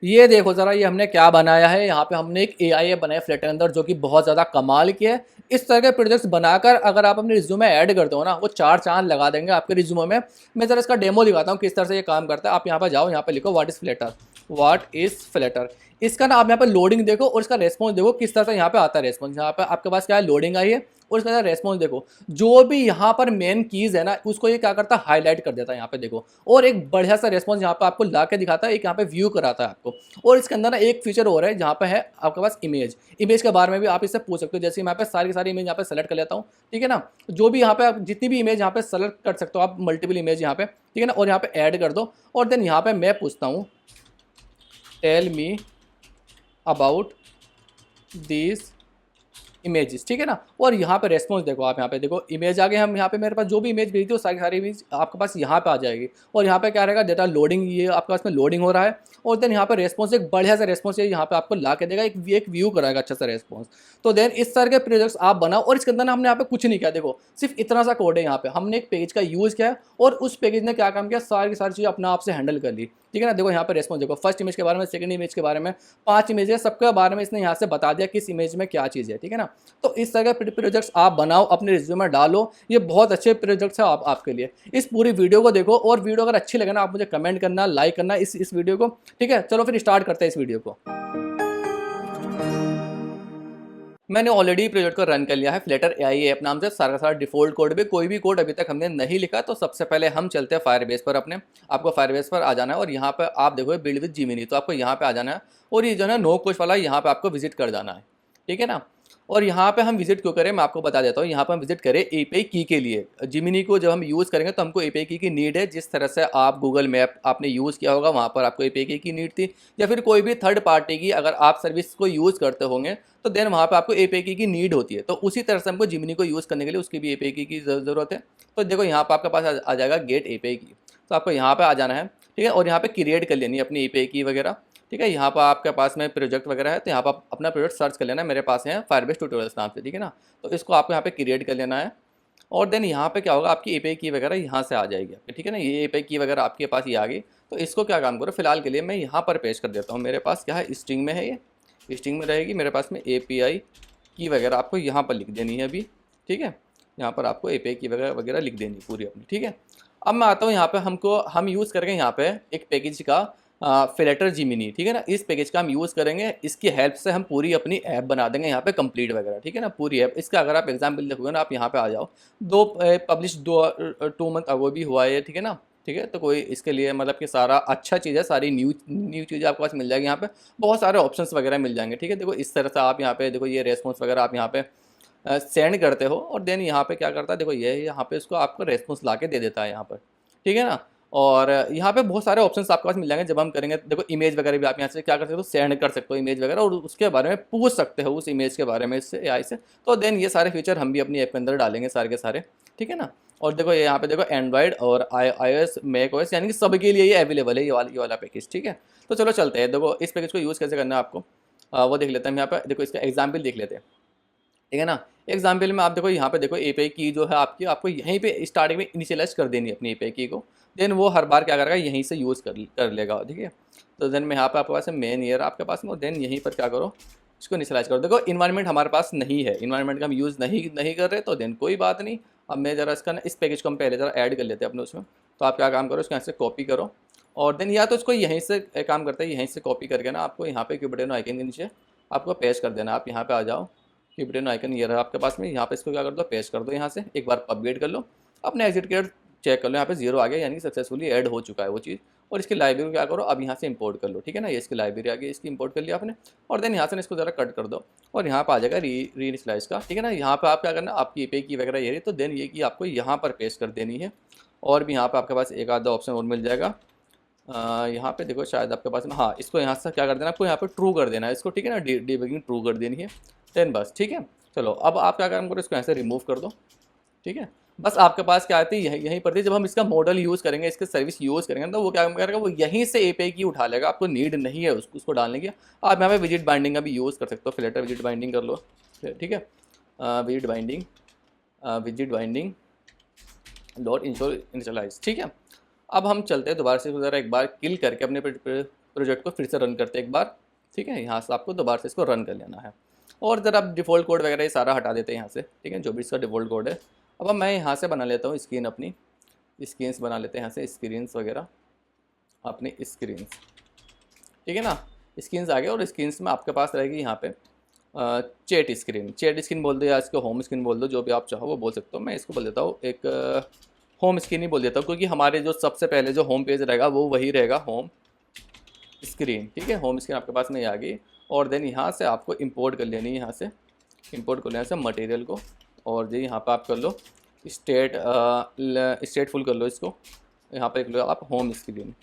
ये देखो ज़रा ये हमने क्या बनाया है, यहाँ पे हमने एक एआई बनाया फ्लटर के अंदर जो कि बहुत ज़्यादा कमाल की है। इस तरह के प्रोजेक्ट्स बनाकर अगर आप अपने रिज्यूमे में ऐड करते हो ना, वो चार चांद लगा देंगे आपके रिज्यूमे में। मैं ज़रा इसका डेमो दिखाता हूँ किस तरह से ये काम करता है। आप यहाँ पर जाओ, यहाँ पे लिखो what is Flutter, what is Flutter. इसका ना आप यहाँ पे लोडिंग देखो और इसका रेस्पॉन्स देखो किस तरह से यहाँ पे आता है रेस्पॉन्स। यहाँ पे आपके पास क्या है, लोडिंग आई है और इसका रेस्पॉन्स देखो। जो भी यहाँ पर मेन कीज़ है ना, उसको ये क्या करता है, हाईलाइट कर देता है यहाँ पे देखो। और एक बढ़िया सा रेस्पॉन्स यहाँ पे आपको ला के दिखाता है, एक यहाँ पे व्यू कराता है आपको। और इसके अंदर ना एक फीचर और है जहाँ पे है आपके पास इमेज। इमेज के बारे में भी आप इससे पूछ सकते हो। जैसे मैं यहाँ पे सारी की सारी इमेज यहाँ पे सेलेक्ट कर लेता हूँ, ठीक है ना। जो भी यहाँ पे आप जितनी भी इमेज यहाँ पे सेलेक्ट कर सकते हो आप, मल्टीपल इमेज यहाँ पे, ठीक है ना। और यहाँ पे ऐड कर दो और देन यहाँ पे मैं पूछता हूँ tell me about this images, ठीक है ना। और यहाँ पे रेस्पॉन्स देखो, आप यहाँ पे देखो इमेज आ गए। हम यहाँ पे मेरे पास जो भी इमेज भेजी थी वो सारी सारी इमेज आपके पास यहाँ पे आ जाएगी। और यहाँ पे क्या रहेगा, डेटा लोडिंग, ये आपके पास में लोडिंग हो रहा है। और देन यहाँ पे रेस्पॉन्स एक बढ़िया सा रेस्पॉन्स यहाँ पे आपको ला के देगा, एक व्यू कराएगा अच्छा सा रेस्पॉन्स। तो देन इस तरह के प्रोजेक्ट्स आप बनाओ। और इसके अंदर हमने यहाँ पे कुछ नहीं किया, देखो सिर्फ इतना सा कोड है। यहाँ पे हमने एक पेज का यूज़ किया और उस पेज ने क्या काम किया, सारी की सारी चीज़ अपने आप से हैंडल कर ली, ठीक है ना। देखो यहाँ पे रेस्पॉन्स देखो, फर्स्ट इमेज के बारे में, सेकंड इमेज के बारे में, 5 इमेज है, सबके बारे में इसने यहाँ से बता दिया किस इमेज में क्या चीज़ है, ठीक है ना। तो इस तरह के प्रोजेक्ट्स आप बनाओ, अपने रिज्यूमे में डालो। ये बहुत अच्छे प्रोजेक्ट्स है आपके लिए। इस पूरी वीडियो को देखो और वीडियो अगर अच्छी लगे ना, आप मुझे कमेंट करना, लाइक करना इस वीडियो को, ठीक है। चलो फिर स्टार्ट करते हैं इस वीडियो को। मैंने ऑलरेडी प्रोजेक्ट को रन कर लिया है। फ्लटर एआई ऐप नाम से सारा का सारा डिफॉल्ट कोड भी, कोई भी कोड अभी तक हमने नहीं लिखा। तो सबसे पहले हम चलते हैं फायरबेस पर अपने। आपको फायरबेस पर आ जाना है और यहाँ पर आप देखो बिल्ड विद जिमिनी, तो आपको यहाँ पे आ जाना है और ये जो है नो कोस्ट वाला, यहाँ पे आपको विजिट कर जाना है, ठीक है ना। और यहाँ पे हम विजिट क्यों करें, मैं आपको बता देता हूँ। यहाँ पे हम विजिट करें एपीआई की के लिए। जिमिनी को जब हम यूज़ करेंगे तो हमको एपीआई की नीड है। जिस तरह से आप गूगल मैप आपने यूज़ किया होगा, वहाँ पर आपको एपीआई की नीड थी, या फिर कोई भी थर्ड पार्टी की अगर आप सर्विस को यूज़ करते होंगे तो देन वहाँ पे आपको एपीआई की नीड होती है। तो उसी तरह से हमको जिमिनी को यूज़ करने के लिए उसकी भी एपीआई की ज़रूरत है। तो देखो यहाँ पर आपके पास आ जाएगा गेट एपीआई की। तो आपको यहाँ पर आ जाना है, ठीक है। और यहाँ पे क्रिएट कर लेनी है अपनी एपीआई की वगैरह, ठीक है। यहाँ पर आपके पास में प्रोजेक्ट वगैरह है तो यहाँ पर आप अपना प्रोजेक्ट सर्च कर लेना। मेरे पास है फायरबेस ट्यूटोरियल्स नाम से, ठीक है ना। तो इसको आपको यहाँ पे क्रिएट कर लेना है। और देन यहाँ पे क्या होगा, आपकी एपीआई की वगैरह यहाँ से आ जाएगी आपकी, ठीक है ना। ये एपीआई की वगैरह आपके पास ये आ गई। तो इसको क्या काम करो, फिलहाल के लिए मैं यहाँ पर पेश कर देता हूँ। मेरे पास क्या है, स्ट्रिंग में है, ये स्ट्रिंग में रहेगी मेरे पास में। एपीआई की वगैरह आपको यहाँ पर लिख देनी है अभी, ठीक है। यहाँ पर आपको एपीआई की वगैरह वगैरह लिख देनी है पूरी अपनी, ठीक है। अब मैं आता हूँ यहाँ पे, हम यूज़ करेंगे यहाँ पे एक पैकेज का फ्लटर जिमिनी, ठीक है ना। इस पैकेज का हम यूज़ करेंगे, इसकी हेल्प से हम पूरी अपनी ऐप बना देंगे यहाँ पे कंप्लीट वगैरह, ठीक है ना। पूरी ऐप इसका अगर आप एग्जाम्पल देखोगे ना, आप यहाँ पे आ जाओ, पब्लिश 2 मंथ अगो भी हुआ है, ठीक है ना। ठीक है, तो कोई इसके लिए मतलब कि सारा अच्छा चीज़ है, सारी न्यू चीज़ें आपके पास मिल जाएगी। यहाँ पे बहुत सारे ऑप्शंस वगैरह मिल जाएंगे, ठीक है। देखो इस तरह से आप यहाँ पे देखो ये रेस्पॉन्स वगैरह आप यहाँ पे सेंड करते हो और देन यहाँ पे क्या करता है, देखो ये यहाँ पे इसको आपको रेस्पॉन्स ला के दे देता है यहाँ पर, ठीक है ना। और यहाँ पे बहुत सारे ऑप्शंस आपके पास मिल जाएंगे जब हम करेंगे। देखो इमेज वगैरह भी आप यहाँ से क्या कर सकते हो, सेंड कर सकते हो इमेज वगैरह, और उसके बारे में पूछ सकते हो उस इमेज के बारे में इससे एआई से। तो देन ये सारे फीचर हम भी अपनी ऐप के अंदर डालेंगे सारे के सारे, ठीक है ना। और देखो ये यहाँ पे देखो एंड्रॉइड और iOS मैक ओएस यानी कि सबके लिए ये अवेलेबल है, ये वाला पैकेज, ठीक है। तो चलो चलते हैं, देखो इस पैकेज को यूज़ कैसे करना है आपको वो देख लेते हैं। हम यहाँ पे देखो इसका एग्जाम्पल देख लेते हैं, ठीक है ना। एग्जाम्पल में आप देखो यहाँ पे देखो एपीआई की जो है आपकी, आपको यहीं पे स्टार्टिंग में इनिशियलाइज कर देनी है अपनी एपीआई की को। देन वो हर बार क्या करेगा, यहीं से यूज़ कर लेगा, ठीक है। तो देन में यहाँ पे आपके पास है मेन ईयर आपके पास में, और देन यहीं पर क्या करो, इसको इनिशियलाइज करो। देखो इन्वायरमेंट हमारे पास नहीं है, इन्वायरमेंट का हम यूज़ नहीं कर रहे, तो देन कोई बात नहीं। अब मैं ज़रा इसका ना इस पैकेज को हम पहले ज़रा ऐड कर लेते हैं अपने उसमें। तो आप क्या काम करो, इसको यहाँ से कॉपी करो और देन या तो इसको यहीं से काम करते हैं, यहीं से कॉपी करके ना आपको यहाँ पे क्यूबेटिनो आइकन के नीचे आपको पेस्ट कर देना। आप यहाँ पे आ जाओ, क्यूबेटिनो आइकन ये रहा आपके पास में, यहाँ पे इसको क्या कर दो, पेस्ट कर दो यहाँ से। एक बार अपडेट कर लो, अपने एग्जिट केयर चेक कर लो, यहाँ पे 0 आ गया यानी कि सक्सेसफुली ऐड हो चुका है वो चीज़। और इसकी लाइब्रेरी को क्या करो, अब यहाँ से इंपोर्ट कर लो, ठीक है ना। ये इसकी लाइब्रेरी आ गई, इसकी इंपोर्ट कर लिया आपने। और देन यहाँ से इसको ज़रा कट कर दो और यहाँ पर आ जाएगा री इनिशियलाइज का, ठीक है ना। यहाँ पर आप क्या करना, आपकी एपीआई की वगैरह ये रही, तो देन ये की आपको यहाँ पर पेस्ट कर देनी है। और भी यहाँ पर आपके पास एक आधा ऑप्शन और मिल जाएगा। यहाँ पे देखो शायद आपके पास में, हाँ इसको यहाँ से क्या कर देना, आपको यहाँ पे ट्रू कर देना है इसको, ठीक है ना। डिबगिंग ट्रू कर देनी है देन बस, ठीक है। चलो अब आप क्या काम करो, इसको यहाँ से रिमूव कर दो, ठीक है। बस आपके पास क्या आती है, यहीं पर थी। जब हम इसका मॉडल यूज़ करेंगे, इसके सर्विस यूज़ करेंगे, तो वो क्या करेगा, वो यहीं से एपीआई की उठा लेगा। आपको नीड नहीं है उसको डालने की। आप यहाँ पे विजिट बाइंडिंग का भी यूज़ कर सकते हो, फ्लटर विजिट बाइंडिंग कर लो, ठीक है। विजिट बाइंडिंग डॉट इनिशियलाइज, ठीक है। अब हम चलते हैं दोबारा से ज़रा एक बार किल करके अपने प्रोजेक्ट को फिर से रन करते हैं एक बार, ठीक है। यहाँ से आपको दोबारा से इसको रन कर लेना है और ज़रा आप डिफ़ॉल्ट कोड वगैरह ये सारा हटा देते हैं यहाँ से, ठीक है, जो भी इसका डिफ़ॉल्ट कोड है। अब मैं यहाँ से बना लेता हूँ स्क्रीन, अपनी स्क्रीन्स बना लेते हैं यहाँ से, स्क्रीन्स वगैरह अपनी स्क्रीन्स, ठीक है ना। स्क्रीन्स आ गए और स्क्रीन्स में आपके पास रहेगी यहाँ पे चैट स्क्रीन बोल दो या इसको होम स्क्रीन बोल दो, जो भी आप चाहो वो बोल सकते हो। मैं इसको बोल देता हूँ एक होम स्क्रीन ही बोल देता हूँ, क्योंकि हमारे जो सबसे पहले जो होम पेज रहेगा वो वही रहेगा, होम स्क्रीन, ठीक है। होम स्क्रीन आपके पास में आ गई और देन यहाँ से आपको इंपोर्ट कर लेनी है, यहाँ से इंपोर्ट कर लेने से मटेरियल को, और जी यहाँ पे आप कर लो स्टेट फुल कर लो इसको, यहाँ पे लिख लो आप होम स्क्रीन,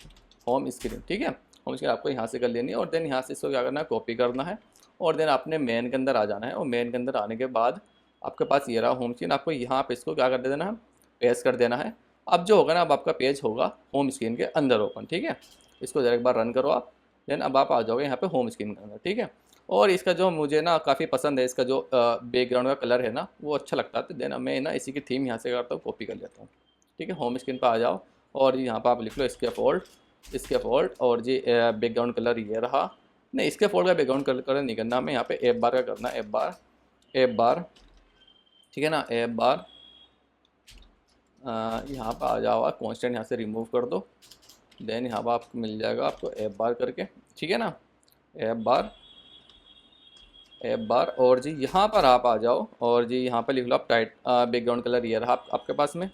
ठीक है। होम स्क्रीन आपको यहाँ से कर लेनी है और देन यहाँ से इसको क्या करना है, कॉपी करना है और देन आपने मेन के अंदर आ जाना है। और मेन के अंदर आने के बाद आपके पास ये रहा होम स्क्रीन, आपको यहाँ पे इसको क्या कर देना है, पेस्ट कर देना है। अब जो होगा ना, अब आपका पेज होगा होम स्क्रीन के अंदर ओपन, ठीक है। इसको जरा एक बार रन करो आप, देन अब आप आ जाओगे यहाँ पे होम स्क्रीन के अंदर, ठीक है। और इसका जो मुझे ना काफ़ी पसंद है, इसका जो बैकग्राउंड का कलर है ना वो अच्छा लगता है, तो देन मैं ना इसी की थीम यहाँ से करता हूँ, कॉपी कर लेता हूँ, ठीक है। होम स्क्रीन पर आ जाओ और यहाँ पर आप लिख लो इसके फॉल्ट और जी बैकग्राउंड कलर ये रहा। नहीं, इसके फॉल्ट का बैकग्राउंड कलर नहीं करना हमें, यहाँ पे ऐप बार का करना है, ऐप बार, ठीक है ना। ऐप बार यहाँ पर आ जाओ, कॉन्स्टेंट यहाँ से रिमूव कर दो, देन यहाँ पर आपको मिल जाएगा आपको ऐप बार करके, ठीक है ना। ऐप बार और जी यहाँ पर आप आ जाओ और जी यहाँ पर लिख लो आप बैकग्राउंड कलर ये रहा आपके पास में।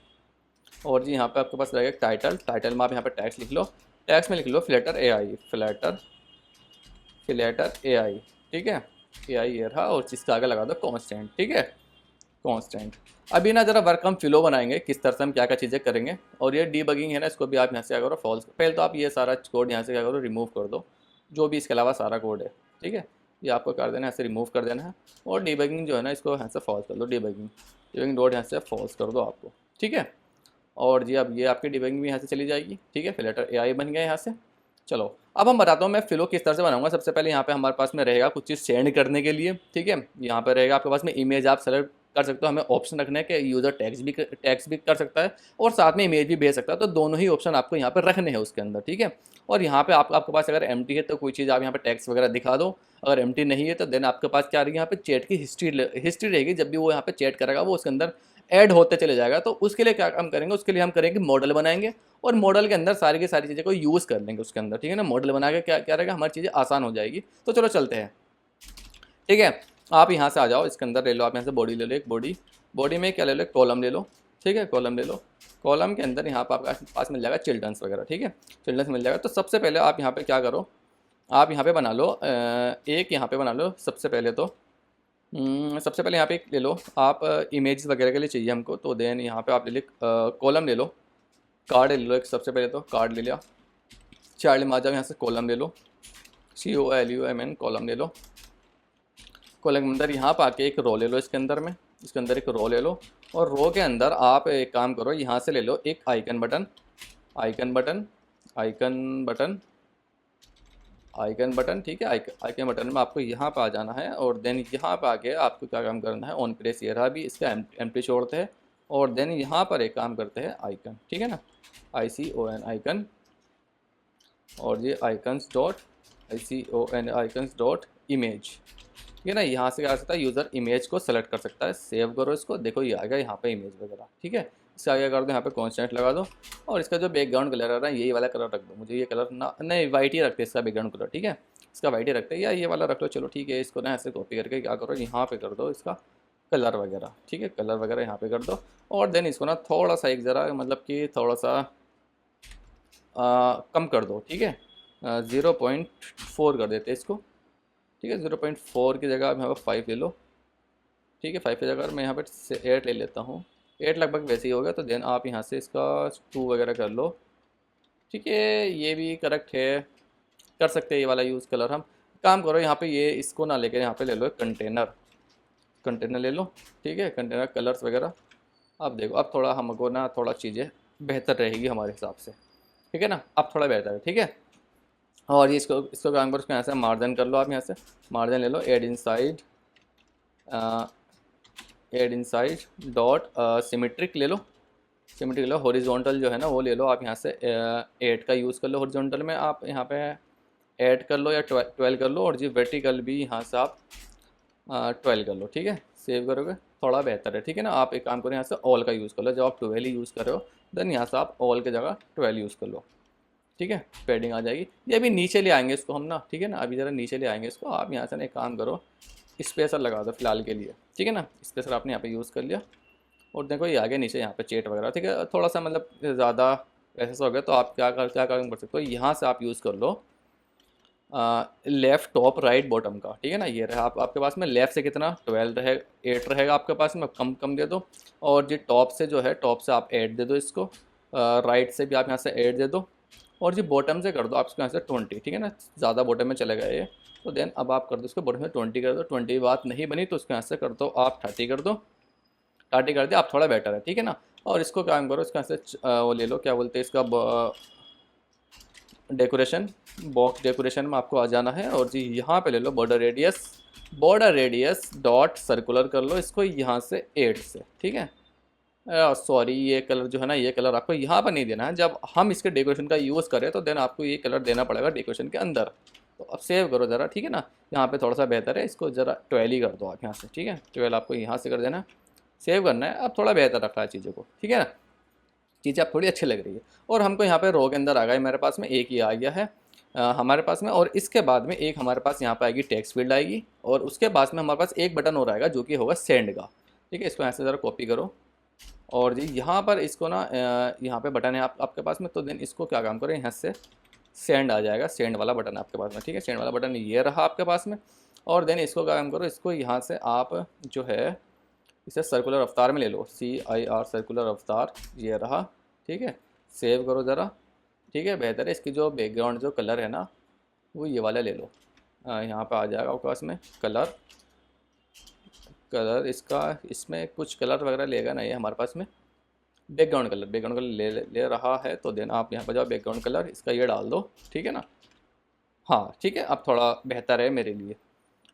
और जी यहाँ पे आपके पास रहेगा टाइटल में आप यहाँ पे टैक्स लिख लो, टैक्स में लिख लो फ्लैटर AI, ठीक है। AI ये रहा और जिसका आगे लगा दो कांस्टेंट, ठीक है, कांस्टेंट। अभी ना ज़रा वर्क हम फ्लो बनाएंगे, किस तरह से हम क्या क्या चीज़ें करेंगे। और ये डीबगिंग है ना, इसको भी आप यहाँ से क्या करो, फॉल्स, पहले तो आप ये सारा कोड यहाँ से क्या करो, रिमूव कर दो, जो भी इसके अलावा सारा कोड है, ठीक है, ये आपको कर देना है, ऐसे रिमूव कर देना है। और डीबगिंग जो है ना, इसको यहाँ से फॉल्स कर दो, डीबगिंग डॉट यहाँ से फॉल्स कर दो आपको, ठीक है। और जी अब ये आपकी डीबगिंग भी यहाँ से चली जाएगी, ठीक है। फ्लैटर AI बन गया यहाँ से। चलो अब हम बताता हूँ मैं फ्लो किस तरह से बनाऊंगा। सबसे पहले यहाँ पे हमारे पास में रहेगा कुछ चीज़ सेंड करने के लिए, ठीक है। यहाँ पे रहेगा आपके पास में इमेज, आप सेलेक्ट कर सकते हो, हमें ऑप्शन रखना है कि यूज़र टैक्स भी कर सकता है और साथ में इमेज भी भेज सकता है, तो दोनों ही ऑप्शन आपको यहाँ पर रखने हैं उसके अंदर, ठीक है। और यहाँ पे आपके पास अगर एम्प्टी है तो कोई चीज़ आप यहाँ पे टैक्स वगैरह दिखा दो, अगर एम्प्टी नहीं है तो देन आपके पास क्या रहेगी, यहाँ पे चैट की हिस्ट्री रहेगी। जब भी वो यहाँ पे चैट करेगा वो उसके अंदर ऐड होते चले जाएगा। तो उसके लिए क्या हम करेंगे, उसके लिए हम करेंगे मॉडल बनाएंगे और मॉडल के अंदर सारी की सारी चीज़ें को यूज़ कर लेंगे उसके अंदर, ठीक है ना। मॉडल बना के क्या क्या रहेगा, हमारी चीज़ें आसान हो जाएगी। तो चलो चलते हैं, ठीक है। आप यहाँ से आ जाओ, इसके अंदर ले लो आप यहाँ से बॉडी ले लो, एक बॉडी में क्या ले लो, एक कॉलम ले लो, ठीक है, कॉलम ले लो। कॉलम के अंदर यहाँ पर आपके पास मिल जाएगा चिल्ड्रंस वगैरह, ठीक है, चिल्ड्रंस मिल जाएगा। तो सबसे पहले आप यहाँ पे क्या करो, आप यहाँ पे बना लो एक यहाँ पे बना लो। सबसे पहले यहाँ पे एक ले लो आप, इमेज वगैरह के लिए चाहिए हमको, तो देन यहाँ पे आप ले कॉलम ले लो, कार्ड ले लो एक, सबसे पहले तो कार्ड ले लिया। चाइल्ड में आ जाओ, यहाँ से कॉलम ले लो, COLUMN कॉलम ले लो। कॉलम के अंदर यहाँ पर आके एक रो ले लो, इसके अंदर एक रो ले लो। और रो के अंदर आप एक काम करो, यहाँ से ले लो एक आइकन बटन, ठीक है। आइकन बटन में आपको यहाँ पे आ जाना है और देन यहाँ पे आके आपको क्या काम करना है, ऑन प्रेस ये रहा भी, इसका एम्प्टी छोड़ते हैं और देन यहाँ पर एक काम करते हैं आइकन, ठीक है ना, ICON आइकन। और ये आइकन्स डॉट इमेज, ठीक है ना। यहाँ से क्या कर सकता है, यूज़र इमेज को सेलेक्ट कर सकता है। सेव करो इसको, देखो ये आ गया यहाँ पे इमेज वगैरह, ठीक है। इससे आगे कर दो, यहाँ पे कॉन्स्टेंट लगा दो और इसका जो बैकग्राउंड कलर आ रहा है यही वाला कलर रख दो। मुझे ये कलर ना, नहीं वाइट ही रखते हैं इसका बैकग्राउंड कलर, ठीक है, इसका वाइट ही रखते हैं, या ये वाला रख लो, चलो ठीक है। इसको ना ऐसे कॉपी करके क्या करो, यहाँ पे कर दो इसका कलर वगैरह, ठीक है, कलर वगैरह यहाँ पे कर दो। और देन इसको ना थोड़ा सा एक ज़रा मतलब कि थोड़ा सा कम कर दो, ठीक है, 0.4 कर देते हैं इसको, ठीक है। 0.4 की जगह आप यहाँ पर 5 ले लो, ठीक है। 5 की जगह मैं यहाँ पर 8 ले लेता हूँ, 8 लगभग वैसे ही होगा। तो देन आप यहाँ से इसका 2 वगैरह कर लो, ठीक है, ये भी करेक्ट है, कर सकते हैं ये वाला यूज़ कलर। हम काम करो यहाँ पे ये इसको ना लेकर यहाँ पे ले लो कंटेनर ले लो, ठीक है, कंटेनर कलर्स वगैरह। अब देखो अब थोड़ा हमको ना थोड़ा चीज़ें बेहतर रहेगी हमारे हिसाब से, ठीक है ना, अब थोड़ा बेहतर है, ठीक है। और ये इसको काम करो, उसको यहाँ से मार्जिन कर लो, आप यहाँ से मार्जिन ले लो, ऐड इनसाइड डॉट सिमेट्रिक ले लो, हॉरिजॉन्टल जो है ना वो ले लो आप यहाँ से 8 का यूज़ कर लो हॉरिजॉन्टल में। आप यहाँ पे ऐड कर लो या 12 कर लो, और जी वर्टिकल भी यहाँ से आप 12 कर लो, ठीक है। सेव करोगे थोड़ा बेहतर है, ठीक है ना। आप एक काम करो, यहाँ से ऑल का यूज़ कर लो, जब आप 12 ही यूज़ कर रहे हो देन यहाँ से आप ऑल की जगह 12 यूज़ कर लो, ठीक है। पैडिंग आ जाएगी। ये अभी नीचे ले आएंगे इसको हम ना, ठीक है ना, अभी ज़रा नीचे ले आएंगे इसको। आप यहाँ से ना एक काम करो, स्पेसर लगा दो फिलहाल के लिए, ठीक है ना। स्पेसर आपने यहाँ पे यूज़ कर लिया, और देखो ये आगे नीचे यहाँ पे चेट वगैरह, ठीक है। थोड़ा सा मतलब ज़्यादा ऐसा हो गया तो आप क्या काम कर सकते हो, यहाँ से आप यूज़ कर लो लेफ़्ट टॉप राइट बॉटम का, ठीक है ना। ये रहा आपके पास में लेफ़्ट से कितना 12 रहे 8 रहेगा आपके पास में, कम कम दे दो। और जी टॉप से जो है, टॉप से आप 8 दे दो इसको, राइट से भी आप यहाँ से 8 दे दो, और जी बॉटम से कर दो आप इसको यहाँ से 20, ठीक है ना। ज़्यादा बॉटम में चलेगा ये, तो देन अब आप कर दो इसको बॉटम में 20 कर दो। 20 बात नहीं बनी तो उसको यहाँ से कर दो आप 30 कर दो, 30 कर दिया आप, थोड़ा बेटर है, ठीक है ना। और इसको काम करो, इसका यहाँ से वो ले लो, क्या बोलते हैं इसका, डेकोरेशन, बॉक्स डेकोरेशन में आपको आ जाना है, और जी यहाँ पे ले लो बॉर्डर रेडियस डॉट सर्कुलर कर लो इसको यहाँ से 8 से, ठीक है। सॉरी ये कलर जो है ना, ये कलर आपको यहाँ पर नहीं देना है, जब हम इसके डेकोरेशन का यूज़ करें तो देन आपको ये कलर देना पड़ेगा डेकोरेशन के अंदर। तो अब सेव करो ज़रा, ठीक है ना। यहाँ पे थोड़ा सा बेहतर है, इसको ज़रा 12 ही कर दो आप यहाँ से, ठीक है। 12 आपको यहाँ से कर देना, सेव करना है। अब थोड़ा बेहतर रखना है चीज़ों को, ठीक है ना। चीज़ें अब थोड़ी अच्छी लग रही है। और हमको यहाँ पे रो के अंदर आ गए, मेरे पास में एक ही आ गया है हमारे पास में। और इसके बाद में एक हमारे पास यहाँ पे आएगी टेक्स्ट फील्ड आएगी, और उसके पास में हमारे पास एक बटन और आएगा जो कि होगा सेंड का, ठीक है। इसको यहाँ से ज़रा कॉपी करो, और जी यहाँ पर इसको ना यहाँ पे बटन है आपके पास में, तो देन इसको क्या काम करो, यहाँ से सेंड आ जाएगा, सेंड वाला बटन आपके पास में, ठीक है। सेंड वाला बटन ये रहा आपके पास में। और देन इसको क्या काम करो, इसको यहाँ से आप जो है इसे सर्कुलर अवतार में ले लो, CIR सर्कुलर अवतार, ये रहा, ठीक है। सेव करो ज़रा, ठीक है। बेहतर है, इसकी जो बैकग्राउंड जो कलर है ना वो ये वाला ले लो, यहाँ पे आ जाएगा आपके पास में कलर इसका, इसमें कुछ कलर वगैरह लेगा ना ये हमारे पास में। बैकग्राउंड कलर ले रहा है, तो देन आप यहाँ पर जाओ बैकग्राउंड कलर इसका ये डाल दो, ठीक है ना। हाँ ठीक है, अब थोड़ा बेहतर है मेरे लिए।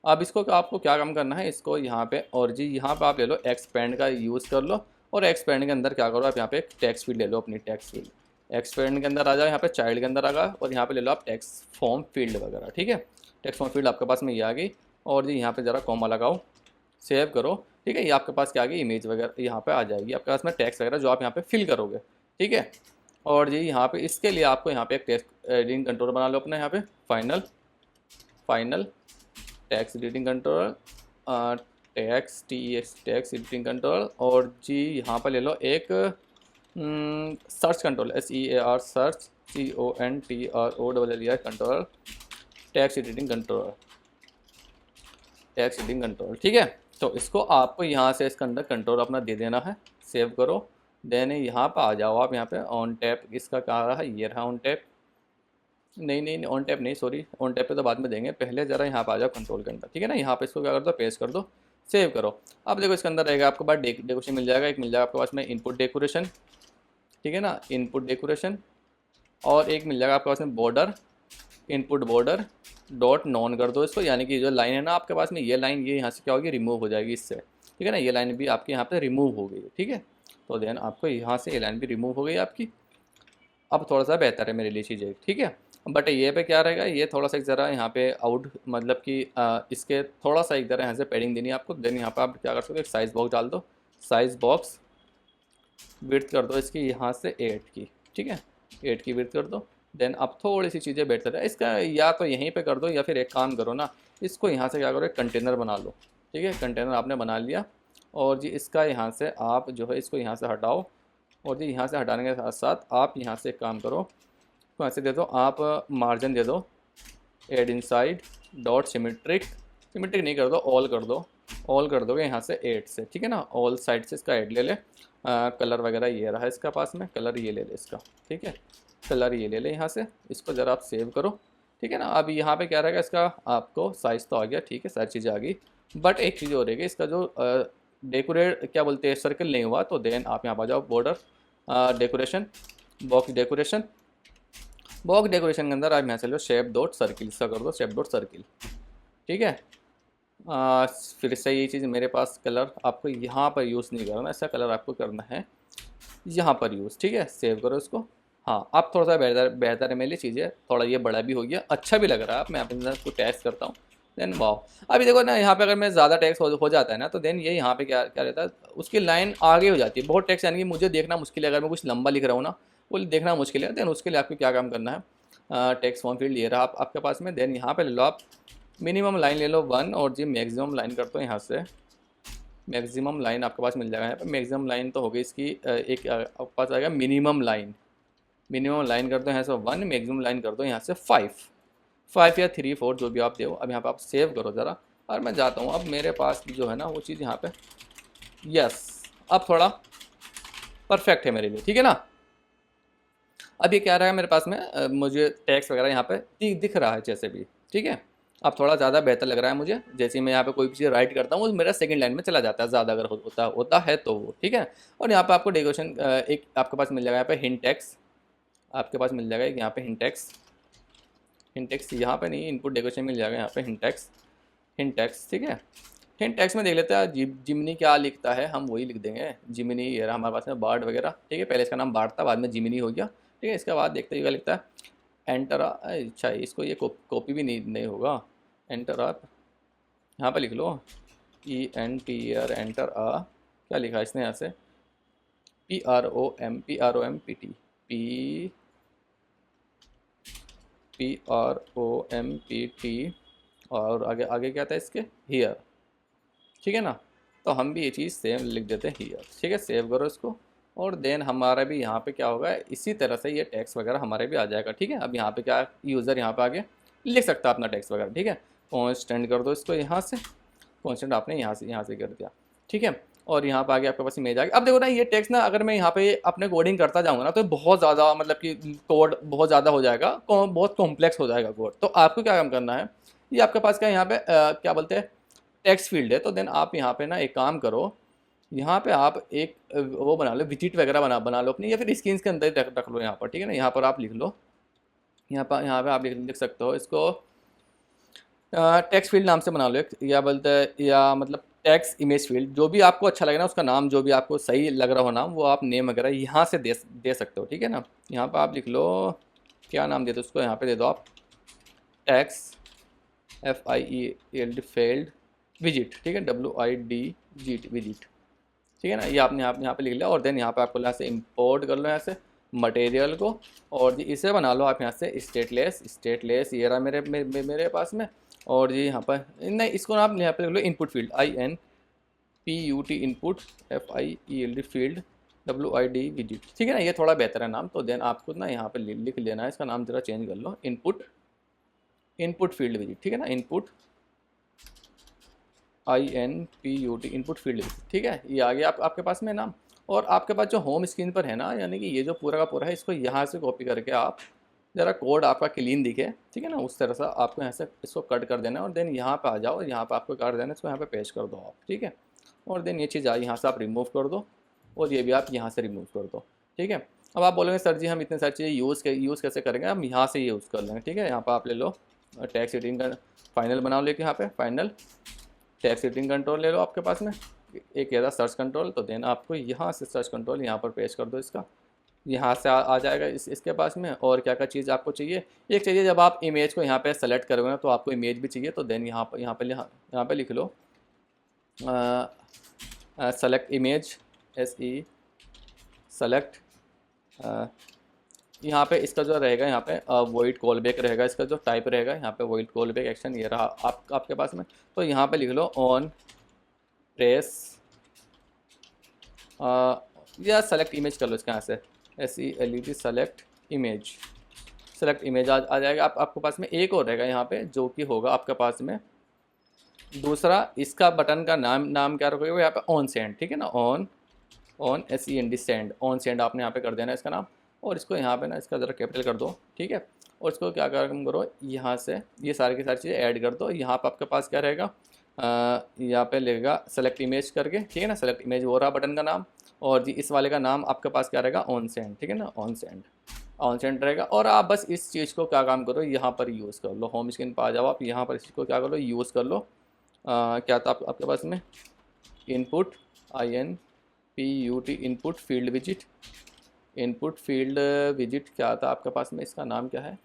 अब इसको आपको क्या काम करना है, इसको यहाँ पे, और जी यहाँ पे आप ले लो एक्सपेंड का यूज़ कर लो, और एक्सपेंड के अंदर क्या करो आप यहाँ पे एक टेक्स्ट फील्ड ले लो, अपनी टेक्स्ट फील्ड एक्सपेंड के अंदर आ जाओ, यहाँ पे चाइल्ड के अंदर आ गया, और यहाँ पे ले लो आप टेक्स्ट फॉर्म फील्ड वगैरह, ठीक है। टेक्स्ट फॉर्म फील्ड आपके पास में ये आ गई, और जी यहाँ पे ज़रा कॉमा लगाओ, सेव करो, ठीक है। ये आपके पास क्या आ गई, इमेज वगैरह यहाँ पे आ जाएगी आपके पास में, टेक्स्ट वगैरह जो आप यहाँ पे फिल करोगे, ठीक है। और जी यहाँ पे इसके लिए आपको यहाँ पे एक टेक्स्ट एडिटिंग कंट्रोल बना लो अपना, यहाँ पे final text editing control, text editing control, और जी यहाँ पर ले लो एक search control, SEAR search CONTROLLER control, text editing control, ठीक है। तो इसको आपको यहाँ से इसके अंदर कंट्रोल अपना दे देना है, सेव करो। देन यहाँ पर आ जाओ आप, यहाँ पे ऑन टैप इसका कहाँ रहा, ये रहा ऑन टैप, नहीं ऑन टैप नहीं, सॉरी ऑन टैप पे तो बाद में देंगे, पहले ज़रा यहाँ पे आ जाओ कंट्रोल के अंदर, ठीक है ना। यहाँ पे इसको क्या कर दो, पेस्ट कर दो, सेव करो। अब देखो इसके अंदर रहेगा आपके पास डेकोरेशन मिल जाएगा, एक मिल जाएगा आपके पास में इनपुट डेकोरेशन, ठीक है ना, इनपुट डेकोरेशन। और एक मिल जाएगा आपके पास में border, input border dot non कर दो इसको, यानी कि जो लाइन है ना आपके पास में, ये लाइन ये यहाँ से क्या होगी, रिमूव हो जाएगी इससे, ठीक है ना। ये लाइन भी आपके यहाँ पे रिमूव हो गई, ठीक है। तो देन आपको यहाँ से ये लाइन भी रिमूव हो गई आपकी। अब थोड़ा सा बेहतर है मेरे लिए चीज़ें, ठीक है। बट ये पे क्या रहेगा, ये थोड़ा सा एक ज़रा यहाँ पे आउट, मतलब कि इसके थोड़ा सा एक ज़रा यहाँ से पैडिंग देनी है आपको। देन यहाँ पे आप क्या कर सकते हो, एक साइज़ बॉक्स डाल दो, साइज़ बॉक्स विड्थ कर दो इसकी यहाँ से 8 की, ठीक है, 8 की विड्थ कर दो। देन अब थोड़ी सी चीज़ें बेहतर है इसका, या तो यहीं पे कर दो, या फिर एक काम करो ना, इसको यहाँ से क्या करो, एक कंटेनर बना लो, ठीक है। कंटेनर आपने बना लिया, और जी इसका यहाँ से आप जो है इसको यहाँ से हटाओ, और जी यहाँ से हटाने के साथ साथ आप यहाँ से एक काम करो, तो ऐसे दे दो आप मार्जिन दे दो, एड इनसाइड डॉट सिमेट्रिक नहीं कर दो, ऑल कर दोगे यहाँ से 8 से, ठीक है ना। ऑल साइड से इसका ऐड ले ले, कलर वगैरह ये रहा इसका पास में, कलर ये ले ले इसका, ठीक है, कलर ये ले ले यहाँ से, इसको ज़रा आप सेव करो, ठीक है ना। अब यहाँ पे क्या रहेगा इसका, आपको साइज़ तो आ गया, ठीक है, सारी चीज़ें आ गई, बट एक चीज़ हो रहेगी, इसका जो डेकोरेट क्या बोलते हैं, सर्कल नहीं हुआ, तो देन आप यहाँ पर जाओ बॉर्डर डेकोरेशन, बॉक्स डेकोरेशन के अंदर आप यहाँ से लो शेप डॉट सर्किल, इसका कर दो शेप डॉट सर्किल, ठीक है। फिर से ये चीज़ मेरे पास कलर आपको यहाँ पर यूज़ नहीं करना, ऐसा कलर आपको करना है यहाँ पर यूज़, ठीक है। सेव करो इसको, हाँ, अब थोड़ा सा बेहतर बेहतर है मेरे लिए चीज़ें, थोड़ा ये बड़ा भी हो गया, अच्छा भी लग रहा है। अब मैं अपने साथ को टेस्ट करता हूँ, देन वाओ। अभी देखो ना, यहाँ पे अगर मैं ज़्यादा टेक्स्ट हो जाता है ना, तो देन ये यहाँ पे क्या क्या रहता है, उसकी लाइन आगे हो जाती है बहुत टेक्स्ट, यानी कि मुझे देखना मुश्किल है। अगर मैं कुछ लंबा लिख रहा हूँ ना, वो देखना मुश्किल है, देन उसके लिए आपको क्या काम करना है, टेक्स्ट फॉर्म फील्ड ये रहा आपके पास में। देन यहाँ पे ले लो आप मिनिमम लाइन ले लो 1, और जी मैक्सिमम लाइन करते हो यहाँ से। मैक्सिमम लाइन आपके पास मिल जाएगा यहाँ पे। मैक्सिमम लाइन तो हो गई इसकी एक आपके पास आएगा मिनिमम लाइन। मिनिमम लाइन कर दो यहाँ से 1, मैक्सिमम लाइन कर दो यहाँ से 5। 5 या 3 4 जो भी आप दो। अब यहाँ पे आप सेव करो ज़रा, और मैं जाता हूँ। अब मेरे पास जो है ना वो चीज़ यहाँ पे, यस, अब थोड़ा परफेक्ट है मेरे लिए, ठीक है ना। अब ये क्या रहा है मेरे पास में, मुझे टैक्स वगैरह यहाँ पे दिख रहा है जैसे भी, ठीक है। अब थोड़ा ज़्यादा बेहतर लग रहा है मुझे। जैसे ही मैं यहाँ पे कोई भी चीज़ राइट करता हूँ, वो मेरा सेकंड लाइन में चला जाता है, ज़्यादा अगर होता है तो वो, ठीक है। और यहाँ पे आपको डेकोरेशन एक आपके पास मिल जाएगा यहाँ पे हिंट टेक्स्ट, आपके पास मिल जाएगा एक यहाँ पे हिंट टेक्स्ट। हिंट टेक्स्ट यहाँ पे नहीं, इनपुट डेकोरेशन मिल जाएगा यहाँ पे हिंट टेक्स्ट। हिंट टेक्स्ट, ठीक है। हिंट टेक्स्ट में देख लेते हैं जिमनी क्या लिखता है, हम वही लिख देंगे जिमनी। ये रहा हमारे पास में बार्ड वगैरह, ठीक है। पहले इसका नाम बार्ड था, बाद में जिमनी हो गया, ठीक है। इसके बाद देखते हैं क्या लिखता है, एंटर। अच्छा, इसको ये कॉपी भी नहीं होगा। एंटर आप यहाँ पे लिख लो, ENTR, एंटर क्या लिखा है इसने यहाँ से, PROMPT, PROMPT, और आगे आगे क्या था इसके, हियर, ठीक है ना। तो हम भी ये चीज़ सेम लिख देते हैं हियर, ठीक है। सेव करो इसको, और देन हमारा भी यहाँ पे क्या होगा, इसी तरह से ये टैक्स वगैरह हमारे भी आ जाएगा, ठीक है। अब यहाँ पे क्या, यूज़र यहाँ पे आगे लिख सकता है अपना टैक्स वगैरह, ठीक है। कॉन्स्टेंट कर दो इसको यहाँ से, कॉन्स्टेंट आपने यहाँ से कर दिया, ठीक है। और यहाँ पे आगे आपके पास इमेज आ गई। अब देखो ना, ये टेक्स्ट ना अगर मैं यहाँ पे अपने कोडिंग करता जाऊँगा ना, तो बहुत ज़्यादा मतलब कि कोड बहुत ज़्यादा हो जाएगा, बहुत कॉम्प्लेक्स हो जाएगा कोड। तो आपको क्या काम करना है, ये आपके पास क्या यहाँ पे क्या बोलते हैं, टेक्स्ट फील्ड है। तो देन आप यहाँ पे ना एक काम करो, यहाँ पे आप एक वो बना लो, विजिट वगैरह बना लो अपनी, या फिर स्क्रीन के अंदर ही रख लो यहाँ पर, ठीक है ना। यहाँ पर आप लिख लो, यहाँ पे आप लिख सकते हो इसको, टेक्स्ट फील्ड नाम से बना लो एक, या बोलते हैं, या मतलब टेक्स्ट इमेज फील्ड, जो भी आपको अच्छा लगे ना उसका नाम, जो भी आपको सही लग रहा हो नाम, वो आप नेम वगैरह यहाँ से दे सकते हो, ठीक है ना। यहाँ पर आप लिख लो, क्या नाम देते हो उसको, यहाँ पे दे दो आप टेक्स्ट FIELD फील्ड विजिट, ठीक है, WIDGT विजिट, ठीक है ना। ये आपने यहाँ पे लिख लिया, और देन यहाँ पे आपको यहाँ से इंपोर्ट कर लो यहाँ से मटेरियल को, और जी इसे बना लो आप यहाँ से स्टेटलेस ये रहा मेरे पास में। और जी यहाँ पर नहीं, इसको आप यहाँ पे लिख लो input field, INPUT input, FIELD field WID विजिट, ठीक है ना। ये थोड़ा बेहतर है नाम। तो देन आपको ना यहाँ पे लिख लेना है, इसका नाम जरा चेंज कर लो, इनपुट फील्ड विजिट, ठीक है ना। इनपुट INPUT इनपुट फील्ड, ठीक है। ये आ गया आपके पास में नाम। और आपके पास जो होम स्क्रीन पर है ना, यानी कि ये जो पूरा का पूरा है, इसको यहाँ से कॉपी करके आप ज़रा कोड आपका क्लीन दिखे, ठीक है ना, उस तरह से आपको यहाँ से इसको कट कर देना है। और देन यहाँ पे आ जाओ, और यहाँ पे आपको काट देना है, इसको यहाँ पे पेस्ट कर दो आप, ठीक है। और देन ये चीज़ यहाँ से आप रिमूव कर दो, और ये भी आप यहाँ से रिमूव कर दो, ठीक है। अब आप बोलोगे सर जी हम इतने सारी चीज़ें यूज़ कैसे करेंगे, हम यहाँ से यूज़ कर लेंगे, ठीक है। यहाँ पर आप ले लो टैक्स सेटिंग का फाइनल बनाओ, लेके यहाँ पे फाइनल टैक्स सेटिंग कंट्रोल ले लो आपके पास में, एक ये था सर्च कंट्रोल। तो देन आपको यहाँ से सर्च कंट्रोल यहाँ पर पेश कर दो, इसका यहाँ से आ जाएगा इसके पास में। और क्या क्या चीज़ आपको चाहिए, एक चाहिए जब आप इमेज को यहाँ पे सेलेक्ट करोगे ना, तो आपको इमेज भी चाहिए। तो देन यहाँ पे लिख लो सेलेक्ट इमेज, SE सेलेक्ट, यहाँ पे इसका जो रहेगा, यहाँ पे वॉइड कॉलबैक रहेगा, इसका जो टाइप रहेगा यहाँ पे वॉइड कॉलबैक एक्शन, ये रहा आपके पास में। तो यहाँ पे लिख लो ऑन प्रेस, या सेलेक्ट इमेज कर लो इसके यहाँ से, SELECT सेलेक्ट इमेज आ जाएगा आपके पास में। एक और रहेगा यहाँ पे जो कि होगा आपके पास में दूसरा, इसका बटन का नाम क्या रखोगे, यहाँ पे ऑन सेंड, ठीक है ना। On SEND send, on send आपने यहाँ पे कर देना इसका नाम। और इसको यहाँ पे ना इसका ज़रा कैपिटल कर दो, ठीक है। और इसको क्या करो, यहाँ से ये सारी की सारी चीज़ें ऐड कर दो। यहाँ पे आपके पास क्या रहेगा, यहाँ पे लगेगा सेलेक्ट इमेज करके, ठीक है ना। सेलेक्ट इमेज वो रहा बटन का नाम, और जी इस वाले का नाम आपके पास क्या रहेगा, ऑन सेंड, ठीक है ना। ऑन सेंड रहेगा। और आप बस इस चीज़ को क्या काम करो, यहाँ पर यूज़ कर लो, होम स्क्रीन पर आ जाओ आप, यहाँ पर इस चीज़ को क्या करो, यूज़ कर लो। क्या था आपके पास में, input INPUT input field visit, input field visit क्या था आपके पास में, इसका नाम क्या है,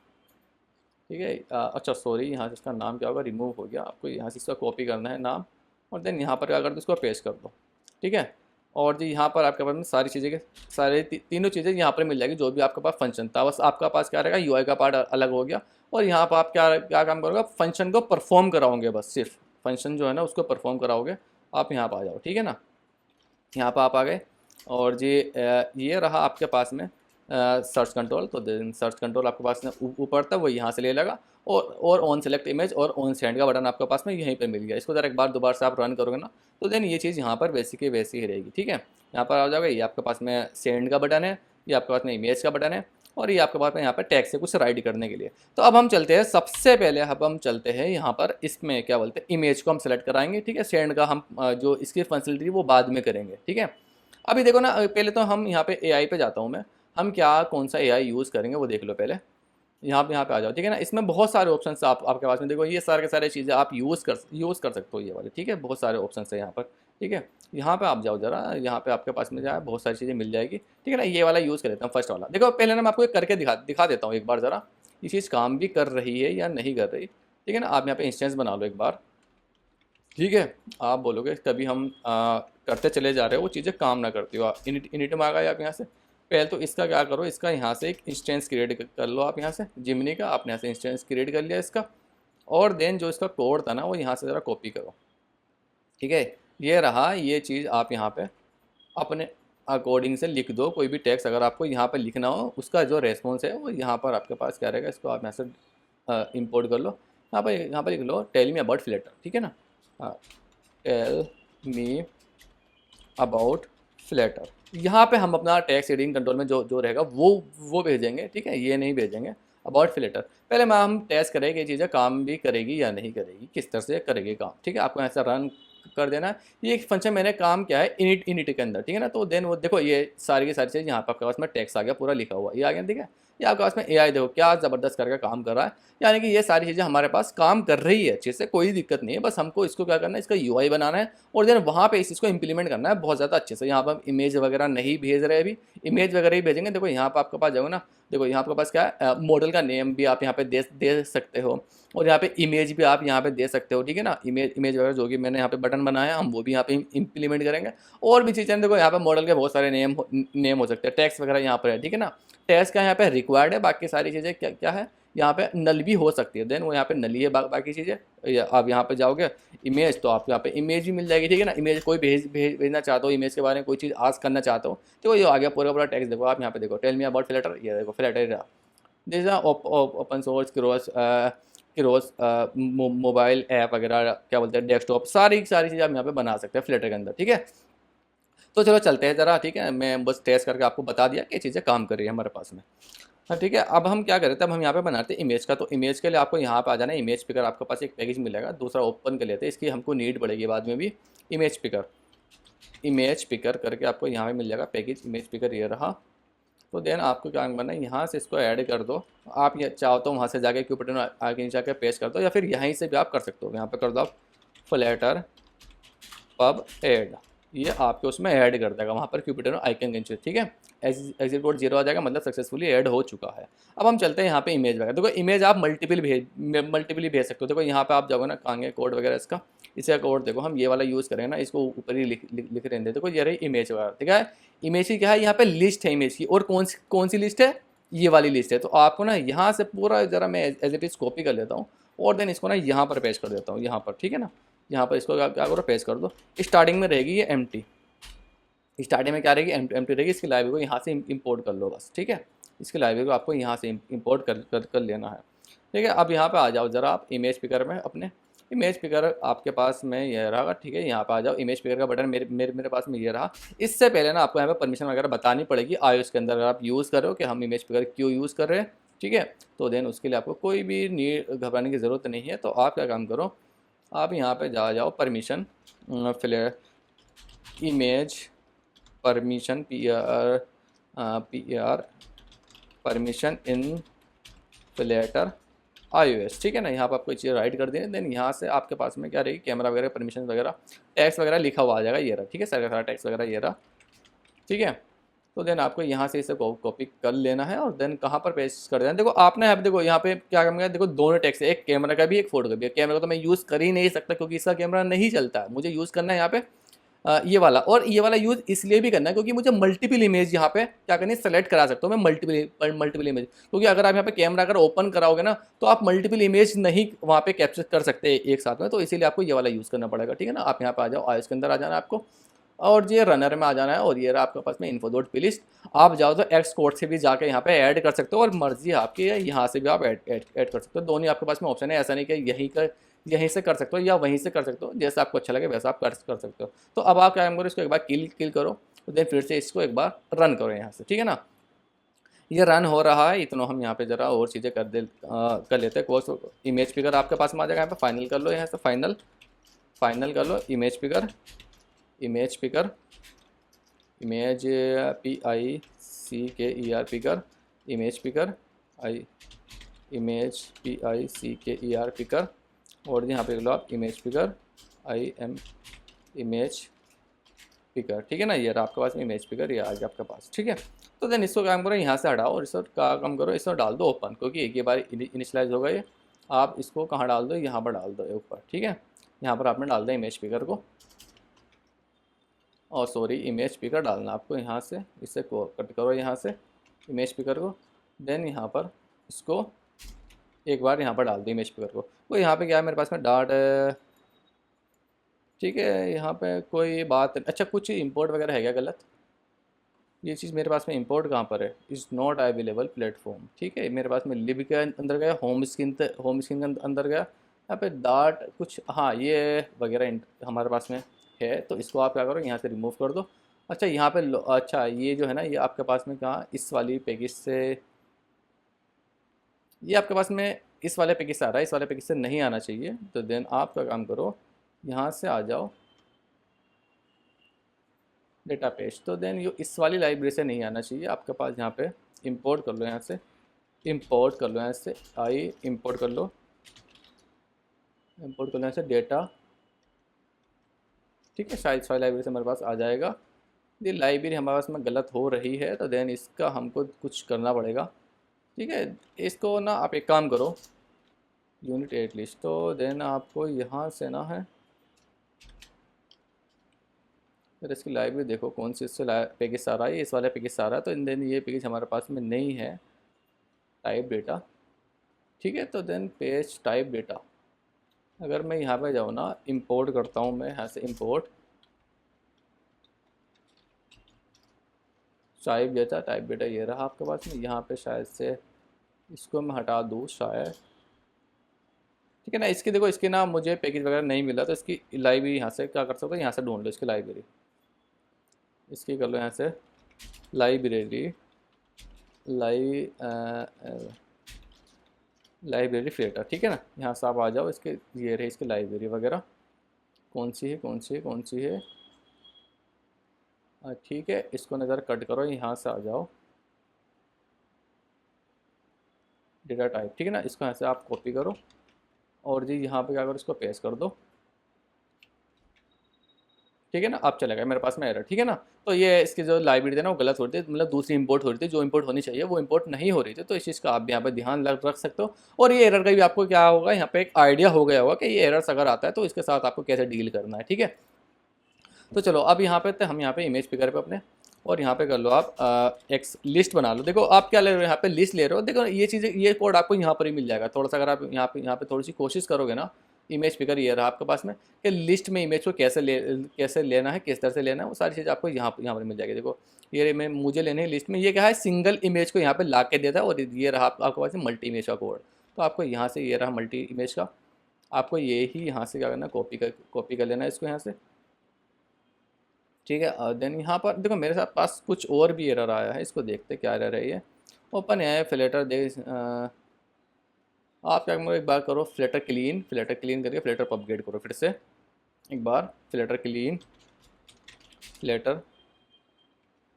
ठीक है। अच्छा सॉरी, यहाँ से इसका नाम क्या होगा, रिमूव हो गया। आपको यहाँ से इसका कॉपी करना है नाम, और देन यहाँ पर क्या कर दो, इसको पेस्ट कर दो, ठीक है। और जी यहाँ पर आपके पास में सारी चीज़ें के सारे तीनों चीज़ें यहाँ पर मिल जाएगी, जो भी आपके पास फंक्शन था। बस आपका पास क्या रहेगा, यूआई का पार्ट अलग हो गया, और यहाँ पर आप क्या क्या काम करोगे, फंक्शन को परफॉर्म कराओगे, बस सिर्फ फंक्शन जो है ना उसको परफॉर्म कराओगे। आप यहाँ पर आ जाओ, ठीक है ना, यहाँ पर आप आ गए। और ये रहा आपके पास में सर्च कंट्रोल। तो देन सर्च कंट्रोल आपके पास में ऊपर था, वो यहाँ से ले लेगा। और ऑन सेलेक्ट इमेज और ऑन सेंड का बटन आपके पास में यहीं पे मिल गया। इसको ज़रा एक बार दोबारा से आप रन करोगे ना, तो देन ये चीज़ यहाँ पर वैसी की वैसी ही रहेगी, ठीक है। यहाँ पर आ जाओगे, ये आपके पास में सेंड का बटन है, ये आपके पास में इमेज का बटन है, और ये आपके पास में यहाँ पर टैग से कुछ राइट करने के लिए। तो अब हम चलते हैं, सबसे पहले अब हम चलते हैं यहाँ पर, इसमें क्या बोलते हैं, इमेज को हम सेलेक्ट कराएंगे, ठीक है। सेंड का हम जो इसकी फंक्शनलिटी वो बाद में करेंगे, ठीक है। अभी देखो ना, पहले तो हम यहाँ पे एआई पे जाता हूँ मैं, हम क्या कौन सा एआई यूज़ करेंगे वो देख लो पहले। यहाँ पे आ जाओ, ठीक है ना। इसमें बहुत सारे ऑप्शंस आपके पास में, देखो ये सारे के सारे चीज़ें आप यूज़ कर सकते हो, ये वाले, ठीक है। बहुत सारे ऑप्शंस है यहाँ पर, ठीक है। यहाँ पे आप जाओ ज़रा, यहाँ पे आपके पास में जो है बहुत सारी चीज़ें मिल जाएगी, ठीक है ना। ये वाला यूज़ कर लेता हूँ, फर्स्ट वाला। देखो पहले ना मैं आपको करके दिखा देता हूँ एक बार ज़रा, ये चीज़ काम भी कर रही है या नहीं कर रही, ठीक है ना। आप यहाँ पे इंस्टेंस बना लो एक बार, ठीक है। आप बोलोगे कभी हम करते चले जा रहे हो, वो चीज़ें काम ना करती हो। आप इनिट में आ गए आप यहाँ से, पहले तो इसका क्या करो, इसका यहाँ से एक इंस्टेंस क्रिएट कर लो आप यहाँ से, जिमनी का आपने यहाँ से इंस्टेंस क्रिएट कर लिया इसका। और देन जो इसका कोड था ना, वो यहाँ से ज़रा कॉपी करो, ठीक है। ये रहा, ये चीज़ आप यहाँ पे अपने अकॉर्डिंग से लिख दो। कोई भी टेक्स्ट अगर आपको यहाँ पर लिखना हो, उसका जो रेस्पॉन्स है वो यहाँ पर आपके पास क्या रहेगा, इसको आप यहाँ से इम्पोर्ट कर लो। यहाँ पर लिख लो, टेल मी अबाउट फ्लैटर, ठीक है ना। Tell me about Flutter. यहाँ पे हम अपना टैक्स एडिंग कंट्रोल में जो जो रहेगा वो भेजेंगे, ठीक है। ये नहीं भेजेंगे अबाउट फ्लैटर। पहले मैं हम टेस्ट करेंगे ये चीज़ें काम भी करेगी या नहीं करेगी, किस तरह से करेगी काम, ठीक है। आपको ऐसा रन कर देना है। ये एक फंक्शन मैंने काम किया है इनिट के अंदर, ठीक है ना। तो देन वो देखो, ये सारी की सारी चीज़ यहाँ पर आपके पास में टैक्स आ गया, पूरा लिखा हुआ ये आ गया, ठीक है। ये आपके पास में एआई देखो क्या ज़बरदस्त करके काम कर रहा है, यानी कि ये सारी चीज़ें हमारे पास काम कर रही है अच्छे से, कोई दिक्कत नहीं है। बस हमको इसको क्या करना है, इसका यूआई बनाना है, और देन वहाँ पे इस चीज़ को इंप्लीमेंट करना है बहुत ज़्यादा अच्छे से। यहाँ पर हम इमेज वगैरह नहीं भेज रहे, अभी इमेज वगैरह ही भेजेंगे। देखो यहाँ पर आपके पास जाओगे ना, देखो यहाँ आपके पास क्या है, मॉडल का नेम भी आप यहाँ पे दे सकते हो, और यहाँ पे इमेज भी आप यहाँ पे दे सकते हो, ठीक है ना। इमेज वगैरह जो कि मैंने यहाँ पे बटन बनाया, हम वो भी यहाँ पे इम्प्लीमेंट करेंगे। और भी चीज़ें देखो, यहाँ पे मॉडल के बहुत सारे नेम हो सकते हैं, टैक्स वगैरह यहाँ पर है, ठीक है ना। टैक्स का यहाँ पे रिक्वायर्ड है, बाकी सारी चीज़ें क्या क्या है, यहाँ पे नल भी हो सकती है, देन वो यहाँ पे नली है। बाकी चीज़ें आप यहाँ पे जाओगे इमेज, तो आपको यहाँ पे इमेज भी मिल जाएगी, ठीक है ना। इमेज कोई भेजना चाहते हो, इमेज के बारे में कोई चीज़ आस्क करना चाहते हो, तो ये आ गया पूरा पूरा टैक्स। देखो आप यहाँ पे देखो, टेल मी अबाउट फ्लैटर, ये देखो flatter this open source cross mobile app वगैरह क्या बोलते हैं, डेस्कटॉप, सारी सारी चीज़ें आप यहाँ पे बना सकते हैं फ्लैटर के अंदर, ठीक है। तो चलो चलते हैं ज़रा, ठीक है। मैं बस टेस्ट करके आपको बता दिया कि चीज़ें काम कर रही है हमारे पास में। हाँ ठीक है, अब हम क्या करें, तब हम यहाँ पे बनाते हैं इमेज का। तो इमेज के लिए आपको यहाँ पे आ जाना है, इमेज पिकर आपके पास एक पैकेज मिलेगा, दूसरा ओपन कर लेते हैं, इसकी हमको नीड पड़ेगी बाद में भी। इमेज पिकर करके आपको यहाँ पे मिल जाएगा पैकेज, इमेज पिकर ये रहा। तो देन आपको क्या करना है, यहाँ से इसको ऐड कर दो। आप ये चाहो तो वहाँ से जाके क्यू बटन आगे नीचे आके पेस्ट कर दो, या फिर यहीं से भी आप कर सकते हो। यहाँ पे कर दो आप फ्लैटर पब ऐड, ये आपके उसमें ऐड कर देगा वहाँ पर क्यू बटन आइकन के नीचे, ठीक है। एग्जिट कोड 0 आ जाएगा, मतलब सक्सेसफुली ऐड हो चुका है। अब हम चलते हैं यहाँ पे इमेज वगैरह। देखो इमेज आप मल्टीपल भेज सकते हो। देखो यहाँ पे आप जाओगे ना, कहाँ कोड वगैरह इसका, इसका कोड देखो, हम ये वाला यूज़ करेंगे ना, इसको ऊपर ही लिख रहे हैं। देखो ये रही इमेज वगैरह, ठीक है। इमेज की क्या है, यहाँ पे लिस्ट है इमेज की, और कौन सी लिस्ट है, ये वाली लिस्ट है। तो आपको ना यहाँ से पूरा ज़रा मैं एज इट इज़ कॉपी कर लेता हूँ, और देन इसको ना यहाँ पर पेस्ट कर देता हूँ, यहाँ पर, ठीक है ना। यहाँ पर इसको क्या करो, पेस्ट कर दो। स्टार्टिंग में रहेगी ये एम्प्टी, स्टार्टिंग में क्या रहेगी, एम्प्टी रहेगी। इसकी लाइब्रेरी को यहाँ से इंपोर्ट कर लो बस, ठीक है। इसकी लाइब्रेरी को आपको यहाँ से इंपोर्ट कर लेना है, ठीक है। अब यहाँ पे आ जाओ ज़रा आप इमेज पिकर में, अपने इमेज पिकर आपके पास में ये रहा, ठीक है। यहाँ पे आ जाओ, इमेज पिकर का बटन मेरे पास में ये रहा। इससे पहले ना आपको यहाँ पे परमिशन वगैरह बतानी पड़ेगी iOS के अंदर, अगर आप यूज़ कर रहे हो कि हम इमेज पिकर क्यों यूज़ कर रहे हैं, ठीक है। तो देन उसके लिए आपको कोई भी घबराने की ज़रूरत नहीं है। तो आप क्या काम करो, आप यहाँ पे जाओ permission, image permission PR permission in Flutter iOS, ठीक है ना। यहाँ पर आपको चीज़ राइट कर दें, देन यहाँ से आपके पास में क्या रहेगी, कैमरा वगैरह परमिशन वगैरह टैक्स वगैरह लिखा हुआ आ जाएगा, ये रहा, ठीक है। सारा टैक्स वगैरह ये रहा, ठीक है। तो देन आपको यहाँ से इसे कॉपी कर लेना है और देन कहाँ पर पेस्ट कर देना है। देखो आपने अब देखो यहाँ पे क्या करना है, देखो दोनों टेक्स्ट है, एक कैमरा का भी एक फोटो का भी। कैमरा का तो मैं यूज़ कर ही नहीं सकता क्योंकि इसका कैमरा नहीं चलता है, मुझे यूज़ करना है यहाँ पे ये वाला। और ये वाला यूज़ इसलिए भी करना है क्योंकि मुझे मल्टीपल इमेज यहाँ पे क्या करनी है, सेलेक्ट करा सकता हूँ मैं मल्टीपल इमेज। क्योंकि अगर आप यहाँ पे कैमरा अगर ओपन कराओगे ना तो आप मल्टीपल इमेज नहीं वहाँ पे कैप्चर कर सकते एक साथ में, तो इसीलिए आपको ये वाला यूज़ करना पड़ेगा। ठीक है ना, आप यहाँ पे आ जाओ, आइस के अंदर आ जाना है आपको और ये रनर में आ जाना है और ये रहा आपके पास में इन्फो डॉट प्ले लिस्ट। आप जाओ तो एक्स कोड से भी जाके यहाँ पे ऐड कर सकते हो और मर्जी आपकी है, यहाँ से भी आप ऐड कर सकते हो। दोनों आपके पास में ऑप्शन है, ऐसा नहीं कि यहीं से कर सकते हो या वहीं से कर सकते हो, जैसा आपको अच्छा लगे वैसा आप कर सकते हो। तो अब आप क्या करो, इसको एक बार किल करो तो देन फिर से इसको एक बार रन करो यहाँ से। ठीक है ना, ये रन हो रहा है, इतना हम यहाँ पे ज़रा और चीज़ें कर लेते हैं। कोर्स इमेज पिकर आपके पास में आ जाएगा, यहाँ पे फाइनल कर लो, यहाँ से फाइनल कर लो। Image picker image picker picker image picker picker और यहाँ पे लो आप इमेज पिकर इमेज पिकर। ठीक है ना, ये रहा आपके पास इमेज पिकर, ये आ गया आपके पास। ठीक है, तो देन इसको काम करो, यहाँ से हटाओ और इसको काम करो, इसको डाल दो ओपन, क्योंकि एक ही बार इनिशलाइज होगा ये। आप इसको कहाँ डाल दो, यहाँ पर डाल दो ऊपर। ठीक है, यहाँ पर आपने डाल दिया इमेज पिकर को, और सॉरी इमेज पिकर डालना आपको यहाँ से, इसे कट करो यहाँ से इमेज पिकर को। देन यहाँ पर इसको एक बार यहाँ पर डाल दो इमेज पिकर को। वो यहाँ पे क्या है मेरे पास में डाट, ठीक है, यहाँ पे कोई बात अच्छा कुछ इंपोर्ट वगैरह है क्या गलत? ये चीज़ मेरे पास में इंपोर्ट कहाँ पर है, इज़ नॉट अवेलेबल प्लेटफॉर्म। ठीक है, मेरे पास में लिब के अंदर गया, होम स्क्रीन के अंदर गया, यहाँ पे डाट कुछ, हाँ ये वगैरह हमारे पास में है। तो इसको आप क्या करो, यहाँ से रिमूव कर दो। अच्छा यहाँ पे अच्छा ये जो है ना, ये आपके पास में कहाँ, इस वाली पैकेज से, ये आपके पास में इस वाले पैकेज से आ रहा है, इस वाले पैकेज से नहीं आना चाहिए। तो देन आप क्या काम करो, यहाँ से आ जाओ डेटा पेज। तो देन ये इस वाली लाइब्रेरी से नहीं आना चाहिए आपके पास, यहाँ पे इंपोर्ट कर लो, यहाँ से इंपोर्ट कर लो, यहाँ से इंपोर्ट कर लो, इंपोर्ट कर लो यहाँ से डेटा। ठीक है, शायद इस वाली लाइब्रेरी से हमारे पास आ जाएगा। ये लाइब्रेरी हमारे पास में गलत हो रही है, तो देन इसका हमको कुछ करना पड़ेगा। ठीक है, इसको ना आप एक काम करो, यूनिट 8 लिस्ट, तो देन आपको यहाँ से ना है, फिर इसकी लाइब्रेरी देखो कौन सी इससे पैकेज आ रहा है, इस वाले पैकेज आ रहा है। तो देन ये पैकेज हमारे पास में नहीं है, टाइप डेटा। ठीक है, तो देन पेज टाइप डेटा, अगर मैं यहाँ पे जाऊँ ना, इंपोर्ट करता हूँ मैं यहाँ से, इंपोर्ट टाइप डेटा ये रहा आपके पास में। यहाँ पे शायद से इसको मैं हटा दूँ शायद। ठीक है ना, इसकी देखो, इसके ना मुझे पैकेज वगैरह नहीं मिला, तो इसकी लाइब्रेरी यहाँ से क्या कर सकते हो, यहाँ से ढूंढ लो इसकी लाइब्रेरी, इसकी कर लो यहाँ से लाइब्रेरी फ्लेटर। ठीक है ना, यहाँ से आप आ जाओ, इसके ये रही इसकी लाइब्रेरी वगैरह, कौन सी है। ठीक है, इसको नज़र कट करो, यहाँ से आ जाओ डेटा टाइप। ठीक है ना, इसको यहाँ से आप कॉपी करो और जी यहाँ पे क्या करो, इसको पेस्ट कर दो। ठीक है ना, अब चलेगा मेरे पास में एरर। ठीक है ना, तो ये इसकी जो लाइब्रेरी थी ना वो गलत हो रही थी, मतलब दूसरी इंपोर्ट हो रही थी, जो इंपोर्ट होनी चाहिए वो इंपोर्ट नहीं हो रही थी। तो इस चीज़ का आप भी यहाँ पे ध्यान रख सकते हो। और ये एरर का भी आपको क्या होगा, यहाँ पे एक आइडिया हो गया होगा कि ये एरर्स अगर आता है तो इसके साथ आपको कैसे डील करना है। ठीक है, तो चलो अब यहाँ पे हम यहाँ पे इमेज पिकर पे अपने, और यहाँ पे कर लो आप एक लिस्ट बना लो। देखो आप क्या ले रहे हो, यहाँ पे लिस्ट ले रहे हो। देखो ये चीज़ें, ये कोड आपको यहाँ पर ही मिल जाएगा। थोड़ा सा अगर आप यहाँ पे थोड़ी सी कोशिश करोगे ना, इमेज पिकर ये रहा आपके पास में, कि लिस्ट में इमेज को कैसे लेना है, किस तरह से लेना है, वो सारी चीज़ आपको यहाँ पर मिल जाएगी। देखो ये मुझे लेने है लिस्ट में, ये क्या है, सिंगल इमेज को यहाँ पे ला के देता है। और ये रहा आपके पास मल्टी इमेज का कोड। तो आपको यहाँ से ये रहा मल्टी इमेज का, आपको ये ही यहाँ से क्या करना है, कॉपी कर लेना है इसको यहाँ से। ठीक है, और देन यहाँ पर देखो मेरे साथ पास कुछ और भी एरर आया है, इसको देखते क्या एरर है। ये ओपन है फ्लेटर दे, आप क्या करो, एक बार करो फ्लेटर क्लीन करके फ्लेटर को अपग्रेड करो फिर से एक बार, फ्लेटर क्लीन फ्लेटर,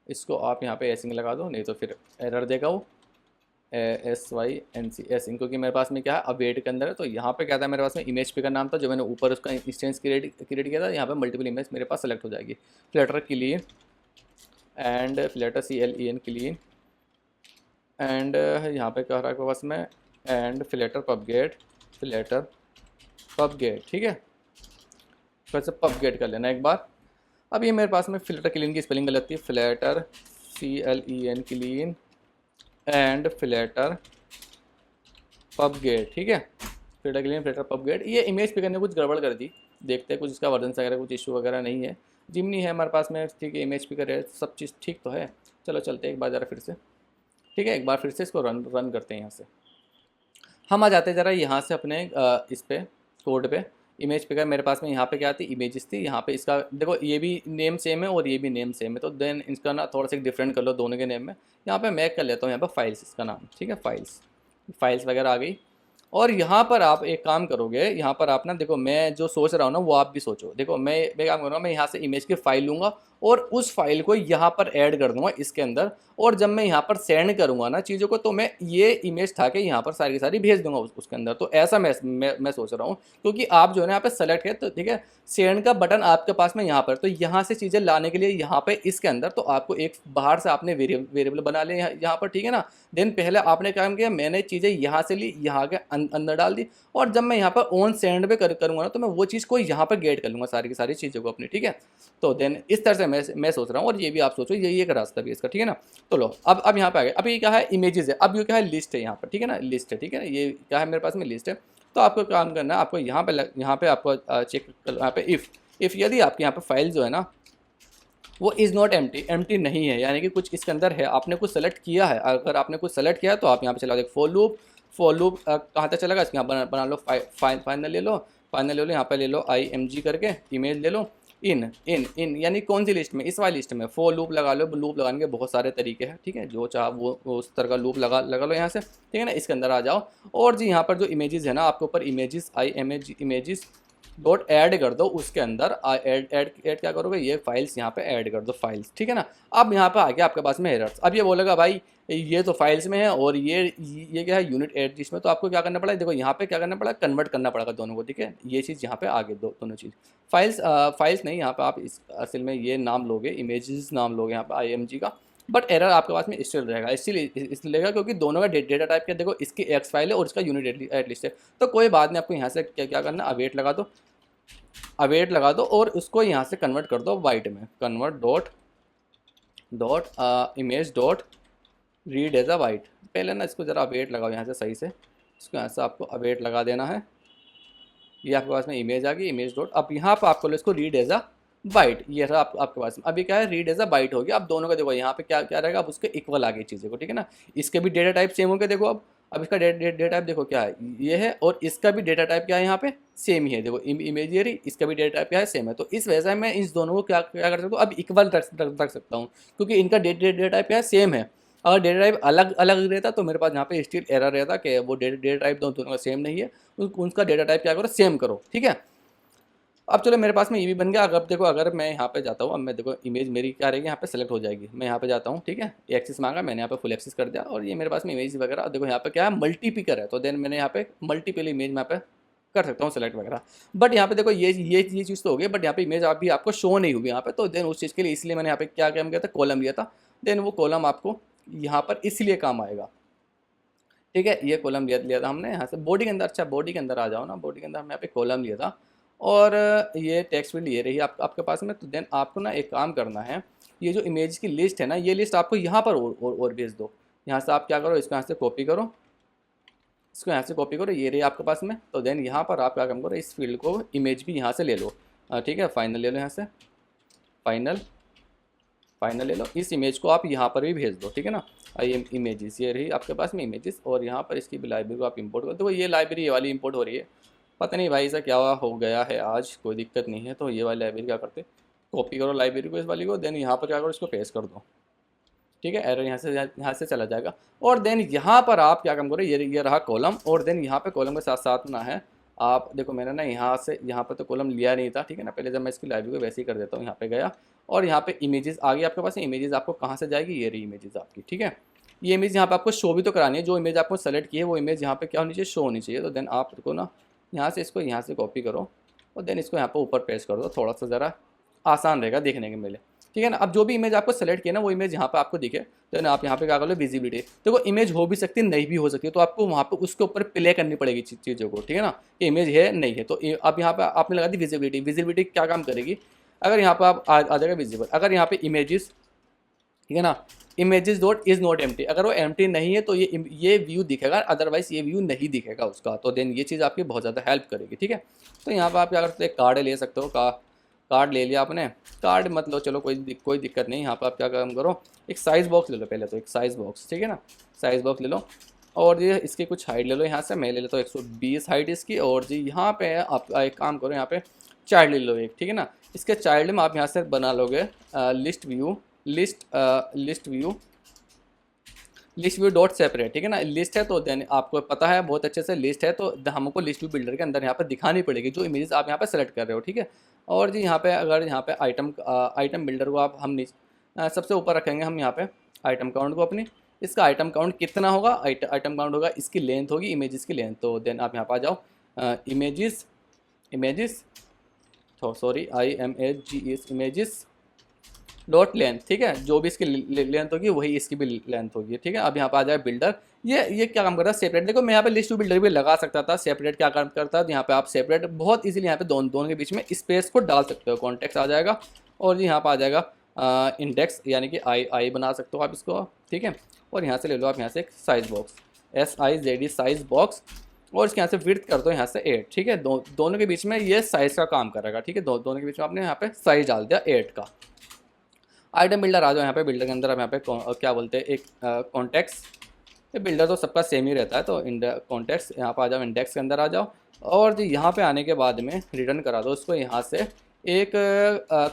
इसको आप यहाँ पे एसिंग लगा दो, नहीं तो फिर एरर देगा वो SYNC एसिंग, क्योंकि मेरे पास में क्या है अवेट के अंदर है। तो यहाँ पे क्या था, मेरे पास में इमेज पिकर नाम था, जो मैंने ऊपर उसका इंस्टेंस क्रिएट किया था। यहाँ पे मल्टीपल इमेज मेरे पास सेलेक्ट हो जाएगी। Flutter clean and Flutter CLEN clean, and यहाँ पे क्या रहा है बस में, एंड फिलेटर पब गेट, ठीक है। फिर से पब गेट कर लेना एक बार। अब ये मेरे पास में फिल्टर क्लीन की स्पेलिंग गलत थी, Flutter CLEN clean and Flutter pub get, ठीक है। Flutter clean Flutter pub get. ये इमेज पिकर ने कुछ गड़बड़ कर दी, देखते हैं कुछ इसका वर्जन वगैरह कुछ इशू वगैरह नहीं है। जिमनी है हमारे पास में, ठीक है, इमेज पिकर है, सब चीज़ ठीक तो है। चलो चलते हैं एक बार ज़रा फिर से, ठीक है, एक बार फिर से इसको रन करते हैं। यहाँ से हम आ जाते हैं ज़रा यहाँ से अपने इस पे कोड पे। इमेज पिकर मेरे पास में यहाँ पे क्या थी, इमेजेस थी। यहाँ पे इसका देखो ये भी नेम सेम है और ये भी नेम सेम है, तो देन इसका ना थोड़ा सा डिफरेंट कर लो दोनों के नेम में। यहाँ पे मैं कर लेता हूँ यहाँ पे फाइल्स इसका नाम, ठीक है, फाइल्स वगैरह आ गई। और यहाँ पर आप एक काम करोगे, यहाँ पर आप ना देखो मैं जो सोच रहा हूँ ना वो आप भी सोचो। देखो मैं काम करूँगा, मैं यहाँ से इमेज की फाइल लूँगा और उस फाइल को यहाँ पर ऐड कर दूँगा इसके अंदर। और जब मैं यहाँ पर सेंड करूँगा ना चीज़ों को, तो मैं ये इमेज था कि यहाँ पर सारी की सारी भेज दूँगा उसके अंदर। तो ऐसा मैं सोच रहा हूँ, क्योंकि आप जो है ना यहाँ पे सेलेक्ट है, तो ठीक है, सेंड का बटन आपके पास में यहाँ पर, तो यहाँ से चीज़ें लाने के लिए यहाँ पे इसके अंदर तो आपको एक बाहर से आपने वेरिएबल बना लिया यहाँ पर, ठीक है ना। देन पहले आपने काम किया, मैंने चीज़ें यहाँ से ली, यहाँ के अंदर डाल दी, और जब मैं यहाँ पर ऑन सेंड पे करूँगा ना, तो मैं वो चीज़ को यहाँ पर गेट कर लूँगा सारी की सारी चीज़ों को अपनी, ठीक है। तो देन इस तरह से मैं सोच रहा हूँ, और ये भी आप सोचो, यही एक रास्ता भी इसका, ठीक है ना। तो लो अब यहाँ पे आ गए। अब ये क्या है, इमेजेस है। अब ये क्या है, लिस्ट है यहाँ पर, ठीक है ना, लिस्ट है, ठीक है ना। ये क्या है, मेरे पास में लिस्ट है। तो आपको काम करना है, आपको यहाँ पे आपको चेक यहाँ पे इफ़ यदि आपके यहाँ पे फाइल जो है ना वो इज़ नॉट एम्प्टी नहीं है, यानी कि कुछ इसके अंदर है, आपने कुछ सेलेक्ट किया है। अगर आपने कुछ सेलेक्ट किया है तो आप यहाँ पे चला जाओ फॉर लूप कहाँ तक चलेगा, इसके यहाँ बना लो, फाइनल ले लो, यहाँ पे ले लो IMG करके, इमेज ले लो, इन यानी कौन सी लिस्ट में, इस वाली लिस्ट में फॉर लूप लगा लो। लूप लगाने के बहुत सारे तरीके हैं, ठीक है, जो चाह वो उस तरह का लूप लगा लो यहाँ से, ठीक है ना। इसके अंदर आ जाओ, और जी यहाँ पर जो इमेजेस है ना, आपके ऊपर इमेजेस डॉट ऐड कर दो उसके अंदर। ऐड क्या करोगे, ये फाइल्स यहाँ पे ऐड कर दो, फाइल्स, ठीक है ना। अब यहाँ पे आ गया आपके पास में एरर्स। अब ये बोलेगा भाई ये तो फाइल्स में है और ये क्या है, यूनिट ऐड, जिसमें तो आपको क्या करना पड़ा, देखो यहाँ पे क्या करना पड़ा, कन्वर्ट करना पड़ेगा दोनों को, ठीक है। ये चीज़ यहाँ पे आगे दोनों चीज़ फाइल्स नहीं, यहाँ पे आप इस असल में ये नाम लोगे, इमेजेस नाम लोगे यहाँ पे IMG का, बट एरर आपके पास में स्टिल रहेगा, इसलिए लेगा क्योंकि दोनों का डेटा टाइप क्या, देखो इसकी एक्स फाइल है और इसका यूनिट ऐड लिस्ट है। तो कोई बात नहीं, आपको यहाँ से क्या करना, अवेट लगा दो और उसको यहाँ से कन्वर्ट कर दो वाइट में, convert dot image dot read as a white. पहले ना इसको ज़रा अवेट लगाओ यहाँ से सही से, इसको यहाँ से आपको अवेट लगा देना है। ये आपके पास में इमेज आ गई, इमेज डॉट, अब यहाँ पर आपको इसको रीड एज अ बाइट, ये रहा आपके पास में। अभी क्या है, रीड एज अ बाइट हो गया। अब दोनों का देखो यहाँ पे क्या क्या रहेगा, अब उसके इक्वल आ गई चीज़ें को, ठीक है ना। इसके भी डेटा टाइप सेम हो गए, देखो अब इसका डेटा टाइप देखो क्या है, ये है, और इसका भी डेटा टाइप क्या है यहाँ पे, सेम ही है। देखो इमेज ये रही, इसका भी डेटा टाइप क्या है, सेम है। तो इस वजह से मैं इस दोनों को क्या क्या कर सकता हूँ, अब इक्वल रख सकता हूँ, क्योंकि इनका डेटा टाइप क्या है, सेम है। अगर डेटा टाइप अलग अलग रहता तो मेरे पास यहाँ पे स्टिल एरर रहता कि वो डेटा टाइप दोनों का सेम नहीं है, उनका डेटा टाइप क्या करो, सेम करो, ठीक है। अब चलो मेरे पास में ये भी बन गया। अगर देखो, अगर मैं यहाँ पे जाता हूँ, अब मैं देखो इमेज मेरी क्या रहेगी, यहाँ पे सेलेक्ट हो जाएगी। मैं यहाँ पे जाता हूँ, ठीक है, एक्सिस मांगा, मैंने यहाँ पे फुल एक्सिस कर दिया, और ये मेरे पास में इमेज वगैरह, देखो यहाँ पे क्या है, मल्टीपिकर है, तो देन मैंने यहाँ पे मल्टीपल इमेज यहाँ पे कर सकता हूँ सेलेक्ट वगैरह। बट यहाँ पे देखो ये चीज़ तो हो गई, बट यहाँ पे इमेज अभी आपको शो नहीं हुई यहाँ पे, तो देन उस चीज़ के लिए इसलिए मैंने यहाँ पे क्या काम किया था, कॉलम लिया था। देन वो कॉलम आपको यहाँ पर इसलिए काम आएगा, ठीक है। ये कॉलम लिया था हमने यहाँ से बॉडी के अंदर। अच्छा, बॉडी के अंदर आ जाओ ना, बॉडी के अंदर हमने यहाँ पे कॉलम लिया था, और ये टेक्स्ट फील्ड ये रही आपके पास में। तो देन आपको ना एक काम करना है, ये जो इमेज की लिस्ट है ना, ये लिस्ट आपको यहाँ पर और भेज दो। यहाँ से आप क्या करो, इसको यहाँ से कॉपी करो, इसको यहाँ से कॉपी करो, ये रही आपके पास में। तो देन यहाँ पर आप क्या काम करो, इस फील्ड को इमेज भी यहाँ से ले लो, ठीक है, फाइनल ले लो, यहाँ से फाइनल ले लो। इस इमेज को आप यहाँ पर भी भेज दो, ठीक है ना। ये इमेजेस ये रही आपके पास में इमेजेस, और यहाँ पर इसकी भी लाइब्रेरी को आप इंपोर्ट करो। देखो ये लाइब्रेरी ये वाली इंपोर्ट हो रही है, पता नहीं भाई ऐसा क्या हो गया है आज, कोई दिक्कत नहीं है। तो ये वाली लाइब्रेरी क्या करते, कॉपी करो लाइब्रेरी को, इस वाली को, देन यहाँ पर क्या करो, इसको पेस्ट कर दो, ठीक है। एरर यहाँ से चला जाएगा। और देन यहाँ पर आप क्या काम करो, ये रहा कॉलम, और देन यहाँ पे कॉलम के साथ साथ ना है, आप देखो मैंने ना यहाँ से यहाँ पर तो कॉलम लिया नहीं था, ठीक है ना। पहले जब मैं इसकी लाइब्रेरी को वैसे ही कर देता हूँ, यहाँ पे गया, और यहाँ पे इमेजेस आ गई आपके पास। इमेजेस आपको कहाँ से जाएगी, ये रही इमेजेस आपकी, ठीक है। ये इमेज यहाँ पे आपको शो भी तो करानी है, जो इमेज आपको सेलेक्ट की है वो इमेज यहाँ पे क्या होनी चाहिए, शो होनी चाहिए। तो देन आप देखो ना, यहाँ से इसको यहाँ से कॉपी करो, और देन इसको यहाँ पर ऊपर पेस्ट कर दो, थोड़ा सा ज़रा आसान रहेगा देखने के मिले। ठीक है ना। अब जो भी इमेज आपको सेलेक्ट किया ना वो इमेज यहाँ पे आपको दिखे, तो ना आप यहाँ पे क्या कर लो विजिबिलिटी, तो वो इमेज हो भी सकती है नहीं भी हो सकती है, तो आपको वहाँ पे उसके ऊपर प्ले करनी पड़ेगी चीज़ों को, ठीक है ना, कि इमेज है नहीं है। तो अब यहाँ पे आपने लगा दी विजिबिलिटी, विजिबिलिटी क्या काम करेगी, अगर यहाँ पर आप आ जाएगा विजिबल, अगर यहाँ पे इमेजेस, ठीक है ना, images dot is not empty, अगर वो एम्प्टी नहीं है तो ये व्यू दिखेगा, अदरवाइज ये व्यू नहीं दिखेगा उसका, तो देन ये चीज़ आपकी बहुत ज़्यादा हेल्प करेगी, ठीक है। तो यहाँ पर आप क्या करते हैं, कार्ड ले सकते हो, कार्ड ले लिया आपने, कार्ड मतलब चलो कोई दिक्कत नहीं। यहाँ पर आप क्या काम करो, एक साइज़ बॉक्स ले लो पहले, तो एक साइज़ बॉक्स, ठीक है ना, साइज़ बॉक्स ले लो, और ये इसकी कुछ हाइट ले लो यहाँ से, मैं ले लेता हूँ 120 हाइट इसकी, और जी यहाँ पे आप एक काम करो, यहाँ पे चाइल्ड ले लो एक, ठीक है ना, इसके चाइल्ड में आप यहाँ से बना लोगे लिस्ट व्यू डॉट सेपरेट, ठीक है ना, लिस्ट है तो देन आपको पता है बहुत अच्छे से लिस्ट है, तो हमको लिस्ट व्यू बिल्डर के अंदर यहाँ पर दिखानी पड़ेगी जो इमेजेस आप यहाँ पे सेलेक्ट कर रहे हो, ठीक है। और जी यहाँ पे अगर यहाँ पे आइटम बिल्डर को आप हम सबसे ऊपर रखेंगे हम यहाँ पे आइटम काउंट को अपनी, इसका आइटम काउंट कितना होगा, आइटम काउंट होगा इसकी लेंथ होगी, इमेजेस की लेंथ, तो देन आप यहाँ पर आ जाओ images sorry images dot length, ठीक है, जो भी इसकी लेंथ होगी वही इसकी भी लेंथ होगी, ठीक है। अब यहाँ पर आ जाए बिल्डर, ये क्या काम करता है, सेपरेट, देखो मैं यहाँ पे लिस्ट टू बिल्डर भी लगा सकता था, सेपरेट क्या काम करता है, तो यहाँ पे आप सेपरेट बहुत इजीली यहाँ पे दोनों के बीच में स्पेस को डाल सकते हो, कॉन्टेक्स्ट आ जाएगा, और यहाँ पर आ जाएगा इंडेक्स, यानी कि आई बना सकते हो आप इसको, ठीक है। और यहाँ से ले लो आप यहाँ से एक size box, SIZD size box, और इसके यहाँ से विड्थ कर दो यहाँ से 8, ठीक है, दोनों के बीच में ये साइज़ का काम करेगा, ठीक है, दोनों के बीच में आपने यहाँ पे साइज डाल दिया 8 का। आइटम बिल्डर आ जाओ, यहाँ पे बिल्डर के अंदर आप यहाँ पे क्या बोलते हैं एक कॉन्टेक्स्ट, ये बिल्डर तो सबका सेम ही रहता है, तो कॉन्टेक्स्ट यहाँ पर आ जाओ, इंडेक्स के अंदर आ जाओ, और जी यहाँ पे आने के बाद में रिटर्न करा दो उसको यहाँ से एक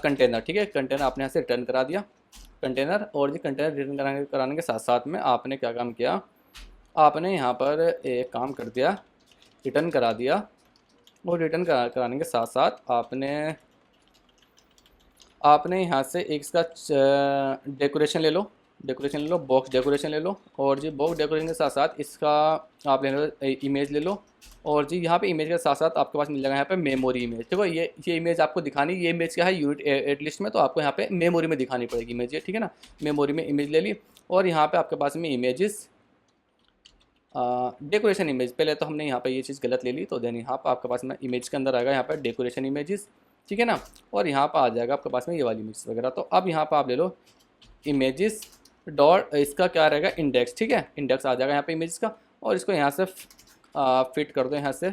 कंटेनर, ठीक है, कंटेनर आपने यहाँ से रिटर्न करा दिया कंटेनर, और जी कंटेनर रिटर्न कराने के साथ साथ में आपने क्या काम किया, आपने यहाँ पर एक काम कर दिया, रिटर्न करा दिया, और रिटर्न कराने के साथ साथ आपने यहाँ से एक इसका डेकोरेशन ले लो, बॉक्स डेकोरेशन ले लो, और जी बॉक्स डेकोरेशन के साथ साथ इसका आप ले लो इमेज ले लो, और जी यहाँ पे इमेज के साथ साथ आपके पास मिल जाएगा यहाँ पे मेमोरी इमेज, देखो ये इमेज आपको दिखानी, ये इमेज क्या है यूनिट 8 लिस्ट में, तो आपको यहाँ पे मेमोरी में दिखानी पड़ेगी इमेज, ये ठीक है ना, मेमोरी में इमेज ले ली, और यहाँ पर आपके पास में इमेजेस डेकोरेशन इमेज, पहले तो हमने यहाँ पे ये चीज़ गलत ले ली, तो देन यहाँ पर आपके पास में इमेज के अंदर आएगा यहाँ पर डेकोरेशन इमेजेस, ठीक है ना, और यहाँ पर आ जाएगा आपके पास में ये वाली इमेज वगैरह। तो अब यहाँ पर आप ले लो इमेजेस डॉट, इसका क्या रहेगा इंडेक्स, ठीक है, इंडेक्स आ जाएगा यहाँ पे इमेज का, और इसको यहाँ से फिट कर दो, यहाँ से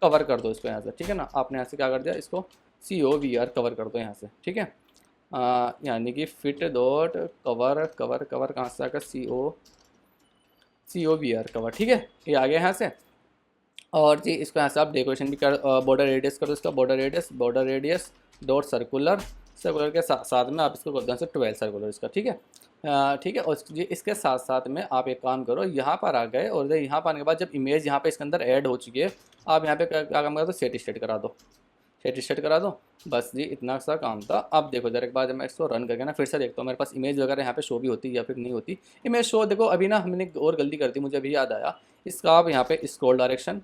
कवर कर दो इसको यहाँ से, ठीक है ना, आपने यहाँ से क्या कर दिया, इसको COVR कवर कर दो यहाँ से, ठीक है, यानी कि फिट डॉट कवर कहाँ से आएगा, COVR कवर, ठीक है, ये आ गया यहाँ से। और जी इसको यहाँ से आप डेकोरेशन भी कर, बॉर्डर रेडियस करो इसका, बॉर्डर रेडियस डॉट सर्कुलर के साथ में आप इसको कर दो 12 सर्कुलर इसका, ठीक है, ठीक है। और जी इसके साथ साथ में आप एक काम करो, यहाँ पर आ गए, और यहाँ पर आने के बाद जब इमेज यहाँ पे इसके अंदर ऐड हो चुकी है, आप यहाँ पे क्या काम करो, तो सेट स्टेट करा दो, बस जी इतना सा काम था। अब देखो जरा एक बार जब मैं इसको रन करके ना फिर से देखता हूँ मेरे पास इमेज वगैरह यहाँ पे शो भी होती है या फिर नहीं होती इमेज शो, देखो अभी ना हमने और गलती कर दी, मुझे अभी याद आया, इसका आप यहाँ पे स्क्रॉल डायरेक्शन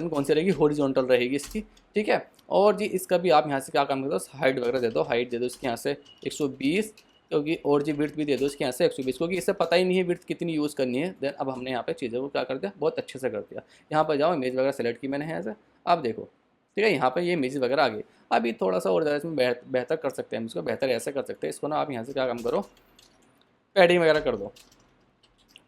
कौन सी रहेगी, हॉरिजॉन्टल रहेगी इसकी, ठीक है। और जी इसका भी आप यहाँ से क्या काम करते हो, हाइट वगैरह दे दो, हाइट दे दो इसके यहाँ से 120, क्योंकि और जी विड्थ भी दे दो इसके यहाँ से 120, क्योंकि इससे पता ही नहीं है विड्थ कितनी यूज़ करनी है। देन अब हमने यहाँ पे चीज़ों को क्या कर दिया, बहुत अच्छे से कर दिया। यहाँ पर जाओ, इमेज वगैरह सेलेक्ट की मैंने यहाँ से, अब देखो ठीक है, यहाँ पर ये इमेज वगैरह आ गई। अभी थोड़ा सा और ज़्यादा इसमें बेहतर कर सकते हैं, इसको बेहतर ऐसे कर सकते हैं, इसको ना आप यहाँ से क्या काम करो, पैडिंग वगैरह कर दो,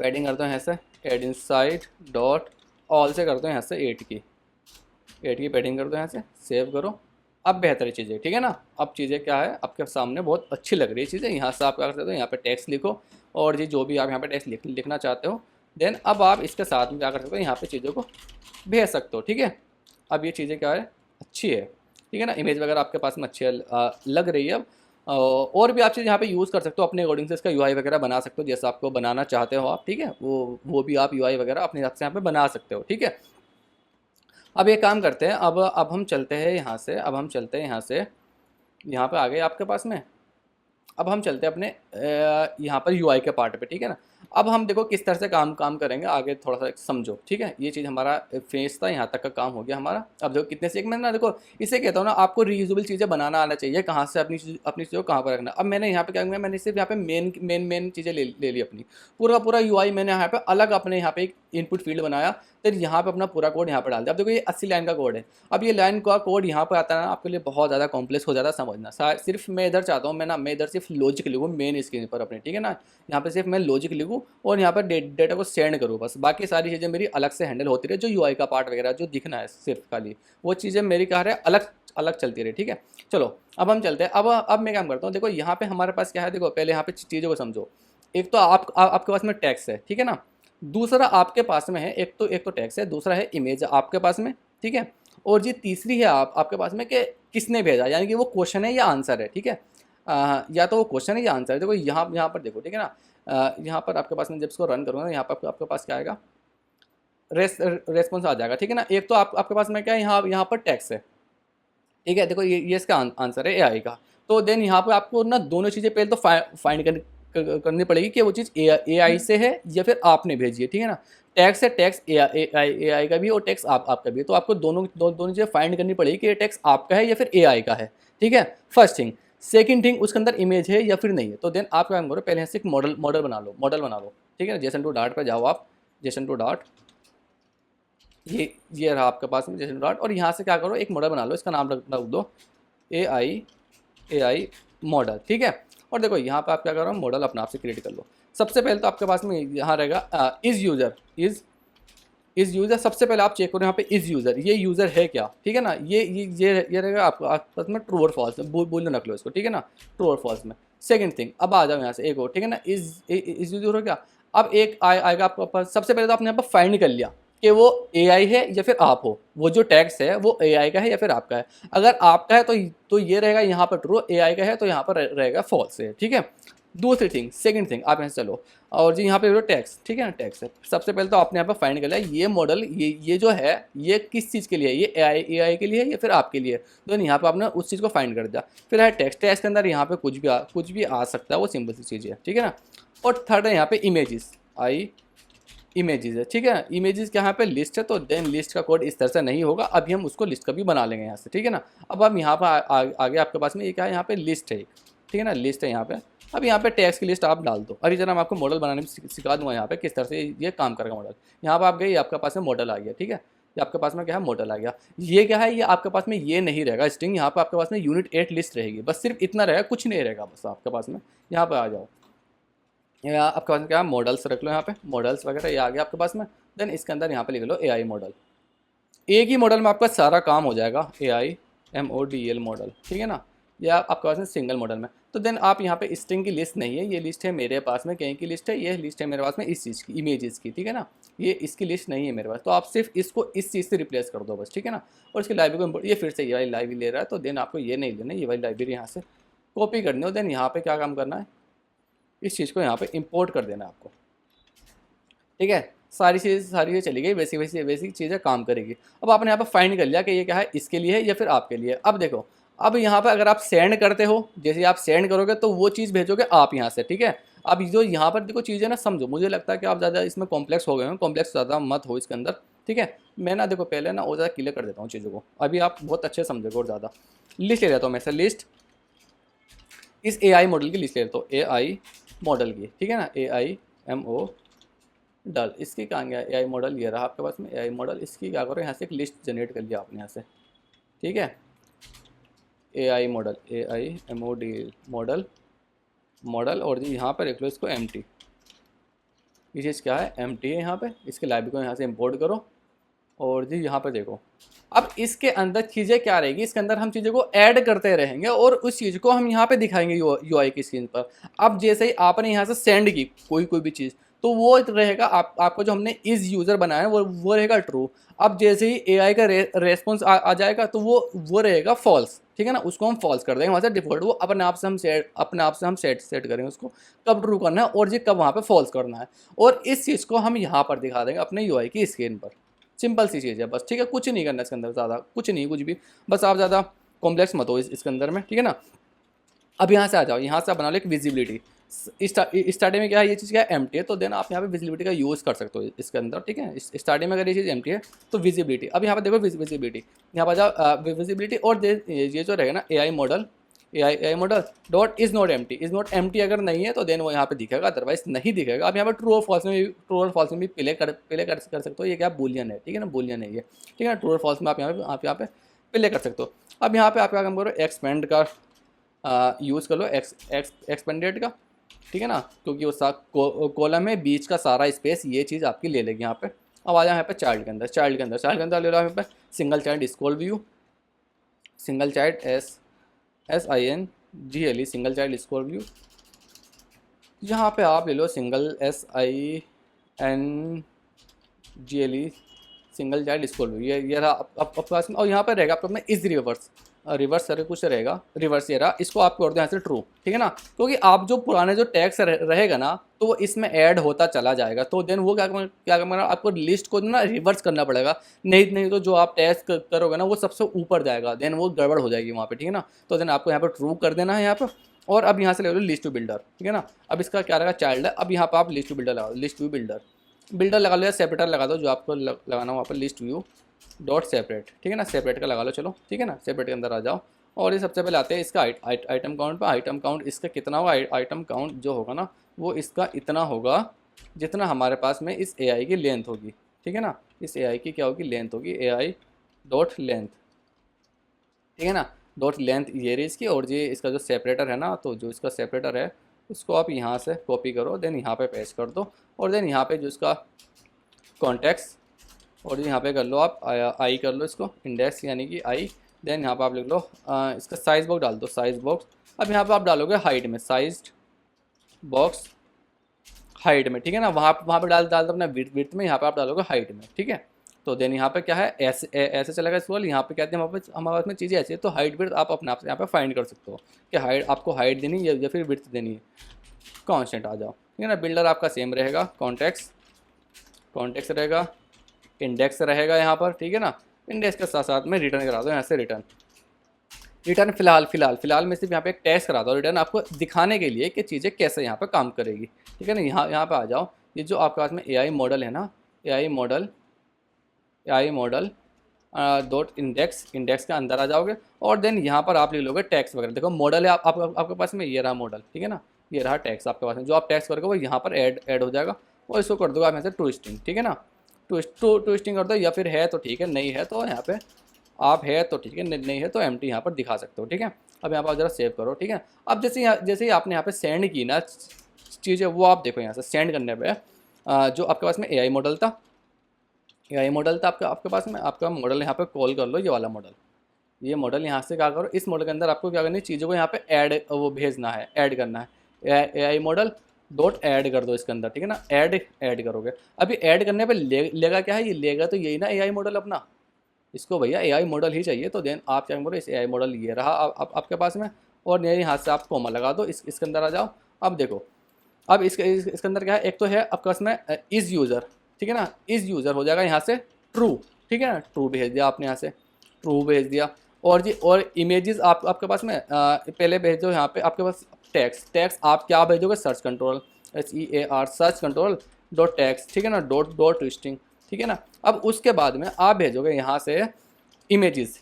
पैडिंग कर दो यहाँ से, एड इनसाइड डॉट ऑल से कर दो यहाँ से 8 की पैडिंग कर दो, यहाँ से सेव करो। अब बेहतर चीज़ें, ठीक है ना, अब चीज़ें क्या है आपके सामने बहुत अच्छी लग रही है चीज़ें। यहाँ से आप क्या कर सकते हो, यहाँ पे टेक्स्ट लिखो, और जी जो भी आप यहाँ पे टेक्स्ट लिखना चाहते हो, देन अब आप इसके साथ में क्या कर सकते हो, यहाँ पे चीज़ों को भेज सकते हो, ठीक है। अब ये चीज़ें क्या है, अच्छी है, ठीक है ना, इमेज वगैरह आपके पास में अच्छी लग रही है। अब और भी आप चीज़ यहाँ पे यूज़ कर सकते हो, अपने अकॉर्डिंग से इसका UI वगैरह बना सकते हो, जैसा आपको बनाना चाहते हो आप, ठीक है, वो भी आप UI वगैरह अपने हिसाब से यहाँ पे बना सकते हो, ठीक है। अब ये काम करते हैं, अब हम चलते हैं यहाँ से, यहाँ पे आ गए आपके पास में। अब हम चलते हैं अपने यहाँ पर UI के पार्ट पे, ठीक है ना। अब हम देखो किस तरह से काम काम करेंगे आगे, थोड़ा सा समझो, ठीक है। ये चीज़ हमारा फेस था, यहाँ तक का काम हो गया हमारा। अब देखो कितने से, मैं ना देखो इसे कहता हूँ ना, आपको रीयूजेबल चीज़ें बनाना आना चाहिए, कहाँ से अपनी चीज़ों को कहाँ पर रखना। अब मैंने यहाँ पे क्या किया, मैंने सिर्फ यहाँ पे मेन चीज़ें ले ली अपनी, पूरा यूआई मैंने यहाँ पे अलग अपने यहाँ पे एक इनपुट फील्ड बनाया, फिर यहाँ पे अपना पूरा कोड यहाँ पर डाल दिया। अब देखो ये 80 लाइन का कोड है। अब ये लाइन का कोड यहाँ पर आता है ना, आपके लिए बहुत ज़्यादा कॉम्प्लेक्स हो जाता है समझना। सिर्फ मैं इधर चाहता हूँ, मैं इधर सिर्फ लॉजिक लिखूँ मेन स्क्रीन पर अपने, ठीक है ना। यहाँ पे सिर्फ मैं लॉजिक लिखूँ और यहाँ पर डेटा को सेंड करूँ, बस बाकी सारी चीज़ें मेरी अलग से हैंडल होती रहे। जो यूआई का पार्ट वगैरह जो दिखना है सिर्फ खाली, वो चीज़ें मेरी क्या है अलग अलग चलती रही, ठीक है। चलो अब हम चलते हैं। अब मैं काम करता हूँ, देखो यहाँ पे हमारे पास क्या है, देखो पहले यहाँ पे चीज़ों को समझो। एक तो आपके पास में टैक्स है, ठीक है ना। दूसरा आपके पास में है, एक तो टैक्स है, दूसरा है इमेज आपके पास में, ठीक है। और जी तीसरी है आपके पास में कि किसने भेजा, यानी कि वो क्वेश्चन है या आंसर है, ठीक है। या तो वो क्वेश्चन है या आंसर है। देखो यहाँ पर देखो, ठीक है ना। यहाँ पर आपके पास में जब इसको रन करूँगा, यहाँ पर आपके पास क्या आएगा, रेस्पॉन्स आ जाएगा, ठीक है ना। एक तो आपके पास में क्या है, यहाँ पर टैक्स है, ठीक है। देखो ये इसका आंसर है एआई का। तो देन यहाँ पर आपको ना दोनों चीज़ें पहले तो फाइंड करनी पड़ेगी कि वो चीज़ एआई से है या फिर आपने भेजी है, ठीक है ना। टैक्स है, टैक्स एआई का भी और टैक्स आपका भी है। तो आपको दोनों चीज़ें फाइंड करनी पड़ेगी कि ये टैक्स आपका है या फिर एआई का है, ठीक है। First thing. सेकंड थिंग, उसके अंदर इमेज है या फिर नहीं है। तो देन आप क्या काम करो, पहले से एक मॉडल बना लो, ठीक है। जेसन टू डार्ट पर जाओ आप, जेसन टू डार्ट, ये रहा आपके पास में जेसन टू डार्ट। और यहाँ से क्या करो, एक मॉडल बना लो, इसका नाम रख दो एआई मॉडल, ठीक है। और देखो यहाँ पे आप क्या करो, मॉडल अपने आप से क्रिएट कर लो। सबसे पहले तो आपके पास में यहाँ रहेगा इज यूज़र। सबसे पहले आप चेक करो यहाँ पे इज यूज़र, ये यूज़र है क्या, ठीक है ना। ये रहेगा आपके पास में ट्रू और फॉल्स, बोल रख लो इसको, ठीक है ना, ट्रू और फॉल्स में। सेकंड थिंग, अब आ जाओ यहाँ से एक और, ठीक है ना, इज यूज़र हो क्या। अब एक आएगा आपके पास, सबसे पहले तो आपने यहाँ पर फाइंड कर लिया कि वो एआई है या फिर आप हो, वो जो टैक्स है वो एआई का है या फिर आपका है। अगर आपका है तो ये रहेगा यहाँ पर ट्रू, एआई का है तो यहाँ पर रहेगा फॉल्स है, ठीक है। दूसरी थिंग, सेकंड थिंग, आप यहाँ से चलो और जी यहाँ पे टैक्स, ठीक है ना, टैक्स है। सबसे पहले तो आपने यहाँ पर फाइंड कर लिया ये मॉडल, ये जो है ये किस चीज़ के लिए है, ये एआई के लिए है या फिर आपके लिए। तो यहाँ पे आपने उस चीज़ को फाइंड कर दिया। फिर है टैक्स के अंदर यहाँ पे कुछ भी आ सकता है, वो सिंपल सी चीज़ है, ठीक है ना। और थर्ड है यहाँ पे इमेजेस है, ठीक है। इमेजेस के यहाँ पे लिस्ट है, तो देन लिस्ट का कोड इस तरह से नहीं होगा। अभी हम उसको लिस्ट का भी बना लेंगे यहाँ से, ठीक है ना। अब हम यहाँ पर आगे आपके पास में ये क्या है, यहाँ पे लिस्ट है एक, ठीक है ना, लिस्ट है यहाँ पे। अब यहाँ पे टैक्स की लिस्ट आप डाल दो। अभी जरा मैं आपको मॉडल बनाने में सिखा दूंगा यहाँ पे किस तरह से ये काम करेगा मॉडल। यहाँ पर आप गए, आपके पास में मॉडल आ गया, ठीक है। ये आपके पास में क्या है, मॉडल आ गया। ये क्या है, ये आपके पास में ये नहीं रहेगा स्ट्रिंग, यहाँ पर आपके पास में यूनिट 8 लिस्ट रहेगी, बस सिर्फ इतना रहेगा, कुछ नहीं रहेगा बस आपके पास में। यहाँ पर आ जाओ, या आपके पास में क्या मॉडल्स रख लो, यहाँ पे मॉडल्स वगैरह ये आ गया आपके पास में। देन इसके अंदर यहाँ पे लिख लो एआई मॉडल। एक ही मॉडल में आपका सारा काम हो जाएगा, एआई MODL मॉडल, ठीक है ना। या आपके पास में सिंगल मॉडल में। तो देन आप यहाँ पे स्ट्रिंग की लिस्ट नहीं है, ये लिस्ट है मेरे पास में, कहीं की लिस्ट है, ये लिस्ट है मेरे पास में इस चीज़ की, इमेजेस की, ठीक है ना। ये इसकी लिस्ट नहीं है मेरे पास, तो आप सिर्फ इसको इस चीज़ से रिप्लेस कर दो बस, ठीक है ना। और इसकी लाइब्रेरी को ये फिर से ये वाली लाइब्रेरी ले रहा है, तो देन आपको ये नहीं लेना, ये वाली लाइब्रेरी यहाँ से कॉपी करनी हो। देन यहाँ पर क्या काम करना है, इस चीज़ को यहाँ पे इंपोर्ट कर देना आपको, ठीक है। सारी चीज़ें चली गई, बेसिक चीज़ें काम करेगी। अब आपने यहाँ पर फाइंड कर लिया कि ये क्या है, इसके लिए है या फिर आपके लिए। अब देखो, अब यहाँ पर अगर आप सेंड करते हो, जैसे आप सेंड करोगे तो वो चीज़ भेजोगे आप यहाँ से, ठीक है। अब जो यहाँ पर देखो चीज़ें ना समझो, मुझे लगता है कि आप ज़्यादा इसमें कॉम्प्लेक्स हो गए हो, कॉम्प्लेक्स ज़्यादा मत हो इसके अंदर, ठीक है। मैं ना देखो पहले ना और ज़्यादा क्लियर कर देता हूँ चीज़ों को, अभी आप बहुत अच्छे समझोगे और ज़्यादा। लिस्ट ले लेता हूँ मैं से, लिस्ट इस एआई मॉडल की लिस्ट ले लेता हूँ, एआई मॉडल की, ठीक है ना, AIMO डल। इसकी कहाँ गया एआई मॉडल, ये रहा आपके पास में एआई मॉडल। इसकी क्या करो, यहाँ से एक लिस्ट जनरेट कर लिया आपने यहाँ से, ठीक है। एआई मॉडल, AIMOD मॉडल और जी यहाँ पर लिख लो इसको MT। ये चीज़ क्या है, MT है यहाँ पे। इसके लाइब्रेरी को यहाँ से इंपोर्ट करो और जी यहाँ पर देखो, अब इसके अंदर चीज़ें क्या रहेगी, इसके अंदर हम चीज़ों को ऐड करते रहेंगे और उस चीज़ को हम यहाँ पे दिखाएंगे यूआई की स्क्रीन पर। अब जैसे ही आपने यहाँ से सेंड की कोई भी चीज़, तो वो रहेगा आपको जो हमने इज यूज़र बनाया है वो रहेगा ट्रू। अब जैसे ही एआई का रेस्पॉन्स आ जाएगा तो वो रहेगा फॉल्स, ठीक है ना। उसको हम फॉल्स कर देंगे वहाँ से डिफॉल्ट, वो अपने आप से हम सेट करेंगे उसको कब ट्रू करना है और जी कब वहाँ पर फॉल्स करना है। और इस चीज़ को हम यहाँ पर दिखा देंगे अपने यूआई की स्क्रीन पर। सिंपल सी चीज़ है बस, ठीक है। कुछ नहीं करना इसके अंदर, ज़्यादा कुछ नहीं, कुछ भी, बस आप ज़्यादा कॉम्प्लेक्स मत हो इसके अंदर में, ठीक है ना। अब यहाँ से आ जाओ, यहाँ से बना लो एक विजिबिलिटी। स्टार्टिंग में क्या है, ये चीज़ क्या है, एम्प्टी है, तो देन आप यहाँ पे विजिबिलिटी का यूज़ कर सकते हो इसके अंदर, ठीक है। स्टार्टिंग में अगर ये चीज़ एम्प्टी है तो विजिबिलिटी, अब यहाँ पे देखो विजिबिलिटी, यहाँ पर जाओ विजिबिलिटी, और ये जो रहेगा ना A I model dot is not empty अगर नहीं है तो देन वो यहाँ पे दिखेगा, अदरवाइज नहीं दिखेगा। अब यहाँ पे ट्रू और फॉल्स में भी प्ले कर सकते हो, ये क्या बूलियन है, ठीक है ना, बूलियन है ये, ठीक है ना। ट्रू और फॉल्स में आप यहाँ पे प्ले कर सकते हो। अब यहाँ पे आप क्या काम करो, एक्सपेंड का यूज़ कर लो, एक्सपेंडेड का, ठीक है ना, क्योंकि वो कॉलम है, बीच का सारा स्पेस ये चीज़ आपकी ले लेगी यहाँ पे। अब आ जाओ यहाँ पे चाइल्ड के अंदर ले लो यहाँ पे single child scroll view, single child SINGLE single child scroll view. यहाँ पे आप ले लो single SINGLE single child scroll view, ये रहा आपके पास में। और यहाँ पर रहेगा आपके में इज रिवर्स करके कुछ रहेगा, रिवर्स ये रहा, इसको आप कर दो यहाँ से ट्रू, ठीक है ना, क्योंकि आप जो पुराने जो टैक्स रहेगा ना तो वो इसमें ऐड होता चला जाएगा, तो देन वो क्या करना, आपको लिस्ट को ना रिवर्स करना पड़ेगा, नहीं तो जो आप टैक्स करोगे ना वो सबसे ऊपर जाएगा, देन वो गड़बड़ हो जाएगी वहाँ पे, ठीक है ना। तो देन आपको यहाँ पर ट्रू कर देना है यहाँ पर। और अब यहाँ से ले लो लिस्ट टू बिल्डर, ठीक है ना। अब इसका क्या रहेगा, चाइल्ड है, अब यहाँ पर आप लिस्ट टू बिल्डर लगा दो, लिस्ट टू बिल्डर लगा लो या सेपरेटर लगा दो, जो आपको लगाना हो वहाँ पर लिस्ट व्यू डॉट सेपरेट, ठीक है ना, सेपरेट का लगा लो, चलो ठीक है ना, सेपरेट के अंदर आ जाओ। और ये सबसे पहले आते हैं इसका आइटम काउंट पर। आइटम काउंट इसका कितना होगा, आइटम काउंट जो होगा ना वो इसका इतना होगा जितना हमारे पास में इस AI की लेंथ होगी, ठीक है ना। इस AI की क्या होगी, लेंथ होगी, AI डॉट लेंथ, ठीक है ना, डॉट लेंथ ये रही इसकी। और ये इसका जो सेपरेटर है ना, तो जो इसका सेपरेटर है उसको आप यहाँ से कॉपी करो, देन यहाँ पे पेस्ट कर दो, और देन यहाँ पे जो इसका कॉन्टेक्स्ट, और यहाँ पे कर लो आप आई कर लो इसको इंडेक्स यानी कि आई, देन यहाँ पे आप लिख लो इसका साइज बॉक्स डाल दो, साइज बॉक्स। अब यहाँ पे आप डालोगे हाइट में, साइज बॉक्स हाइट में, ठीक है ना, वहाँ पे डाल दो अपना विड्थ में, यहाँ पे आप डालोगे हाइट में, ठीक है। तो देन यहाँ पे क्या है, ऐसे चलेगा स्क्रॉल। यहाँ पे कहते हैं हमारे पास में चीज़ें ऐसी है, तो हाइट विड्थ आप अपने आप से यहाँ पे फाइंड कर सकते हो कि हाइट आपको हाइट देनी है या फिर विड्थ देनी है। कॉन्स्टेंट आ जाओ, ठीक है ना। बिल्डर आपका सेम रहेगा, कॉन्टेक्स्ट रहेगा, इंडेक्स रहेगा यहाँ पर, ठीक है ना। इंडेक्स के साथ साथ में रिटर्न करा दो यहाँ से, रिटर्न फिलहाल में सिर्फ यहाँ पे एक टेस्ट करा दो, रिटर्न आपको दिखाने के लिए कि चीज़ें कैसे यहाँ पे काम करेगी, ठीक है ना। यहाँ पे आ जाओ, ये जो आपके पास में AI मॉडल है ना, AI मॉडल डॉट इंडेक्स के अंदर आ जाओगे, और देन यहाँ पर आप ले लोगे टैक्स वगैरह। देखो मॉडल है आपके पास में, ये रहा मॉडल, ठीक है ना, ये रहा टैक्स आपके पास में, जो आप टैक्स करोगे वो यहाँ पर ऐड हो जाएगा, और इसको कर दोगे आप यहाँ से ट्विस्टिंग, ठीक है ना, ट्विस्टिंग कर दो, या फिर है तो ठीक है, नहीं है तो यहाँ पे आप है तो ठीक है, नहीं है तो एम्प्टी यहाँ पर दिखा सकते हो, ठीक है। अब यहाँ पर जरा सेव करो, ठीक है। अब जैसे ही आपने यहाँ पे सेंड की ना चीज़ें, वो आप देखो यहाँ से सेंड करने पे जो आपके पास में AI मॉडल था आपके पास में, आपका मॉडल यहाँ पे कॉल कर लो, ये वाला मॉडल, ये मॉडल यहाँ से क्या करो, इस मॉडल के अंदर आपको क्या करनी है, चीज़ों को यहाँ पे ऐड करना है, AI मॉडल डॉट ऐड कर दो इसके अंदर, ठीक है ना, ऐड करोगे। अभी ऐड करने पे लेगा क्या है, ये लेगा तो यही ना AI मॉडल अपना, इसको भैया AI मॉडल ही चाहिए, तो देन आप क्या करो, इस AI मॉडल ये रहा आपके पास में, और यही हाथ से आप कोमा लगा दो, इसके अंदर आ जाओ। अब देखो, अब इसके अंदर क्या है, एक तो है आपके पास में इज़ यूज़र, ठीक है ना, इज़ यूज़र हो जाएगा यहाँ से ट्रू, ठीक है ना, ट्रू भेज दिया आपने यहाँ से, ट्रू भेज दिया। और इमेजेस आपके पास में पहले भेज दो यहाँ पे आपके पास टैक्स आप क्या भेजोगे, search control SEAR search control dot tax, ठीक है ना, डॉट ट्विस्टिंग, ठीक है ना। अब उसके बाद में आप भेजोगे यहाँ से इमेजेस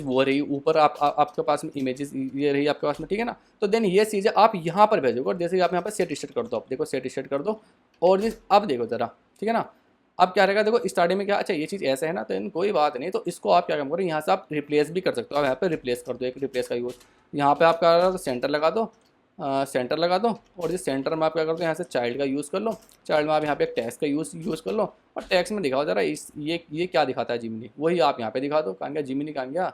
वो रही ऊपर, आपके पास में इमेजेस ये रही आपके पास में, ठीक है ना। तो देन ये चीज़ें आप यहाँ पर भेजोगे, और जैसे कि आप यहाँ पर सेट स्टेट कर दो, आप देखो सेट स्टेट कर दो, और ये अब देखो ज़रा, ठीक है ना। अब क्या रहेगा, देखो स्टार्टिंग में क्या, अच्छा ये चीज़ ऐसा है ना, तो इन कोई बात नहीं, तो इसको आप क्या काम करो, यहाँ से आप रिप्लेस भी कर सकते हो, आप यहाँ पे रिप्लेस कर दो, एक रिप्लेस का यूज़ यहाँ पे आप क्या करो, तो सेंटर लगा दो, और जिस सेंटर में आप क्या कर दो, यहाँ से चाइल्ड का यूज़ कर लो, चाइल्ड में आप यहाँ पे एक टैक्स का यूज़ कर लो, और टैक्स में दिखाओ जरा ये क्या दिखाता है जिमिनी, वही आप यहाँ पे दिखा दो। कहाँ गया जिमिनी, कहाँ गया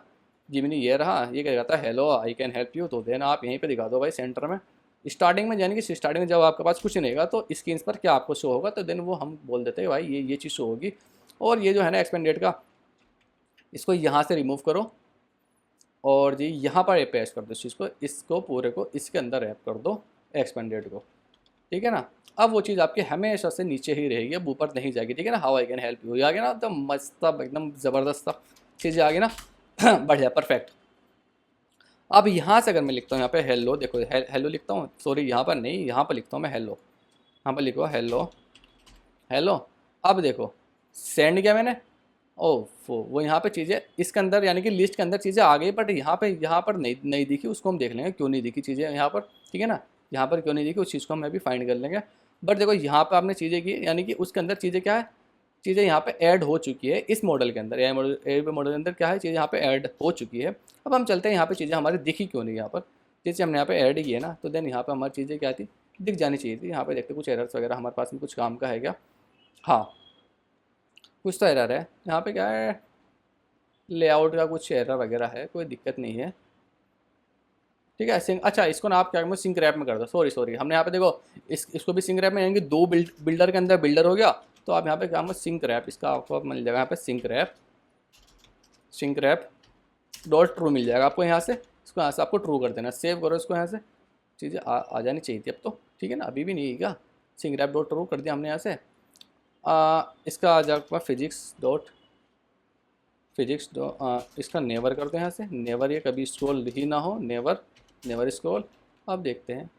जिमिनी, ये रहा, ये क्या कहता है, hello I can help you, तो देन आप यहीं पे दिखा दो भाई सेंटर में, स्टार्टिंग में, यानी कि स्टार्टिंग में जब आपके पास कुछ नहीं रहेगा तो स्क्रीन पर क्या आपको शो होगा, तो देन वो हम बोल देते हैं भाई ये चीज़ शो होगी। और ये जो है ना एक्सपेंडेड का, इसको यहाँ से रिमूव करो, और जी यहाँ पर पेस्ट कर दो इस चीज़ को, इसको पूरे को इसके अंदर रैप कर दो एक्सपेंडेड को, ठीक है ना। अब वो चीज़ आपके हमेशा से नीचे ही रहेगी, अब ऊपर नहीं जाएगी, ठीक है ना। How I can help you आ गया ना, एकदम मस्त एकदम ज़बरदस्त चीज़ें आ गई ना बढ़िया परफेक्ट। अब यहाँ से अगर मैं लिखता हूँ यहाँ पे हेलो, देखो हेलो लिखता हूँ, सॉरी यहाँ पर नहीं, यहाँ पर लिखता हूँ मैं हेलो, यहाँ पर लिखो हेलो हेलो। अब देखो सेंड किया मैंने, ओ वो यहाँ पे चीज़ें इसके अंदर यानी कि लिस्ट के अंदर चीज़ें आ गई, बट यहाँ पर नहीं नहीं दिखी, उसको हम देख लेंगे क्यों नहीं दिखी चीज़ें यहाँ पर, ठीक है ना। यहाँ पर क्यों नहीं दिखी उस चीज़ को हम अभी फाइंड कर लेंगे। बट देखो यहाँ पर आपने चीज़ें की, यानी कि उसके अंदर चीज़ें क्या है, चीज़ें यहाँ पे ऐड हो चुकी है इस मॉडल के अंदर, मॉडल के अंदर क्या है, चीज़ें यहाँ पे ऐड हो चुकी है। अब हम चलते हैं यहाँ पे चीज़ें हमारी दिखी क्यों नहीं, यहाँ पर जैसे हमने यहाँ पे ऐड की है ना, तो देन यहाँ पे हमारी चीज़ें क्या थी, दिख जानी चाहिए थी। यहाँ पे देखते कुछ एरर्स वगैरह हमारे पास में कुछ काम का है क्या, हाँ कुछ तो एरर है यहाँ पे, क्या है लेआउट का कुछ एरर वगैरह है, कोई दिक्कत नहीं है, ठीक है। सिंक, अच्छा इसको ना आप क्या करें सिंक रैप में कर दो, सॉरी हमने यहाँ पे देखो इसको भी सिंक रैप में, यानी कि दो बिल्डर के अंदर बिल्डर हो गया, तो आप यहाँ पे क्या सिंक रैप, इसका आपको मिल जाएगा यहाँ पे सिंक रैप डॉट ट्रू मिल जाएगा आपको यहाँ से, इसको यहाँ से आपको ट्रू कर देना, सेव करो इसको, यहाँ से चीज़ें आ जानी चाहिए थी अब तो, ठीक है ना, अभी भी नहीं है क्या, सिंक रैप डॉट ट्रू कर दिया हमने यहाँ से। इसका आ जाएगा फिजिक्स इसका नेवर कर दो यहाँ से, नेवर, ये कभी स्क्रॉल ही ना हो, नेवर स्क्रॉल। अब देखते हैं,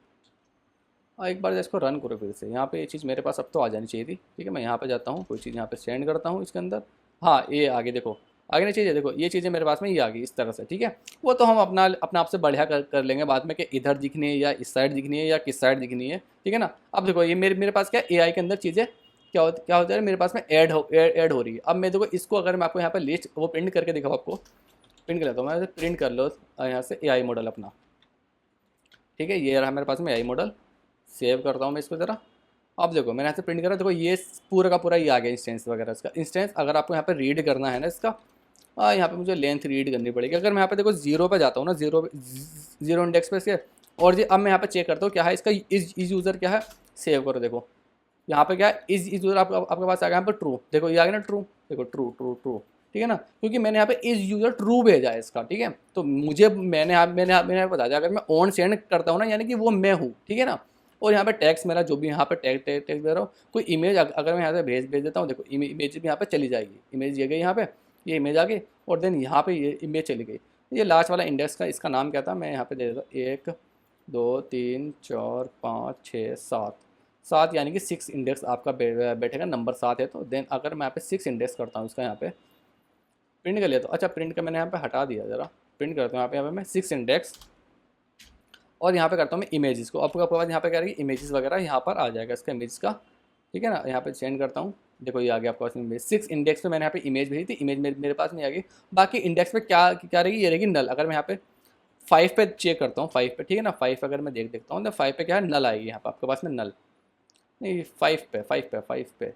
एक बार इसको रन करो फिर से, यहाँ पे ये चीज़ मेरे पास अब तो आ जानी चाहिए थी, ठीक है। मैं यहाँ पे जाता हूँ, कोई चीज़ यहाँ पे सेंड करता हूँ इसके अंदर, हाँ ये आगे देखो, आगे नहीं चाहिए, देखो ये चीज़ें मेरे पास में ये आ गई इस तरह से, ठीक है। वो तो हम अपना आप से बढ़िया कर लेंगे बाद में कि इधर दिखनी है या इस साइड दिखनी है या किस साइड दिखनी है, ठीक है ना। अब देखो ये मेरे पास क्या AI के अंदर चीज़ें क्या होता है, मेरे पास में ऐड हो रही है। अब मैं देखो इसको अगर मैं आपको यहाँ पर लिस्ट वो प्रिंट करके दिखाऊँ, आपको प्रिंट कर लेता हूँ मैं, प्रिंट कर लो यहाँ से AI मॉडल अपना, ठीक है। ये रहा मेरे पास में AI मॉडल, सेव करता हूँ मैं इसको ज़रा। अब देखो मैंने यहाँ से प्रिंट करा, देखो ये पूरा का पूरा ये आ गया इंस्टेंस वगैरह, इसका इंस्टेंस अगर आपको यहाँ पे रीड करना है ना इसका, यहाँ पे मुझे लेंथ रीड करनी पड़ेगी। अगर मैं यहाँ पे देखो जीरो पे जाता हूँ ना, जीरो इंडेक्स पे इसके, और जी अब मैं यहाँ पे चेक करता हूँ क्या है इसका, इज यूज़र क्या है, सेव करो, देखो यहाँ पे क्या है, इज यूज़र आपके पास आ गया यहाँ पे ट्रू, देखो ये आ गया ना ट्रू, देखो ट्रू ट्रू ट्रू, ठीक है ना, क्योंकि मैंने यहाँ पे इज यूज़र ट्रू भेजा है इसका, ठीक है। तो मुझे मैंने बता दिया, अगर मैं ऑन सेंड करता हूँ ना, यानी कि वो मैं हूँ, ठीक है ना। और यहाँ पे टैक्स मेरा जो भी यहाँ पे टैग दे रहा हूँ, कोई इमेज अगर मैं यहाँ से भेज देता हूँ, देखो इमेज भी यहाँ पे चली जाएगी, इमेज ये गई यहाँ पे, ये इमेज आ गई, और देन यहाँ पे ये इमेज चली गई। ये लास्ट वाला इंडेक्स का इसका नाम क्या था, मैं यहाँ पे दे देता हूँ 1 2 3 4 5 6 7 7, यानी कि 6 इंडेक्स आपका बैठेगा, नंबर 7 है। तो देन अगर मैं यहाँ पे 6 इंडेक्स करता हूँ इसका, यहाँ पे प्रिंट कर लिया, तो अच्छा प्रिंट का मैंने यहाँ पे हटा दिया, ज़रा प्रिंट करता हूँ यहाँ पे मैं 6 इंडेक्स, और यहाँ पे करता हूँ मैं इमेजेस को, आपके पास यहाँ पे क्या रहेगी इमेजेस वगैरह, यहाँ पर आ जाएगा इसका इमेज का, ठीक है ना। यहाँ पे सेंड करता हूँ, देखो ये आ गया आपके पास इमेज, 6 इंडेक्स पे मैंने यहाँ पे इमेज भेजी थी, इमेज मेरे पास नहीं आ गई। बाकी इंडेक्स पे क्या रहेगी, ये रहेगी नल। अगर मैं यहाँ पे 5 पे चेक करता हूँ, 5 पे, ठीक है ना, 5 अगर मैं देखता हूँ तो 5 पे क्या है, नल आएगी यहाँ पर आपके पास में नल, नहीं 5 पे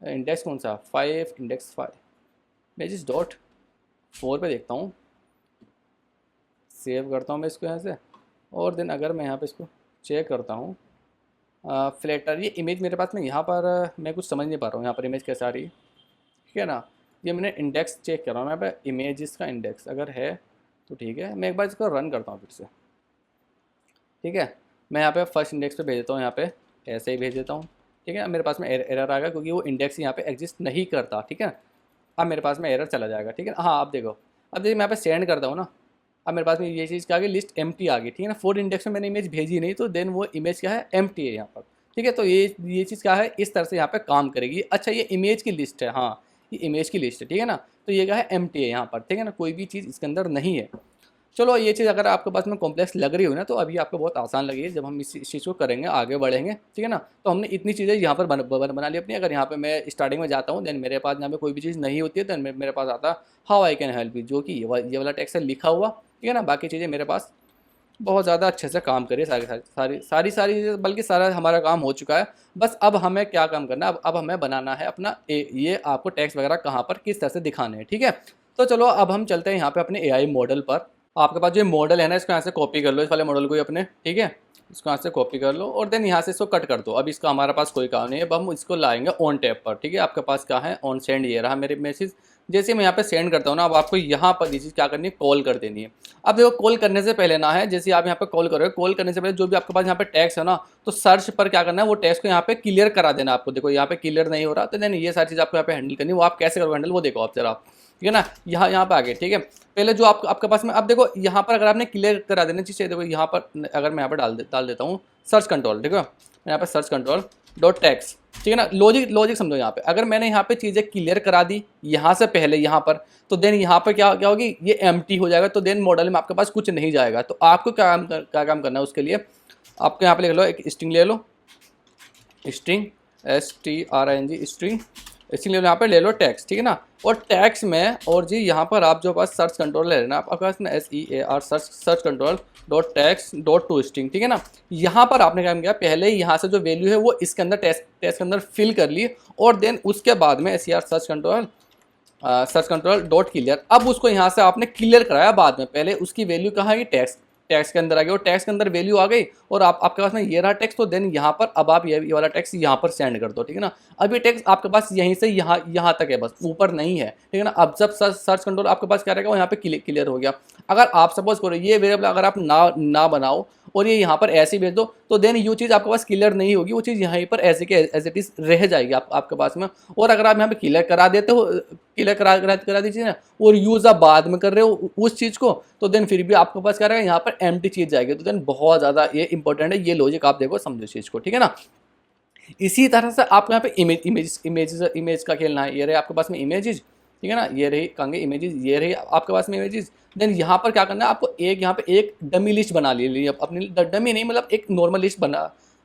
इंडेक्स कौन सा, 5 इंडेक्स 5, मैं जिस डॉट 4 पे देखता हूँ, सेव करता हूँ मैं इसको यहाँ से, और देन अगर मैं यहाँ पे इसको चेक करता हूँ, फ्लैटर, ये इमेज मेरे पास में यहाँ पर मैं कुछ समझ नहीं पा रहा हूँ यहाँ पर इमेज कैसे आ रही है, ठीक है ना। ये मैंने इंडेक्स चेक कर रहा हूँ यहाँ पे, इमेजेस का इंडेक्स अगर है तो ठीक है, मैं एक बार इसको रन करता हूँ फिर से, ठीक है। मैं यहाँ पे फर्स्ट इंडेक्स पे भेज देता हूँ, यहाँ पे ऐसे ही भेज देता हूँ, ठीक है। मेरे पास में एरर आ गया क्योंकि वो इंडेक्स यहाँ पे एग्जिस्ट नहीं करता, ठीक है। अब मेरे पास में एरर चला जाएगा, ठीक है। हाँ अब देखो, अब देखिए मैं यहाँ पे सेंड करता हूँ ना, अब मेरे पास में ये चीज़ क्या आ गई, लिस्ट एम्प्टी आ गई, ठीक है ना। 4 इंडेक्स में मैंने इमेज भेजी नहीं, तो देन वो इमेज क्या है, एम्प्टी है यहाँ पर, ठीक है। तो ये चीज़ क्या है, इस तरह से यहाँ पे काम करेगी। अच्छा ये इमेज की लिस्ट है, हाँ ये इमेज की लिस्ट है, ठीक है ना। तो ये क्या है, एम्प्टी है यहाँ पर, ठीक है ना, कोई भी चीज़ इसके अंदर नहीं है। चलो ये चीज़ अगर आपके पास में कॉम्प्लेक्स लग रही हो ना, तो अभी आपको बहुत आसान लगेगी जब हम इस चीज़ को करेंगे, आगे बढ़ेंगे, ठीक है ना। तो हमने इतनी चीज़ें यहाँ पर बना ली अपनी। अगर यहाँ पे मैं स्टार्टिंग में जाता हूँ, देन मेरे पास यहाँ पे कोई भी चीज़ नहीं होती है, देन मेरे पास आता how I can help you, जो कि ये वाला टेक्स्ट है लिखा हुआ, ठीक है ना। बाकी चीज़ें मेरे पास बहुत ज़्यादा अच्छे से काम करिए, सारी चीज़ें, बल्कि सारा हमारा काम हो चुका है। बस अब हमें क्या काम करना है, अब हमें बनाना है अपना ये आपको टेक्स्ट वगैरह कहाँ पर किस तरह से दिखाने हैं, ठीक है। तो चलो अब हम चलते हैं यहाँ पे अपने AI मॉडल पर। आपके पास जो मॉडल है ना, इसको यहाँ से कॉपी कर लो, इस वाले मॉडल को ही अपने, ठीक है। इसको यहाँ से कॉपी कर लो और देन यहाँ से इसको कट कर दो। अब इसका हमारे पास कोई काम नहीं है, अब हम इसको लाएंगे ऑन टैब पर, ठीक है। आपके पास क्या है, ऑन सेंड, ये रहा मेरे मैसेज। जैसे मैं यहाँ पे सेंड करता हूँ ना, अब आपको यहाँ पर ये चीज़ क्या करनी है, कॉल कर देनी है। अब देखो कॉल करने से पहले ना है, जैसे आप यहाँ पे कॉल करोगे, कॉल करने से पहले जो भी आपके पास यहाँ पे टैक्स है ना, तो सर्च पर क्या करना है, वो टैक्स को यहाँ पे क्लियर करा देना आपको। देखो यहाँ पे क्लियर नहीं हो रहा, तो देन ये सारी चीज़ आपको यहाँ पे हैंडल करनी है। वो आप कैसे करोगे हैंडल, वो देखो आप जरा। ठीक है ना। यहाँ पे आ गए, ठीक है। पहले जो आपके पास में, अब देखो यहाँ पर अगर आपने क्लियर करा देना चीज़ें, देखो यहाँ पर अगर मैं यहाँ पर डाल देता हूँ सर्च कंट्रोल, देखो यहाँ पर सर्च कंट्रोल डॉट टैक्स, ठीक है ना। लॉजिक समझो यहाँ पे, अगर मैंने यहाँ पे चीज़ें क्लियर करा दी यहाँ से पहले यहाँ पर, तो देन यहाँ पर क्या होगी, ये एम्प्टी हो जाएगा, तो देन मॉडल में आपके पास कुछ नहीं जाएगा। तो आपको क्या काम करना है उसके लिए, आपको यहाँ पे लिख लो, एक स्ट्रिंग ले लो, स्ट्रिंग string स्ट्रिंग, इसलिए यहाँ पे ले लो टैक्स, ठीक है ना। और टैक्स में और जी यहाँ पर आप जो पास सर्च कंट्रोल ले लेना, आपके पास में SEAR search control dot tax dot to string, ठीक है ना। यहाँ पर आपने क्या किया, पहले यहाँ से जो वैल्यू है वो इसके अंदर टैक्स के अंदर फिल कर ली, और देन उसके बाद में SER search control dot clear, अब उसको यहाँ से आपने क्लियर कराया बाद में, पहले उसकी वैल्यू कहाँ है, टैक्स के अंदर आ गई, और टैक्स के अंदर वैल्यू आ गई, और आपके पास में ये रहा टैक्स, तो देन यहाँ पर अब आप ये वाला टैक्स यहाँ पर सेंड कर दो, ठीक है ना। अब ये टैक्स आपके पास यहीं से यहाँ तक है, बस ऊपर नहीं है, ठीक है ना। अब जब सर्च कंट्रोल आपके पास क्या रहेगा, वो यहाँ पे क्लियर हो गया। अगर आप सपोज करो ये वेरिएबल अगर आप ना बनाओ और ये यहाँ पर ऐसे ही भेज दो, तो देन ये चीज़ आपके पास क्लियर नहीं होगी, वो चीज़ यहीं पर ऐसे के एज इट इज रह जाएगी आपके पास में। और अगर आप यहाँ पे क्लियर करा देते हो, क्लियर करा दीजिए ना, और यूज़ आप बाद में कर रहे हो उस चीज़ को, तो देन फिर भी आपके पास क्या रहेगा, यहाँ पर एम्प्टी चीज़ जाएगी। तो देन बहुत ज़्यादा ये इंपॉर्टेंट है, ये लॉजिक आप देखो, समझो इस चीज़ को, ठीक है ना। इसी तरह से आपको यहाँ पे इमेज का खेलना है, ये रहे आपके पास में इमेजेस, ठीक है ना, ये रही कहेंगे इमेजेस, ये रही आपके पास में इमेजेस। देन यहाँ पर क्या करना है आपको, यहाँ पे एक डमी लिस्ट बना ली, अपनी डमी नहीं मतलब एक नॉर्मल लिस्ट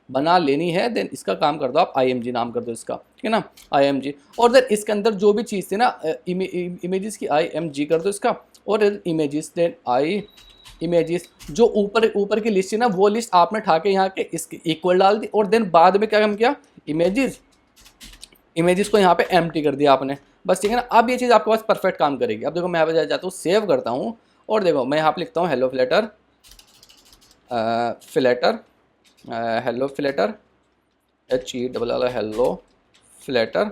बना लेनी है। देन इसका काम कर दो आप IMG नाम कर दो इसका, ठीक है ना, IMG। और देन इसके अंदर जो भी चीज़ थी ना इमेजेस की IMG कर दो इसका, और इमेजेस देन इमेजेस जो ऊपर की लिस्ट है ना, वो लिस्ट आपने उठा के यहाँ के इसके इक्वल डाल दी, और देन बाद में क्या काम किया, इमेजेस को यहाँ पे एम्प्टी कर दिया आपने, बस, ठीक है ना। अब ये चीज़ आपके पास परफेक्ट काम करेगी। अब देखो मैं यहाँ पे जाता हूँ, सेव करता हूँ, और देखो मैं यहाँ पे लिखता हूँ hello flatter hello flatter HELL hello flatter,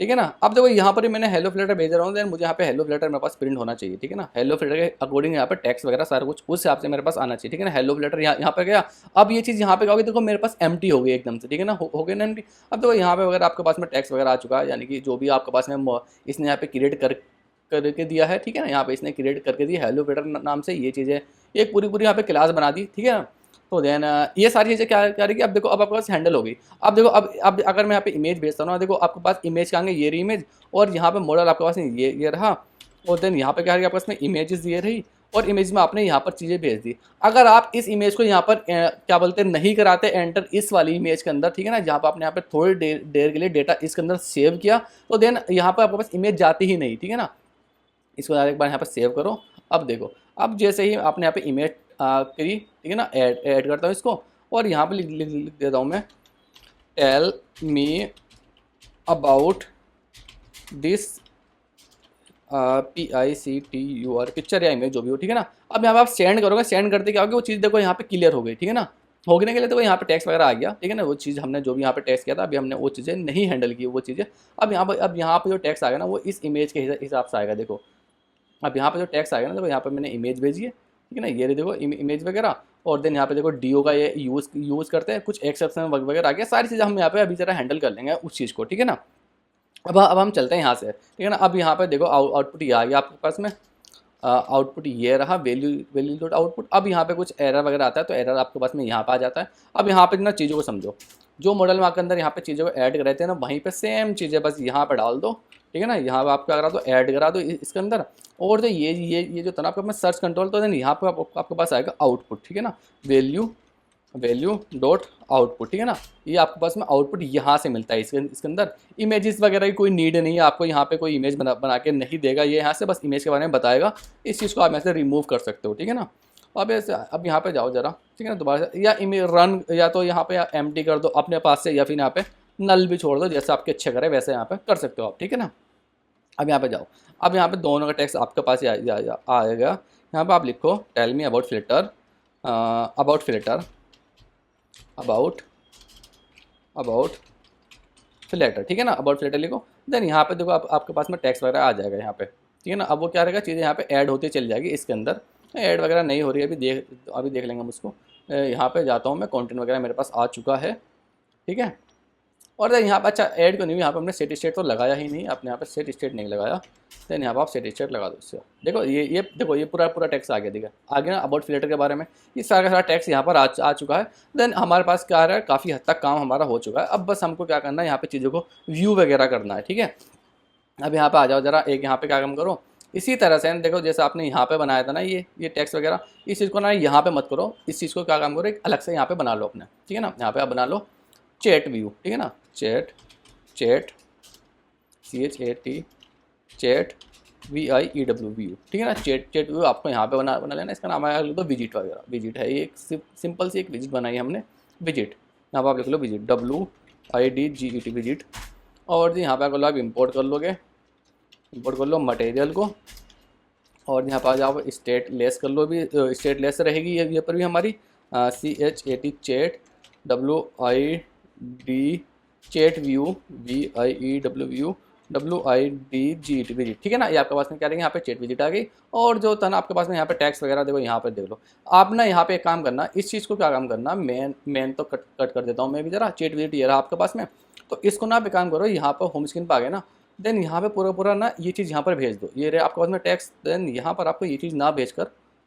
ठीक है ना। अब देखो यहाँ पर ही मैंने हेलो फ्लैटर भेज रहा हूँ, देन मुझे यहाँ पे हेलो फ्लैटर मेरे पास प्रिंट होना चाहिए, ठीक है ना। हेलो फ्लैटर के अकॉर्डिंग यहाँ पे टैक्स वगैरह सारा कुछ उस हिसाब से मेरे पास आना चाहिए, ठीक है ना। हेलो फ्लैटर यहाँ पे गया, अब ये चीज़ यहाँ पे क्या होगी, देखो मेरे पास एम्प्टी हो गई एकदम से, ठीक है ना, हो गई ना एम्प्टी। अब देखो यहाँ पे अगर आपके पास में टैक्स वगैरह आ चुका है, यानी कि जो भी आपके पास में इसने यहाँ पे क्रिएट करके दिया है, ठीक है ना, यहाँ पे इसने क्रिएट करके दिया हेलो फ्लैटर नाम से, ये चीज़ें एक पूरी यहाँ पे क्लास बना दी, ठीक है ना। तो देन ये सारी चीज़ें क्या रहेगी, अब देखो अब आपके पास हैंडल होगी। अब देखो अब अगर मैं यहाँ पे इमेज भेजता हूँ ना, देखो आपके पास इमेज कहाँ ये रही इमेज, और यहाँ पे मॉडल आपके पास ये रहा, और देन यहाँ पे क्या रहेगा आपके पास में इमेजेस ये रही, और इमेज में आपने यहाँ पर चीज़ें भेज दी। अगर आप इस इमेज को यहाँ पर क्या बोलते हैं नहीं कराते एंटर इस वाली इमेज के अंदर, ठीक है ना, जहाँ पर आपने यहाँ पे थोड़ी देर के लिए डेटा इसके अंदर सेव किया, तो देन यहाँ पर आपके पास इमेज जाती ही नहीं, ठीक है ना। इसको एक बार यहाँ पर सेव करो। अब देखो, अब जैसे ही आपने यहाँ पे इमेज करी, ठीक है ना, ऐड करता हूँ इसको, और यहाँ पे लिख देता हूँ मैं tell me about this PICTUR picture या इमेज जो भी हो, ठीक है ना। अब यहाँ पे आप सेंड करोगे, सेंड करते क्या होगी, वो चीज़ देखो यहाँ पे क्लियर हो गई, ठीक है ना। होने के लिए देखो यहाँ पे टैक्स वगैरह आ गया, ठीक है ना, वो चीज़ हमने जो भी यहाँ पे टैक्स किया था, अभी हमने वो चीज़ें नहीं हैंडल की वो चीज़ें। अब यहाँ पे जो टैक्स आ गया ना, वो इस इमेज के हिसाब से आएगा। देखो अब यहाँ पे जो टैक्स आ गया ना, देखो यहाँ पे मैंने इमेज भेजी है, ठीक है ना, ये देखो इमेज वगैरह, और देन यहाँ पे देखो DO का ये यूज़ करते हैं, कुछ एक्सेप्शन वगैरह आ गया, सारी चीज़ें हम यहाँ पे अभी जरा हैंडल कर लेंगे उस चीज़ को, ठीक है ना। अब हम चलते हैं यहाँ से, ठीक है ना। अब यहाँ पे देखो आउटपुट ये आ गया आपके पास में, आउटपुट ये रहा वैल्यू डॉट आउटपुट। अब यहाँ पे कुछ एरर वगैरह आता है, तो एरर आपके पास में यहाँ पे आ जाता है। अब यहाँ पे ना चीज़ों को समझो, जो मॉडल में आपके अंदर यहाँ पे चीज़ों को ऐड कर रहे थे ना, वहीं पे सेम चीज़ें बस यहाँ पे डाल दो, ठीक है ना। यहाँ पे आप क्या करा दो, ऐड करा दो इसके अंदर, और जो ये जो था ना आपका सर्च कंट्रोल, तो देन यहाँ पे आपके पास आएगा आउटपुट, ठीक है ना, वैल्यू डॉट आउटपुट, ठीक है ना। ये आपके पास में आउटपुट यहाँ से मिलता है, इसके अंदर इमेजेस वगैरह की कोई नीड नहीं है, आपको यहाँ पे कोई इमेज बना के नहीं देगा, ये यहाँ से बस इमेज के बारे में बताएगा। इस चीज़ को आप यहाँ से रिमूव कर सकते हो, ठीक है ना। अब यहाँ पे जाओ जरा, ठीक है ना, दोबारा से, या इमेज रन, या तो यहाँ पे एम्प्टी कर दो अपने पास से, या फिर यहाँ पे नल भी छोड़ दो, जैसे आपके अच्छे करे वैसे यहाँ पे कर सकते हो आप, ठीक है ना। अब यहाँ पे जाओ, अब यहाँ पे दोनों का टेक्स्ट आपके पास ही आएगा। यहाँ पे आप लिखो tell me about Flutter about Flutter, ठीक है ना, अबाउट फ्लैटर लिखो। देन यहाँ पे देखो आपके पास में टैक्स वगैरह आ जाएगा यहाँ पे, ठीक है ना। अब वो क्या रहेगा, चीज़ें यहाँ पे ऐड होती चली जाएगी इसके अंदर, ऐड वगैरह नहीं हो रही है अभी देख लेंगे हम उसको। यहाँ पे जाता हूँ मैं, कंटेंट वगैरह मेरे पास आ चुका है, ठीक है। और देन यहाँ पर अच्छा ऐड को नहीं, यहाँ पर हमने सेट स्टेट तो लगाया ही नहीं, आपने यहाँ पर सेट स्टेट नहीं लगाया, देन यहाँ पर आप सेट स्टेट लगा दो इससे। देखो ये देखो ये पूरा पूरा टैक्स आ गया, ठीक है आगे ना अबाउट फिल्टर के बारे में, ये सारा का सारा टैक्स यहाँ पर आ चुका है। देन हमारे पास क्या है, काफ़ी हद तक काम हमारा हो चुका है। अब बस हमको क्या करना है, यहाँ पे चीज़ों को व्यू वगैरह करना है, ठीक है। अब यहाँ पे आ जाओ जरा, एक यहाँ पे क्या काम करो, इसी तरह से देखो जैसे आपने यहाँ पे बनाया था ना ये टैक्स वगैरह, इस चीज़ को ना यहाँ पे मत करो, इस चीज़ को क्या काम करो, एक अलग से यहाँ पे बना लो अपने, ठीक है ना। यहाँ पे आप बना लो चैट व्यू, ठीक है ना, chat CHAT chat VIEW view, ठीक है ना। चैट व्यू आपको यहाँ पे बना लेना, इसका नाम आया लिख दो विजिट वगैरह, विजिट है ये एक सिंपल सी एक विजिट बनाई हमने, विजिट। यहाँ पर आप लिख लो विजिट WIDGET विजिट। और जी यहाँ पे अगर आप इंपोर्ट कर लोगे, इंपोर्ट कर लो मटेरियल को, और यहाँ पर जाओ स्टेट लेस कर लो, भी स्टेट लेस रहेगी ये पर भी हमारी CHAT chat WID chat view VIEW view WIDGET visit, ठीक है ना। ये आपके पास में क्या रहेंगे, यहाँ पे चैट विजिट आ गई। और जो था ना आपके पास में यहाँ पे टैक्स वगैरह देखो, यहाँ पे देख लो आप ना, यहाँ पे एक काम करना, इस चीज़ को क्या काम करना, मेन तो कट कर देता हूँ मैं भी जरा, चैट विजिट ये रहा आपके पास में। तो इसको ना आप एक काम करो, यहाँ पर होम स्क्रीन पर आ गए ना, देन यहाँ पे पूरा पूरा ना ये चीज़ यहाँ पर भेज दो, ये रहे आपके पास में टैक्स। देन यहाँ पर आपको ये चीज़ ना भेजकर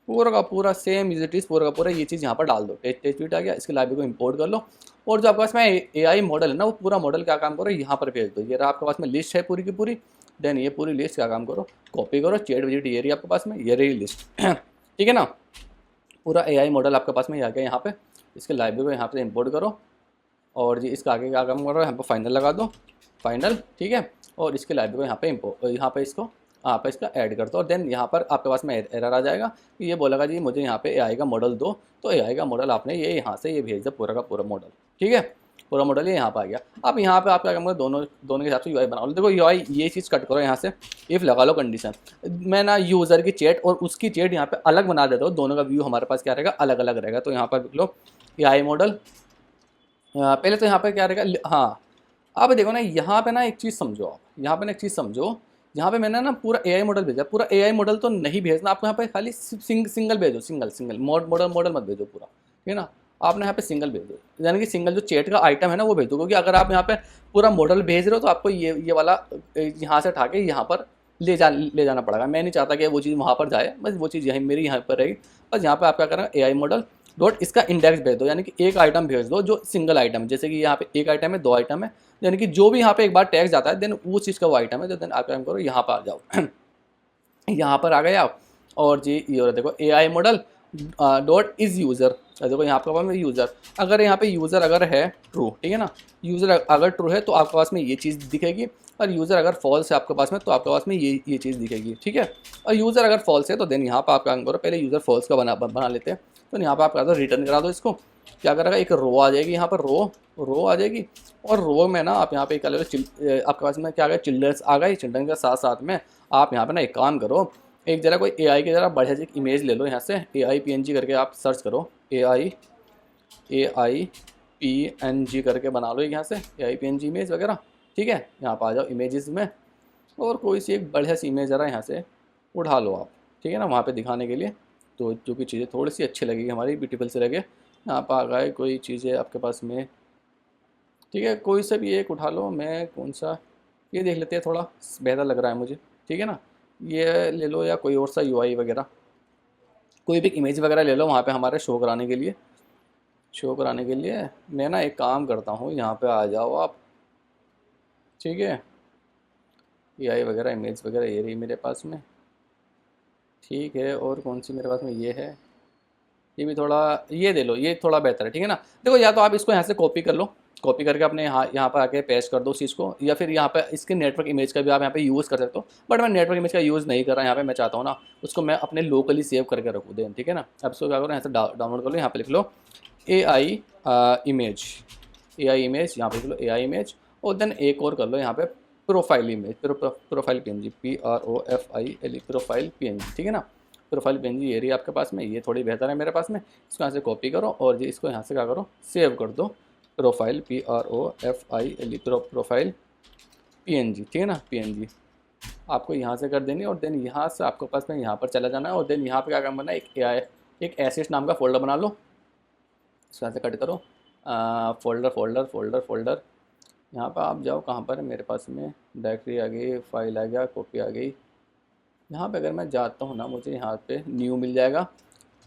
पूरा का पूरा सेम इज इट इज़ पूरा का पूरा ये चीज़ यहाँ पर डाल दो, टेस्ट वीट आ गया, इसके लाइब्रेरी को इंपोर्ट कर लो। और जो आपके पास में AI मॉडल है ना, वो पूरा मॉडल क्या काम करो, यहाँ पर भेज दो। ये रहा आपके पास में लिस्ट है पूरी की पूरी, देन ये पूरी लिस्ट क्या काम करो, कॉपी करो, चैट विजिट ये रही आपके पास में, ये रही लिस्ट ठीक है ना। पूरा AI मॉडल आपके पास में आ गया यहाँ पे, इसके लाइब्रेरी को यहाँ पे इंपोर्ट करो, और जी इसका आगे क्या काम करो, यहाँ पर फाइनल लगा दो, फाइनल, ठीक है। और इसके लाइब्रेरी को यहाँ पे इसको यहाँ पे इसका ऐड कर दो। और देन यहाँ पर आपके पास में एरर आ जाएगा, ये बोलेगा जी मुझे यहाँ पे AI का मॉडल दो, तो AI का मॉडल आपने ये यहाँ से ये भेज दो, पूरा का पूरा मॉडल, ठीक है, पूरा मॉडल ये यहाँ पर आ गया। अब यहाँ पे आप क्या करेंगे, दोनों के हिसाब से UI बना लो। देखो UI ये चीज़ कट करो यहाँ से, इफ़ लगा लो कंडीशन, मैं ना यूज़र की चैट और उसकी चैट यहाँ पे अलग बना देता हूँ, दोनों का व्यू हमारे पास क्या रहेगा, अलग अलग रहेगा। तो यहाँ पर लिख लो AI मॉडल, पहले तो यहाँ पर क्या रहेगा, हाँ अब देखो ना यहाँ पे ना एक चीज़ समझो, आप यहाँ पे ना एक चीज़ समझो, यहाँ पे मैंने ना पूरा AI मॉडल भेजा, पूरा AI मॉडल तो नहीं भेजना आपको, यहाँ पे खाली सिंगल भेजो, सिंगल मॉडल मत भेजो पूरा, ठीक है ना। आपने यहाँ पे सिंगल भेज दो, यानी कि सिंगल जो चैट का आइटम है ना वो भेज दो, क्योंकि अगर आप यहाँ पे पूरा मॉडल भेज रहे हो तो आपको ये वाला यहाँ से उठा के यहाँ पर ले जाना पड़ेगा। मैं नहीं चाहता कि वो चीज़ वहाँ पर जाए, बस वो चीज़ यहीं मेरी यहाँ पर रहेगी। बस यहाँ पर आप क्या करना, AI मॉडल डॉट इसका इंडेक्स भेज दो, यानी कि एक आइटम भेज दो जो सिंगल आइटम है, जैसे कि यहाँ पे एक आइटम है, दो आइटम है, यानी कि जो भी यहाँ पे एक बार टैक्स जाता है देन वो चीज़ का वो आइटम है, तो देन आप क्या करो, यहाँ पर आ जाओ यहाँ पर आ गए आप। और जी ये देखो AI model dot is user, देखो यहाँ आपके पास में यूज़र, अगर यहाँ पे यूज़र अगर है ट्रू, ठीक है ना, यूज़र अगर ट्रू है तो आपके पास में ये चीज़ दिखेगी, और यूज़र अगर फॉल्स है आपके पास में तो आपके पास में ये चीज़ दिखेगी, ठीक है। और यूज़र अगर फॉल्स है तो देन यहाँ पर आप क्या करो, पहले यूज़र फॉल्स का बना लेते हैं। तो यहाँ पर आप क्या दो, रिटर्न करा दो इसको, क्या करेगा, एक रो आ जाएगी, यहाँ पर रो आ जाएगी। और रो में ना आप यहाँ पे क्या ले लो, आपके पास में क्या आ गया, चिल्ड्रंस आ गए, चिल्ड्रन के साथ साथ में आप यहाँ पे ना एक काम करो, एक जरा कोई AI की जरा बढ़िया सी इमेज ले लो, यहाँ से AI PNG करके आप सर्च करो, AI PNG करके बना लो यहाँ से AI PNG इमेज वगैरह, ठीक है। यहाँ पर आ जाओ इमेजेस में, और कोई सी एक बढ़िया सी इमेज जरा यहाँ से उठा लो आप, ठीक है ना, वहाँ पे दिखाने के लिए, तो जो कि चीज़ें थोड़ी सी अच्छी लगेगी हमारी, ब्यूटीफुल से लगे। यहाँ पर आ गए कोई चीज़ें आपके पास में, ठीक है, कोई सा भी एक उठा लो, मैं कौन सा, ये देख लेते हैं, थोड़ा बेहतर लग रहा है मुझे, ठीक है ना, ये ले लो, या कोई और सा UI वगैरह, कोई भी इमेज वगैरह ले लो वहाँ पे हमारे शो कराने के लिए। मैं ना एक काम करता हूँ, यहाँ पे आ जाओ आप, ठीक है, AI वगैरह इमेज वगैरह ये रही मेरे पास में, ठीक है। और कौन सी मेरे पास में ये है, ये भी थोड़ा, ये दे लो, ये थोड़ा बेहतर है, ठीक है ना। देखो या तो आप इसको यहाँ से कॉपी कर लो, कॉपी करके अपने यहाँ पर आके पेस्ट कर दो उस चीज़ को, या फिर यहाँ पे इसके नेटवर्क इमेज का भी आप यहाँ पे यूज़ कर सकते हो, बट मैं नेटवर्क इमेज का यूज़ नहीं कर रहा यहाँ पे, मैं चाहता हूँ ना उसको मैं अपने लोकली सेव करके रखूँ देन, ठीक है ना। अब इसको क्या करो, यहाँ से डाउनलोड कर लो, यहाँ पे लिख लो AI इमेज, यहाँ पे लिख लो AI इमेज, और देन एक और कर लो यहाँ पे profile image, profile PNG PROFILE profile PNG, ठीक है ना। प्रोफाइल PNG ये रही आपके पास में, ये थोड़ी बेहतर है मेरे पास में, इसको यहाँ से कॉपी करो, और जी इसको यहाँ से क्या करो, सेव कर दो, प्रोफाइल PROFILE प्रोफाइल PNG, ठीक है ना, PNG आपको यहाँ से कर देनी। और देन यहाँ से आपके पास में यहाँ पर चला जाना है, और देन यहाँ पे क्या काम करना है, एक एसेट्स नाम का फोल्डर बना लो, इसको यहाँ से कट करो, फोल्डर यहाँ पर आप जाओ, कहाँ पर है मेरे पास में, डायरेक्टरी आ गई, फाइल आ गया, कॉपी आ गई। यहाँ पे अगर मैं जाता हूँ ना, मुझे यहाँ पे न्यू मिल जाएगा,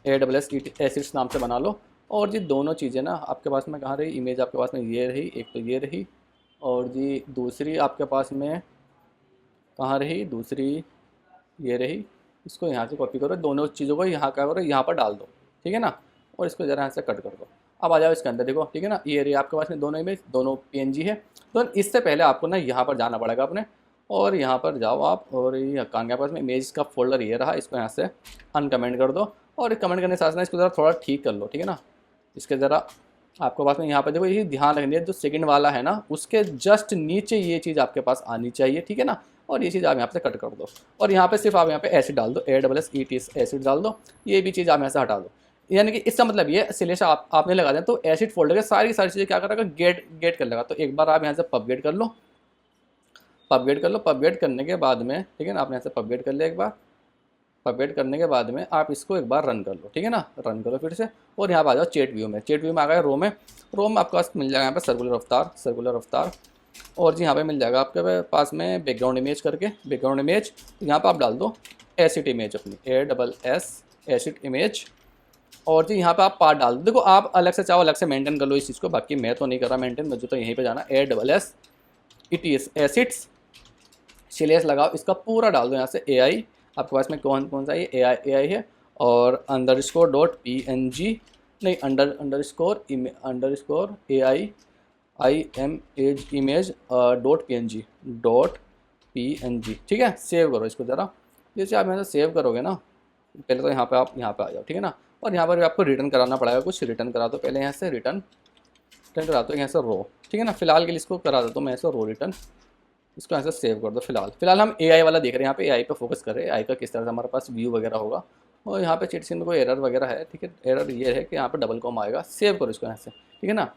AWS एसिड्स नाम से बना लो। और जी दोनों चीज़ें ना आपके पास में कहाँ रही, इमेज आपके पास में ये रही, एक तो ये रही, और जी दूसरी आपके पास में कहाँ रही, दूसरी ये रही। इसको यहाँ से कॉपी करो, दोनों चीज़ों को यहाँ क्या करो, यहाँ पर डाल दो, ठीक है ना। और इसको ज़रा यहाँ से कट कर दो। अब आ जाओ इसके अंदर, देखो ठीक है ना, ये रही आपके पास में दोनों इमेज, दोनों PNG है। तो इससे पहले आपको ना यहाँ पर जाना पड़ेगा अपने, और यहाँ पर जाओ आप, और ये कान के पास में इमेज का फोल्डर ये रहा, इसको यहाँ से अनकमेंट कर दो। और कमेंट करने के साथ साथ इसको ज़रा थोड़ा ठीक कर लो, ठीक है ना। इसके ज़रा आपके पास में यहाँ पर देखो, ये ध्यान रखनी है, जो सेकंड वाला है ना उसके जस्ट नीचे ये चीज़ आपके पास आनी चाहिए, ठीक है ना। और ये चीज़ आप यहाँ से कट कर दो, और यहाँ पे सिर्फ आप यहाँ पे एसिड डाल दो, AWS एसिड डाल दो। ये भी चीज़ आप यहाँ से हटा दो। यानी कि इसका मतलब ये सिलेक्शन आपने लगा दें तो एसिड फोल्डर के सारी की सारी चीज़ें क्या करेगा, गेट गेट कर लेगा। तो एक बार आप यहाँ से पबगेट कर लो, पबगेट कर लो। पबगेट करने के बाद में, ठीक है ना, आपने यहाँ से पबगेट कर लिया एक बार। पबगेट करने के बाद में आप इसको एक बार रन कर लो, ठीक है ना, रन करो फिर से। और यहाँ पर आ जाओ चैट व्यू में, चैट व्यू में आ गए रो में। रो में आपके पास मिल जाएगा यहाँ पे सर्कुलर रफ्तार, सर्कुलर रफ्तार। और जी यहाँ पे मिल जाएगा आपके पास में बैकग्राउंड इमेज करके, बैकग्राउंड इमेज। तो यहाँ पे आप डाल दो एसिड इमेज अपनी, ASS एसिड इमेज। और जी यहाँ पे आप पार्ट डाल दो। देखो आप अलग से चाहो अलग से मेंटेन कर लो इस चीज़ को, बाकी मैं तो नहीं कर रहा मेंटेन, मुझे तो यहीं पे जाना, ASS एसिड्स सिलेस लगाओ, इसका पूरा डाल दो यहाँ से AI। आपके पास में कौन कौन सा ये AI है, और _.png नहीं, अंडरस्कोर AI इमेज .png, ठीक है। सेव करो इसको ज़रा। जैसे आप यहाँ से सेव करोगे ना, पहले तो यहाँ पे आप यहाँ पे आ जाओ, ठीक है ना। और यहाँ पर भी आपको रिटर्न कराना पड़ेगा, कुछ रिटर्न करा दो पहले यहाँ से, रिटर्न करा दो यहाँ से रो, ठीक है ना। फिलहाल के लिए इसको करा देता हूँ मैं ऐसे रो रिटर्न, इसको ऐसे सेव कर दो। फिलहाल हम AI वाला देख रहे हैं, यहाँ पे AI पे फोकस कर रहे हैं, AI का किस तरह से हमारे पास व्यू वगैरह होगा। और यहाँ पे चीट स्क्रीन में कोई एरर वगैरह है, ठीक है। एरर ये है कि यहाँ पे डबल कॉम आएगा, सेव करो इसको यहाँ से, ठीक है ना।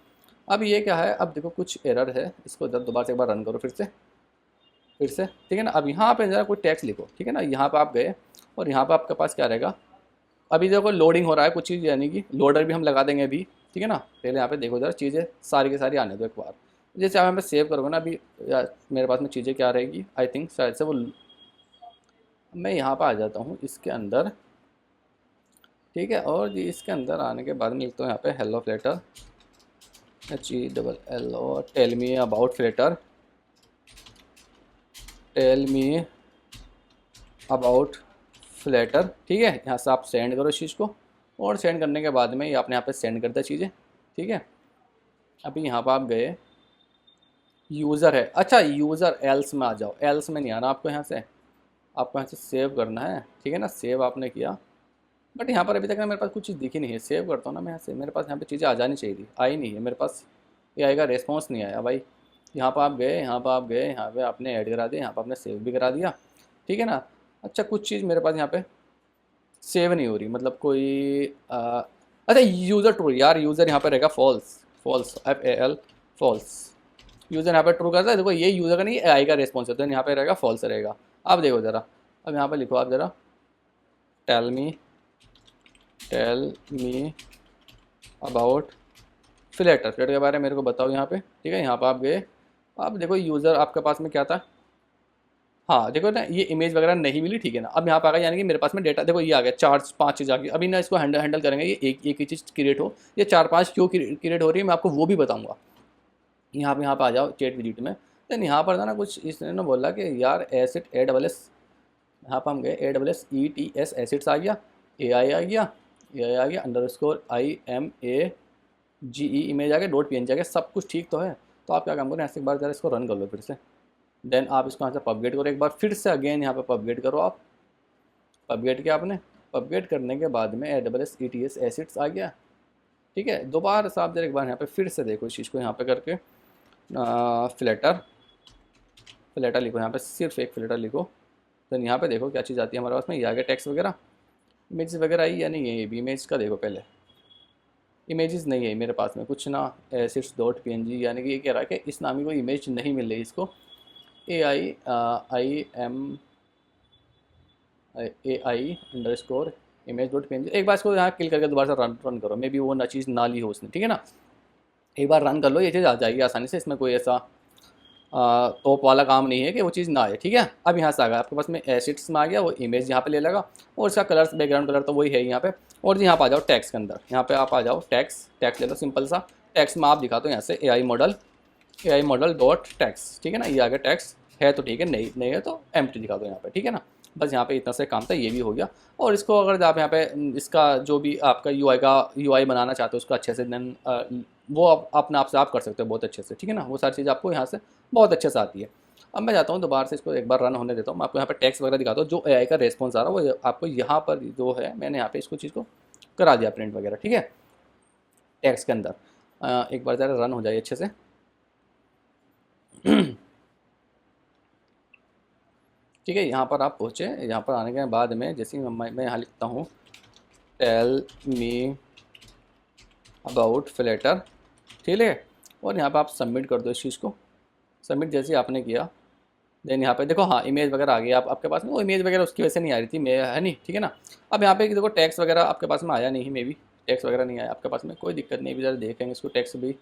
अब ये क्या है, अब देखो कुछ एरर है, इसको जब दोबारा से एक बार रन करो फिर से, ठीक है ना। अब यहाँ पे जरा कोई टैक्स लिखो, ठीक है ना। यहाँ पे आप गए, और यहाँ पे आपके पास क्या रहेगा, अभी देखो लोडिंग हो रहा है कुछ चीज़, यानी कि लोडर भी हम लगा देंगे अभी, ठीक है ना। पहले यहाँ पे देखो जरा चीज़ें सारी की सारी आने दो एक बार। जैसे आप यहाँ पे सेव करोगे ना, अभी यार मेरे पास में चीज़ें क्या रहेगी, आई थिंक शायद से वो, मैं यहाँ पर आ जाता हूँ इसके अंदर, ठीक है। और जी इसके अंदर आने के बाद में लिखता हूँ यहाँ पे हेलो फ्लेटर, HELL, और tell me about Flutter, tell me about Flutter, ठीक है। यहाँ से आप सेंड करो इस चीज़ को, और सेंड करने के बाद में ये आपने यहाँ पे सेंड कर दिया चीज़ें, ठीक है। अभी यहाँ पर आप गए, यूज़र है, अच्छा यूज़र एल्स में आ जाओ, एल्स में नहीं आना आपको, यहाँ से आपको यहाँ से सेव करना है, ठीक है ना। सेव आपने किया, बट यहाँ पर अभी तक ना मेरे पास कुछ चीज़ दिखी नहीं है। सेव करता हूँ ना मैं यहाँ से, मेरे पास यहाँ पे चीज़ें आ जानी चाहिए थी, आई नहीं है मेरे पास, ये आएगा रेस्पॉन्स नहीं आया भाई। यहाँ पर आप गए, यहाँ पर आप गए, यहाँ पे आपने ऐड करा दिया, यहाँ पर आपने सेव भी करा दिया, ठीक है ना। अच्छा कुछ चीज़ मेरे पास यहाँ पे सेव नहीं हो रही, मतलब कोई अच्छा यूज़र ट्रू, यार यूज़र यहाँ पर रहेगा false, false FAL false. User यहाँ पर ट्रू करता है, देखो ये यूज़र का नहीं AI का रेस्पॉन्स है, तो यहाँ पे रहेगा फॉल्स रहेगा। अब देखो ज़रा, अब यहाँ पर लिखो आप ज़रा, टेल मी अबाउट फ्लेटर, फ्लेटर के बारे में मेरे को बताओ यहाँ पे, ठीक है। यहाँ पर आप गए, अब देखो यूज़र आपके पास में क्या था, हाँ देखो ना ये इमेज वगैरह नहीं मिली, ठीक है ना। अब यहाँ पर आ गया, यानी कि मेरे पास में डेटा देखो ये आ गया, 4-5 चीज़ आ गई। अभी ना इसको हैंडल करेंगे, ये एक ही चीज़ क्रिएट हो, ये 4-5 क्यों क्रिएट हो रही है मैं आपको वो भी बताऊँगा। यहाँ पे आ जाओ चैट विजिट में, देन यहाँ पर था ना कुछ इसने ना बोला कि यार एसिड AWS, यहाँ पर हम गए AWS एसिड्स आ गया, AI आ गया, AI आ गया, _IMAGE इमेज आ गया, .png आ गया, सब कुछ ठीक तो है। तो आप क्या काम करें, ऐसे एक बार ज़रा इसको रन कर लो फिर से, देन आप इसको यहाँ से पबगेट करो एक बार फिर से, अगेन यहाँ पे पबगेट करो आप। पबगेट किया आपने, पबगेट करने के बाद में AWS एसिड्स आ गया, ठीक है। दोबारा से आप जरा एक बार यहाँ पे फिर से देखो इस चीज़ को, यहाँ पे करके फ्लेटर लिखो, यहाँ पे सिर्फ एक फ्लेटर लिखो। देन यहाँ पे देखो क्या चीज़ आती है हमारे पास में, ये आ गया टेक्स्ट वगैरह, इमेज वगैरह आई या नहीं है, ये भी इमेज का देखो पहले, इमेजेस नहीं है मेरे पास में कुछ ना, acids.png, यानी कि ये कह रहा है कि इस नाम की कोई इमेज नहीं मिल रही इसको, AI_image.png। एक बार इसको यहाँ क्लिक करके दोबारा से रन करो, मे बी वो ना चीज़ ना ली हो उसने, ठीक है ना। एक बार रन कर लो, ये चीज़ आ जाएगी आसानी से, इसमें कोई ऐसा टॉप वाला काम नहीं है कि वो चीज़ ना आए, ठीक है। अब यहाँ से आ गया आपके पास में एसिड्स में आ गया, वो इमेज यहाँ पे ले लेगा और इसका कलर बैकग्राउंड कलर तो वही है यहाँ पे। और यहाँ पे आ जाओ टैक्स के अंदर, यहाँ पे आप आ जाओ टैक्स ले लो सिंपल सा। टैक्स में आप दिखा दो यहाँ से AI मॉडल डॉट टैक्स, ठीक है ना। ये आ गया टैक्स है तो ठीक है, नहीं है तो एम्प्टी दिखा दो यहाँ पे, ठीक है ना। बस यहाँ पे इतना से काम था, ये भी हो गया। और इसको अगर आप यहाँ पे इसका जो भी आपका UI बनाना चाहते हो उसको अच्छे से देन वो अपने आप से आप कर सकते हो बहुत अच्छे से, ठीक है ना। वो सारी चीज़ आपको यहाँ से बहुत अच्छे से आती है। अब मैं जाता हूँ दोबारा से इसको एक बार रन होने देता हूँ। मैं आपको यहाँ पे टैक्स वगैरह दिखाता हूँ, जो AI का रेस्पॉन्स आ रहा है वो आपको यहाँ पर जो है मैंने यहाँ पे इसको चीज़ को करा दिया प्रिंट वगैरह, ठीक है। टैक्स के अंदर एक बार ज़रा रन हो जाए अच्छे से। ठीक है, यहाँ पर आप पहुँचे। यहाँ पर आने के बाद में जैसे मैं यहाँ लिखता हूँ टेल मी अबाउट फ्लैटर, ठीक है। और यहाँ पर आप सबमिट कर दो इस चीज़ को। सबमिट जैसे आपने किया देन यहाँ पे देखो हाँ इमेज वगैरह आ गई आपके पास में। वो इमेज वगैरह उसकी वजह से नहीं आ रही थी, मैं है नहीं, ठीक है ना। अब यहाँ पे देखो टैक्स वगैरह आपके पास में आया नहीं, मे भी टैक्स वगैरह नहीं आया आपके पास में, कोई दिक्कत नहीं। भी ज़रा देखेंगे इसको टैक्स भी,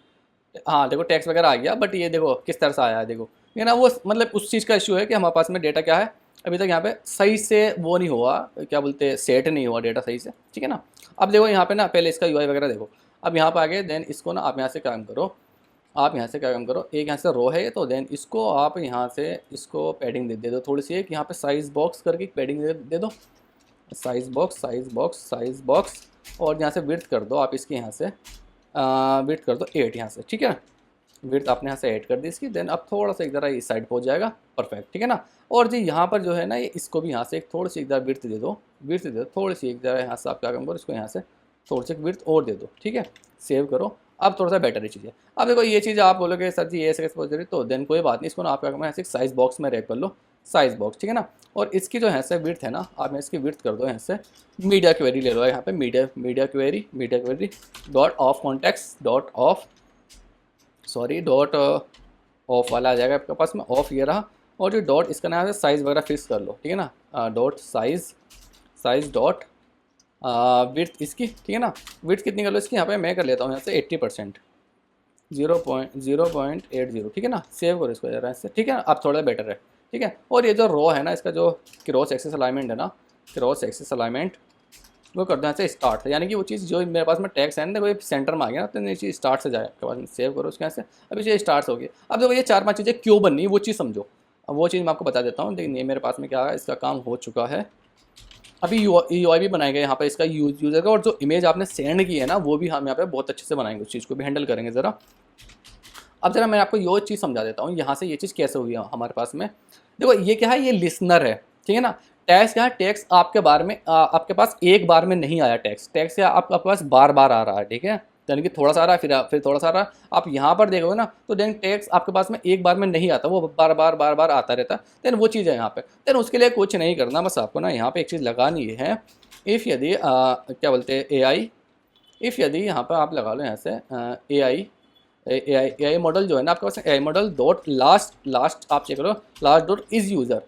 हाँ देखो टैक्स वगैरह आ गया। बट ये देखो किस तरह से आया है, देखो ये ना वो मतलब उस चीज़ का इशू है कि हमारे पास में डेटा क्या है अभी तक यहाँ पे सही से वो नहीं हुआ, क्या बोलते हैं, सेट नहीं हुआ डेटा सही से, ठीक है ना। अब देखो यहाँ पे ना पहले इसका UI वगैरह देखो। अब यहाँ पे आगे देन इसको ना आप यहाँ से काम करो, एक यहाँ से रो है तो देन इसको आप यहाँ से इसको पैडिंग दे दो थोड़ी सी, एक यहाँ पे साइज़ बॉक्स करके पैडिंग दे दो, साइज़ बॉक्स। और यहाँ से विड्थ कर दो आप इसकी, यहाँ से विड्थ कर दो 8 यहाँ से, ठीक है। विड्थ आपने यहाँ से ऐड कर दी इसकी। देन अब थोड़ा सा एक ज़रा इस साइड पहुँच जाएगा, परफेक्ट, ठीक है ना। और जी यहाँ पर जो है ना ये इसको भी यहाँ से एक थोड़ी सी एक ज़रा विड्थ दे दो, थोड़ी सी एक ज़रा यहाँ से आप क्या काम करो, इसको यहाँ से थोड़ी सी विड्थ और दे दो, ठीक है। सेव करो, अब थोड़ा सा बेटर चीज़ है। अब देखो ये चीज़ आप बोलोगे सर जी ये ऐसे कैसे पहुँच रही, तो देन कोई बात नहीं, इसको ना आप क्या करना है, ऐसे साइज़ बॉक्स में रैप कर लो, साइज़ बॉक्स, ठीक है ना। और इसकी जो है से विड्थ है ना, आप इसकी विड्थ कर दो यहाँ से, मीडिया क्वेरी ले लो यहाँ पे, media query dot of context dot of वाला आ जाएगा आपके पास में, ऑफ ये रहा। और जो डॉट इसका नाम है साइज़ वगैरह फिक्स कर लो, ठीक है ना। डॉट साइज़ डॉट विड्थ इसकी, ठीक है ना। विड्थ कितनी कर लो इसकी, यहाँ पे मैं कर लेता हूँ यहाँ से 80%, 0.80, ठीक है ना। सेव करो इसको जरा इससे, ठीक है ना। अब थोड़ा बेटर है, ठीक है। और ये जो रो है ना इसका जो क्रॉस एक्सिस अलाइनमेंट है ना, क्रॉस एक्सिस अलाइनमेंट वो कर दो यहाँ से स्टार्ट, यानी कि वो चीज़ जो मेरे पास में टैक्स है ना वो सेंटर में आ गया ना, तो ये चीज़ स्टार्ट से जाए आपके पास में। सेव करो उसके यहाँ से, अभी ये स्टार्ट हो गया। अब देखो ये 4-5 चीज़ें क्यों बननी वो चीज़ समझो। अब वो चीज़ मैं आपको बता देता हूँ। लेकिन ये मेरे पास में क्या है, इसका काम हो चुका है। अभी UI भी बनाएगा यहाँ पर इसका यूज़र का, और जो इमेज आपने सेंड की है ना वो भी हम यहाँ पे बहुत अच्छे से बनाएंगे, उस चीज़ को भी हैंडल करेंगे ज़रा। अब ज़रा मैं आपको ये चीज़ समझा देता हूँ, यहाँ से ये चीज़ कैसे हुई है हमारे पास में। देखो ये क्या है, ये लिसनर है, ठीक है ना। टैक्स क्या है, टैक्स आपके बारे में आपके पास एक बार में नहीं आया, टैक्स क्या आपके पास बार बार आ रहा है, ठीक है। यानी कि थोड़ा सा आ रहा है फिर थोड़ा सा आ रहा है। आप यहाँ पर देखोगे ना तो देन टैक्स आपके पास में एक बार में नहीं आता, वो बार बार आता रहता है। देन वो चीज़ है यहाँ पे, देन उसके लिए कुछ नहीं करना, बस आपको ना यहाँ पे एक चीज़ लगानी है। इफ़ यदि क्या बोलते हैं AI, इफ़ यदि यहाँ पर आप लगा लो यहाँ से AI मॉडल जो है ना आपके पास AI मॉडल डॉट लास्ट आप चेक करो, लास्ट डॉट इज़ यूज़र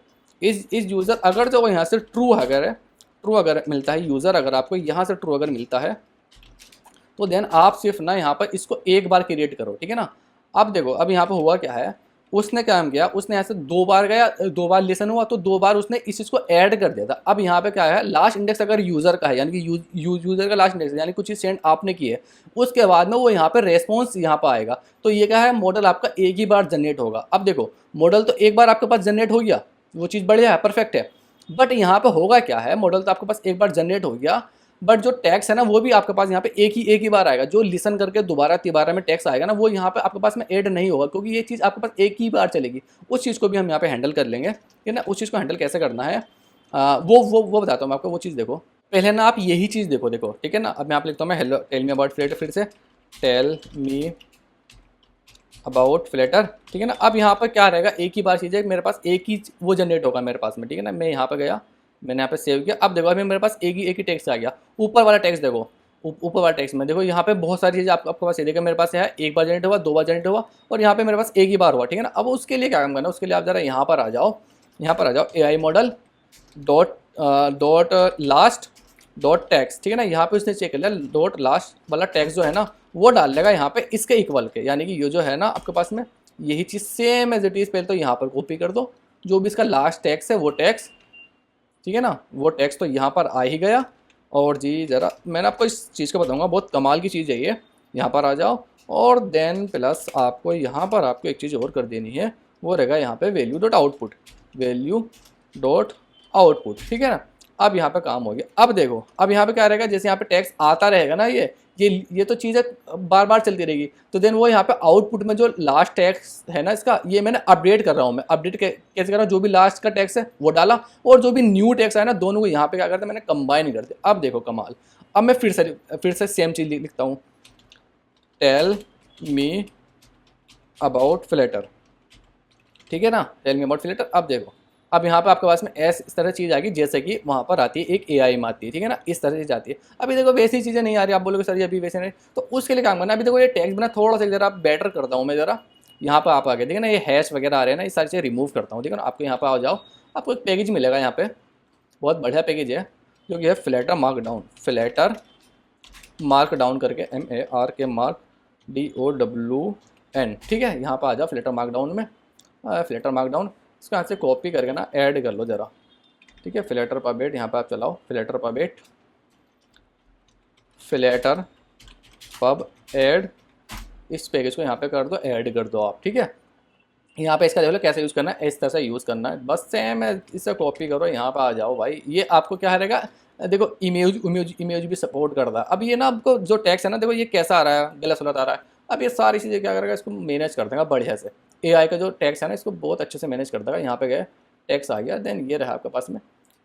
अगर जो यहाँ से ट्रू अगर मिलता है यूज़र, अगर आपको यहाँ से ट्रू अगर मिलता है तो देन आप सिर्फ ना यहाँ पर इसको एक बार क्रिएट करो, ठीक है ना। अब देखो अब यहाँ पर हुआ क्या है, उसने काम किया, उसने यहाँ से 2 बार गया, 2 बार लिसन हुआ तो 2 बार उसने इस चीज़ को ऐड कर दिया था। अब यहाँ पे क्या है, लास्ट इंडेक्स अगर यूज़र का है, यानी कि यूज़र का लास्ट इंडेक्स, यानी कुछ चीज़ सेंड आपने की है, उसके बाद में वो यहाँ पे रेस्पॉन्स यहाँ पर आएगा। तो ये क्या है, मॉडल आपका एक ही बार जनरेट होगा। अब देखो मॉडल तो एक बार आपके पास जनरेट हो गया, वो चीज़ बढ़िया है, परफेक्ट है। बट यहाँ पे होगा क्या है, मॉडल तो आपके पास एक बार जनरेट हो गया, बट जो टैक्स है ना वो भी आपके पास यहाँ पे एक ही बार आएगा। जो लिसन करके दोबारा में टैक्स आएगा ना वो यहाँ पे आपके पास में ऐड नहीं होगा, क्योंकि ये चीज़ आपके पास एक ही बार चलेगी। उस चीज़ को भी हम यहाँ पे हैंडल कर लेंगे, ठीक है ना। उस चीज़ को हैंडल कैसे करना है वो बताता हूँ आपको। वो चीज़ देखो पहले ना, आप यही चीज़ देखो, ठीक है ना। अब मैं आप लिखता हूँ मैं hello tell me about flatter, फिर से टेल मी अबाउट फ्लैटर, ठीक है ना। अब यहाँ पर क्या रहेगा, एक ही बार चीज़ है, मेरे पास एक ही वो जनरेट होगा मेरे पास में, ठीक है ना। मैं यहाँ पर गया, मैंने यहाँ पे सेव किया। अब देखो अभी मेरे पास एक ही टेक्स्ट आ गया। ऊपर वाला टेक्स्ट देखो, ऊपर वाला टेक्स्ट में देखो यहाँ पे बहुत सारी चीज़ें आपके पास ये देखो, मेरे पास है एक बार जनरेट हुआ, 2 बार जनरेट हुआ, और यहाँ पे मेरे पास एक ही बार हुआ, ठीक है ना। अब उसके लिए क्या काम करना है, उसके लिए आप जरा यहाँ पर आ जाओ, AI model dot last dot tax, ठीक है ना। यहाँ पे उसने चेक कर लिया, डॉट लास्ट वाला टैक्स जो है ना वो डाल लेगा यहाँ पे इसके इक्वल के, यानी कि ये जो है ना आपके पास में यही चीज़ सेम एज इट इज़ पहले तो यहाँ पर कॉपी कर दो, जो भी इसका लास्ट टैक्स है वो टैक्स, ठीक है ना, वो टैक्स तो यहाँ पर आ ही गया। और जी ज़रा मैंने आपको इस चीज़ को बताऊँगा, बहुत कमाल की चीज़ है ये। यहाँ पर आ जाओ और देन प्लस आपको यहाँ पर आपको एक चीज़ और कर देनी है, वो रहेगा यहाँ पे value dot output, value dot output, ठीक है ना। अब यहाँ पे काम हो गया। अब देखो अब यहाँ पे क्या रहेगा, जैसे यहाँ पे टैक्स आता रहेगा ना, ये तो चीज़ें बार बार चलती रहेगी, तो देन वो यहाँ पे आउटपुट में जो लास्ट टैक्स है ना इसका, ये मैंने अपडेट कर रहा हूँ। मैं अपडेट कैसे कर रहा हूँ, जो भी लास्ट का टैक्स है वो डाला, और जो भी न्यू टैक्स है ना, दोनों को यहाँ पे क्या करते हैं, मैंने कंबाइन कर दिया। अब देखो कमाल। अब मैं फिर से सेम चीज़ लिखता हूँ, टेल मी अबाउट फ्लेटर, ठीक है ना, टेल मी अबाउट फ्लेटर। अब देखो अब यहाँ पे आपके पास में इस तरह चीज़ आएगी जैसे कि वहाँ पर आती है एक एआई में आती है, ठीक है ना, इस तरह चीज़ आती है। अभी देखो वैसी चीज़ें नहीं आ रही, आप बोलोगे सर ये अभी वैसे नहीं, तो उसके लिए काम करना। अभी देखो ये टैक्स बना थोड़ा सा ज़रा बेटर करता हूँ मैं, ज़रा यहाँ पर आप आगे देखिए ना, ये हैश वगैरह आ रहे हैं ना, ये सारी चीज़ें रिमूव करता हूँ, ठीक है ना। आपको यहाँ पर आ जाओ, आपको एक पैकेज मिलेगा यहाँ पे, बहुत बढ़िया पैकेज है, जो कि है फ्लैटर मार्कडाउन, फ्लैटर मार्कडाउन करके, MARK मार्क DOWN, ठीक है। यहाँ पर आ जाओ फ्लैटर मार्कडाउन में, फ्लैटर मार्कडाउन इसको यहाँ से कॉपी करके ना ऐड कर लो ज़रा, ठीक है। फ्लैटर पबेट यहाँ पे आप चलाओ, फ्लैटर पबेट, फ्लैटर पब ऐड, इस पैकेज को यहाँ पे कर दो, ऐड कर दो आप, ठीक है। यहाँ पे इसका देख लो कैसे यूज़ करना है, इस तरह से यूज़ करना है, बस सेम है। इसे कॉपी करो, यहाँ पे आ जाओ भाई। ये आपको क्या रहेगा, देखो इमेज भी सपोर्ट करता है। अब ये ना आपको जो टैक्स है ना, देखो ये कैसा आ रहा है, गलत सलत आ रहा है। अब ये सारी चीज़ें क्या करेगा, इसको मैनेज कर देगा बढ़िया से। एआई का जो टैक्स है ना, इसको बहुत अच्छे से मैनेज कर देगा। यहाँ पे गए, टैक्स आ गया, देन ये रहा आपके पास में।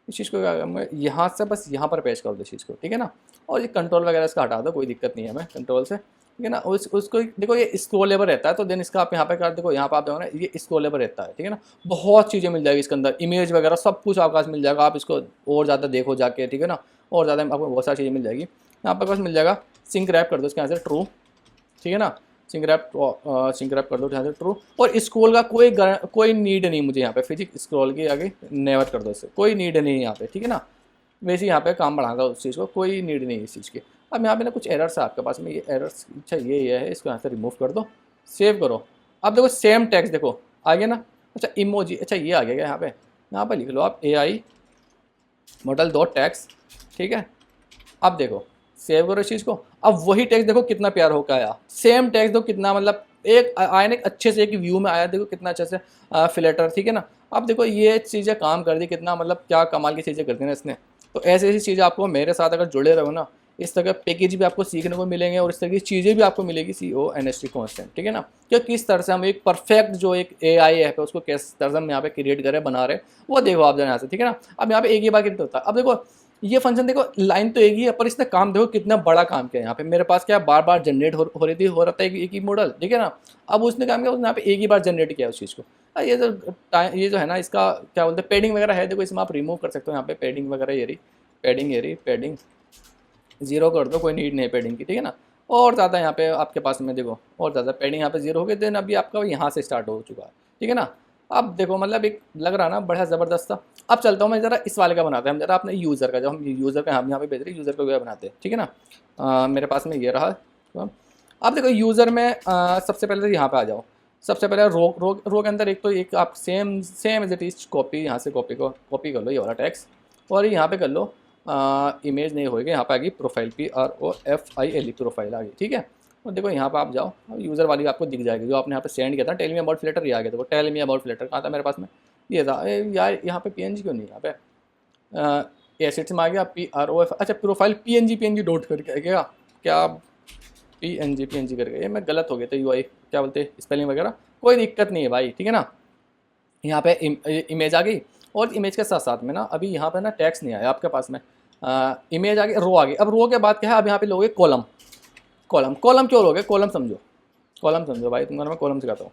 इस चीज़ को क्या करूँगा, यहाँ से बस यहाँ पर पेश कर दो इस चीज़ को, ठीक है ना। और ये कंट्रोल वगैरह इसका हटा दो, कोई दिक्कत नहीं है हमें कंट्रोल से, ठीक है ना। उसको देखो ये स्क्रॉलेबल रहता है, तो देन इसका आप यहाँ पे कर देखो, यहाँ पे आप देखो ना ये स्क्रॉलेबल रहता है, ठीक है ना। बहुत चीज़ें मिल जाएगी इसके अंदर, इमेज वगैरह सब कुछ आपके पास मिल जाएगा। आप इसको और ज़्यादा देखो जाके, ठीक है ना, और ज़्यादा आपको बहुत सारी चीज़ें मिल जाएगी। यहाँ पर पास मिल जाएगा सिंक रैप कर दो इसके यहाँ से ट्रू, ठीक है ना, सिंक रैप कर दो यहाँ से ट्रू। और स्क्रॉल का कोई नीड नहीं मुझे यहाँ पे, फिजिक्स स्क्रॉल के आगे नेवर कर दो, इससे कोई नीड नहीं है यहाँ पे, ठीक है ना। वैसे यहाँ पे काम बढ़ागा उस चीज़ को, कोई नीड नहीं है इस चीज़ की। अब यहाँ पे ना कुछ एरर्स है आपके पास में, ये एरर्स, अच्छा ये है, इसको यहाँ से रिमूव कर दो, सेव करो। अब देखो सेम टैक्स देखो आ गया ना। अच्छा इमोजी, अच्छा ये आ गया यहाँ पे लिख लो आप AI मॉडल डॉट टैक्स, ठीक है। अब देखो सेव करो इस चीज़ को। अब वही टैक्स देखो कितना प्यार होकर आया, सेम टैक्स देखो कितना, मतलब एक आया ना अच्छे से, एक व्यू में आया, देखो कितना अच्छे से फिल्टर, ठीक है ना। अब देखो ये चीज़ें काम कर दी, कितना मतलब क्या कमाल की चीज़ें कर दी ना इसने। तो ऐसी ऐसी चीज़ें आपको मेरे साथ अगर जुड़े रहो ना, इस तरह के पैकेज भी आपको सीखने को मिलेंगे, और इस तरह की चीज़ें भी आपको मिलेगी CONST कॉन्स्टेंट, ठीक है ना। कि किस तरह से हम एक परफेक्ट जो एक AI ऐप है उसको किस तरह से हम यहाँ पे क्रिएट करें, बना रहे, वो देखो आप यहाँ से, ठीक है ना। अब यहाँ पे एक ही बार क्रिएट होता है। अब देखो ये फंक्शन देखो, लाइन तो एक ही है, पर इसने काम देखो कितना बड़ा काम किया। यहाँ पे मेरे पास क्या बार बार जनरेट हो रही थी, हो रहा था एक ही मॉडल, ठीक है ना। अब उसने काम किया, उसने यहाँ पे एक ही बार जनरेट किया उस चीज़ को। ये जो है ना, इसका क्या बोलते हैं, पेडिंग वगैरह है, देखो इसमें आप रिमूव कर सकते हो। यहाँ पे पेडिंग वगैरह ये रही पेडिंग जीरो कर दो, कोई नीड नहीं है पेडिंग की, ठीक है ना। और ज़्यादा यहाँ पे आपके पास में देखो, और ज़्यादा पेडिंग यहाँ पे जीरो हो गई, देन अभी आपका यहाँ से स्टार्ट हो चुका है, ठीक है ना। अब देखो मतलब एक लग रहा ना बड़ा ज़बरदस्त था। अब चलता हूँ मैं ज़रा इस वाले का बनाते हैं हम, ज़रा अपने यूज़र का, जब हम यूज़र का हम यहाँ पे भेज रहे हैं, यूज़र का जो है बनाते हैं, ठीक है ना। मेरे पास में ये रहा। तो अब देखो यूज़र में सबसे पहले तो यहाँ पे आ जाओ। सबसे पहले रो के अंदर एक तो एक आप same as it is copy, यहाँ से कॉपी कर लो ये वाला टैक्स, और यहाँ पे कर लो इमेज नहीं होगी, यहाँ पे आ गई प्रोफाइल, PROFILE प्रोफाइल आ गई, ठीक है। और देखो यहाँ पे आप जाओ, यूज़र वाली आपको दिख जाएगी जो आपने यहाँ पे सेंड किया था, टेल मी अबाउट फ्लेटर, ये आ गया। देखो टेल मी अबाउट फ्लेटर कहाँ था मेरे पास में, ये था यार। यहाँ पे PNG क्यों नहीं, यहाँ पे एसेट्स में आ गया PROF, अच्छा प्रोफाइल PNG डॉट करके क्या क्या PNG करके, ये मैं गलत हो गया था, UI क्या बोलते हैं स्पेलिंग वगैरह, कोई दिक्कत नहीं है भाई, ठीक है ना। यहाँ पे इमेज आ गई, और इमेज के साथ साथ में ना अभी यहाँ पे ना टैक्स नहीं आया आपके पास में, इमेज आ गई, रो आ गई। अब रो के बाद क्या है, अब यहाँ पे लोगे कॉलम क्यों लोगे, कॉलम समझो भाई, तुमको मैं कॉलम सिखाता हूँ।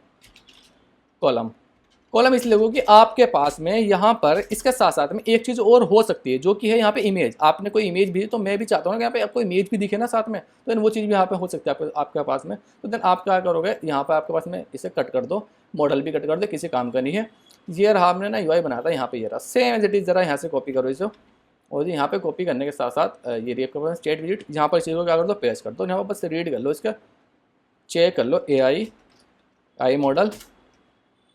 कॉलम इसलिए लोगों कि आपके पास में यहाँ पर इसके साथ साथ में एक चीज़ और हो सकती है, जो कि है यहाँ पे इमेज। आपने कोई इमेज भेजी, तो मैं भी चाहता हूँ कि यहाँ पे आपको इमेज भी दिखे ना साथ में, तो देन वो चीज़ भी यहाँ पे हो सकती है आपके पास में। तो देन आप क्या करोगे, यहाँ पे आपके पास में इसे कट कर दो, मॉडल भी कट कर दो, किसी काम का नहीं है। ये रहा हमने ना UI बनाया था, यहाँ पे ये रहा सेम एज इट इज़, ज़रा यहाँ से कॉपी करो इसे, और यहाँ पे कॉपी करने के साथ साथ ये रही आपके पास स्टेट विजिट, यहाँ पर इस चीज़ को क्या कर दो, पेस्ट कर दो। यहाँ पर बस रीड कर लो, इसका चेक कर लो AI आई मॉडल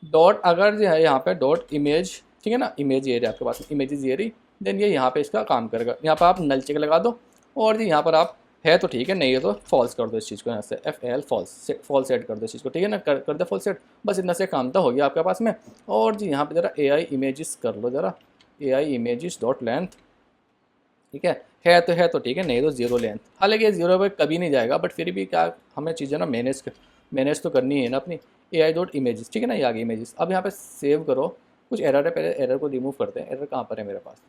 डॉट, अगर जो है यहाँ पे डॉट इमेज, ठीक है ना, इमेज ये रही आपके पास, इमेजेस ये रही, देन ये यहाँ पे इसका काम करेगा। यहाँ पर आप नल चेक लगा दो और जी यहाँ पर आप है तो ठीक है, नहीं है तो फॉल्स कर दो इस चीज़ को, यहाँ से FL फॉल्स, फॉल्स सेट कर दो इस चीज़ को, ठीक है ना, कर दो फॉल्स सेट। बस इतना से काम तो हो गया आपके पास में। और जी यहाँ पे ज़रा AI इमेजेस कर लो ज़रा, AI इमेजेस डॉट लेंथ, ठीक है तो ठीक है, नहीं तो जीरो लेंथ। हालांकि ये जीरो पे कभी नहीं जाएगा, बट फिर भी क्या हमें चीज़ें ना मैनेज तो करनी है ना अपनी। AI डॉट इमेजेस, ठीक है ना, ये आ गई इमेजेस। अब यहाँ पे सेव करो। कुछ एरर है, पहले एरर को रिमूव करते हैं। एरर कहाँ पर है मेरे पास,